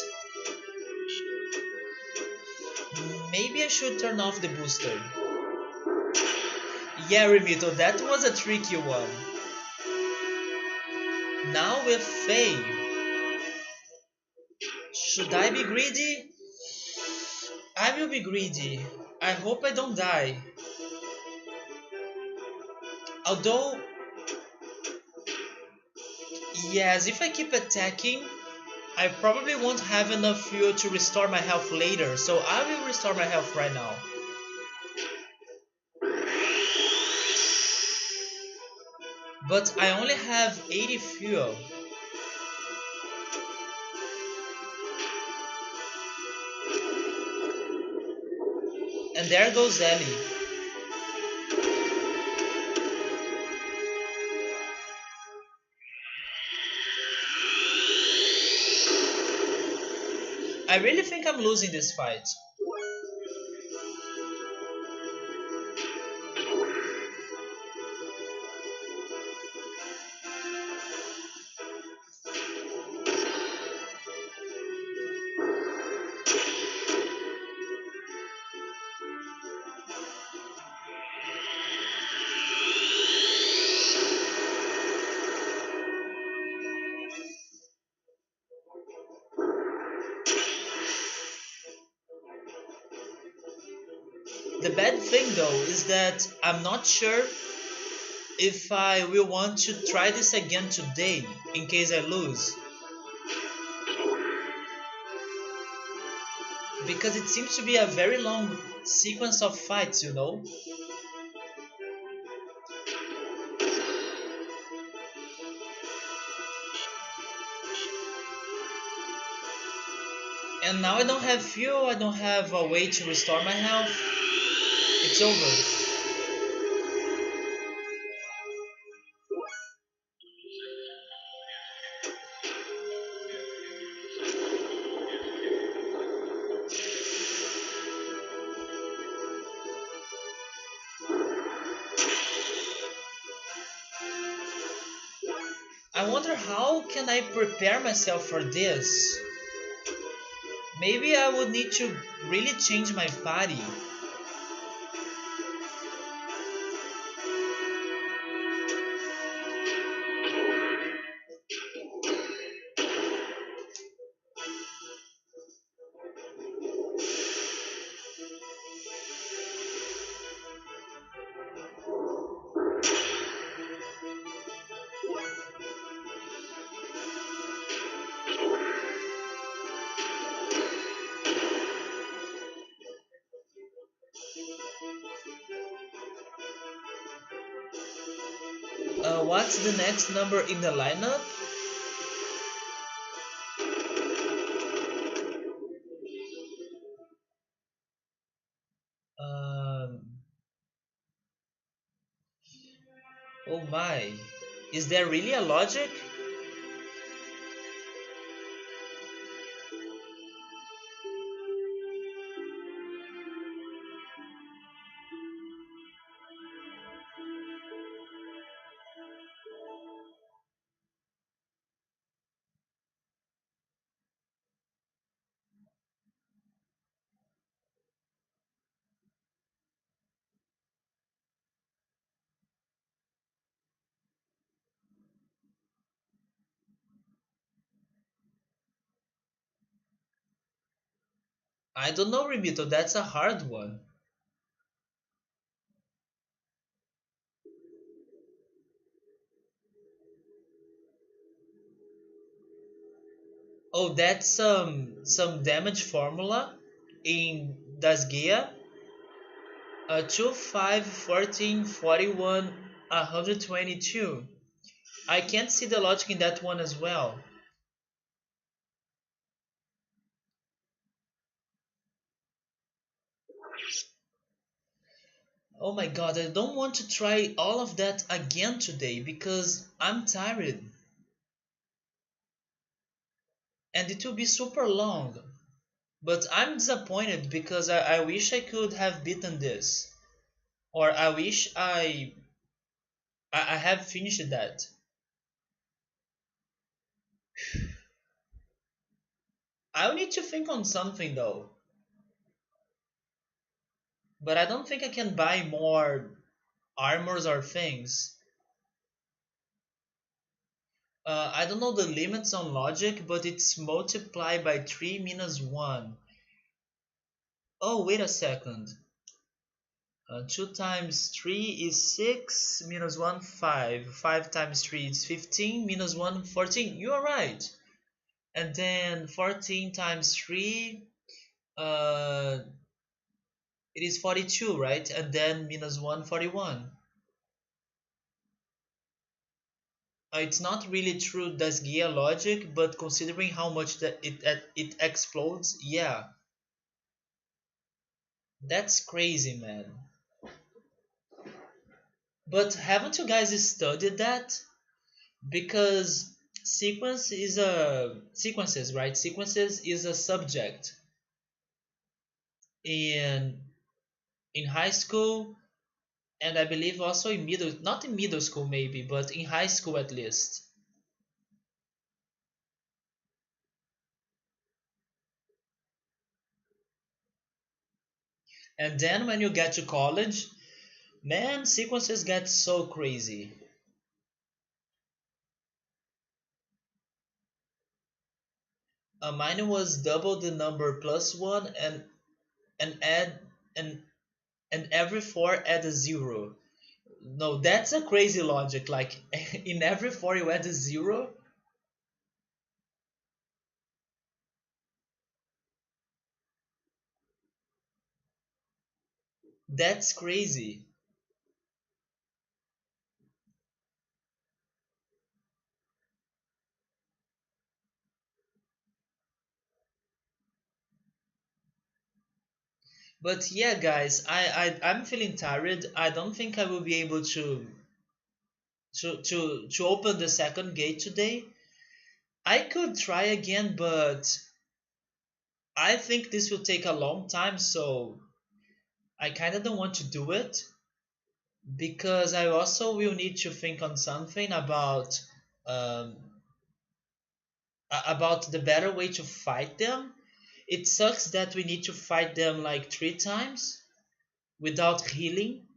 Maybe I should turn off the booster. Yeah, Remito, that was a tricky one. Now with Faye. Should I be greedy? I will be greedy. I hope I don't die. Although, yes, if I keep attacking, I probably won't have enough fuel to restore my health later, so I will restore my health right now. But I only have 80 fuel. And there goes Ellie. I really think I'm losing this fight. The bad thing though is that I'm not sure if I will want to try this again today in case I lose. Because it seems to be a very long sequence of fights, you know? And now I don't have fuel, I don't have a way to restore my health. It's over. I wonder how can I prepare myself for this? Maybe I would need to really change my body. What's the next number in the lineup? Um, oh my. Is there really a logic? I don't know, Rimito. That's a hard one. Oh, that's some damage formula in Dasgia. 2, 5, 14, 41, 122. I can't see the logic in that one as well. Oh my god, I don't want to try all of that again today because I'm tired and it will be super long. But I'm disappointed because I wish I could have beaten this. Or I wish I have finished that. I'll need to think on something though. But I don't think I can buy more armors or things. I don't know the limits on logic, but it's multiplied by 3 minus 1. Oh, wait a second. 2 times 3 is 6, minus 1, 5. 5 times 3 is 15, minus 1, 14. You are right. And then 14 times 3, uh, it is 42, right? And then minus 1, 41. It's not really true Dasgia logic, but considering how much that it explodes, yeah, that's crazy, man. But haven't you guys studied that? Because sequences, right? Sequences is a subject in high school, and I believe also in middle, not in middle school maybe, but in high school at least. And then when you get to college, man, sequences get so crazy. Mine was double the number plus one, and add and every four add a zero. No, that's a crazy logic. Like in every four you add a zero. That's crazy. But yeah, guys, I'm feeling tired. I don't think I will be able to open the second gate today. I could try again, but I think this will take a long time, so I kind of don't want to do it because I also will need to think on something um, about the better way to fight them. It sucks that we need to fight them like 3 times without healing.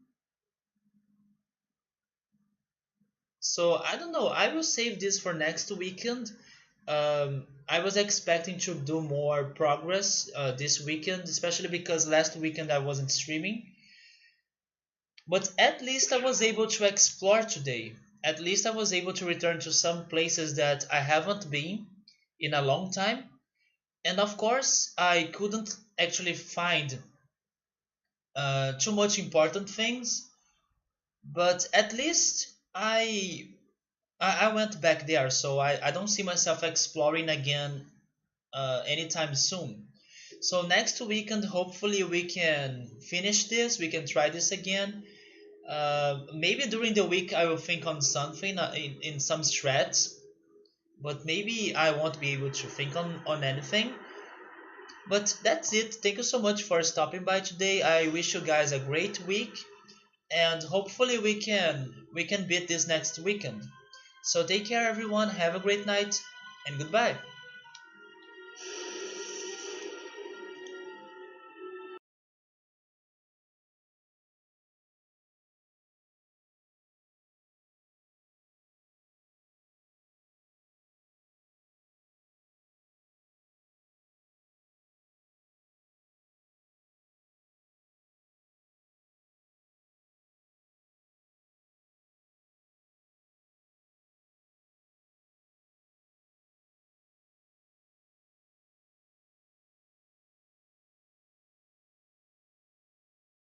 So I don't know. I will save this for next weekend. I was expecting to do more progress this weekend, especially because last weekend I wasn't streaming. But at least I was able to explore today. At least I was able to return to some places that I haven't been in a long time. And of course, I couldn't actually find too much important things, but at least I went back there, so I don't see myself exploring again anytime soon. So next weekend, hopefully we can finish this. We can try this again. Maybe during the week I will think on something in some strats, but maybe I won't be able to think on anything. But that's it. Thank you so much for stopping by today. I wish you guys a great week, and hopefully we can beat this next weekend. So take care everyone. Have a great night and goodbye.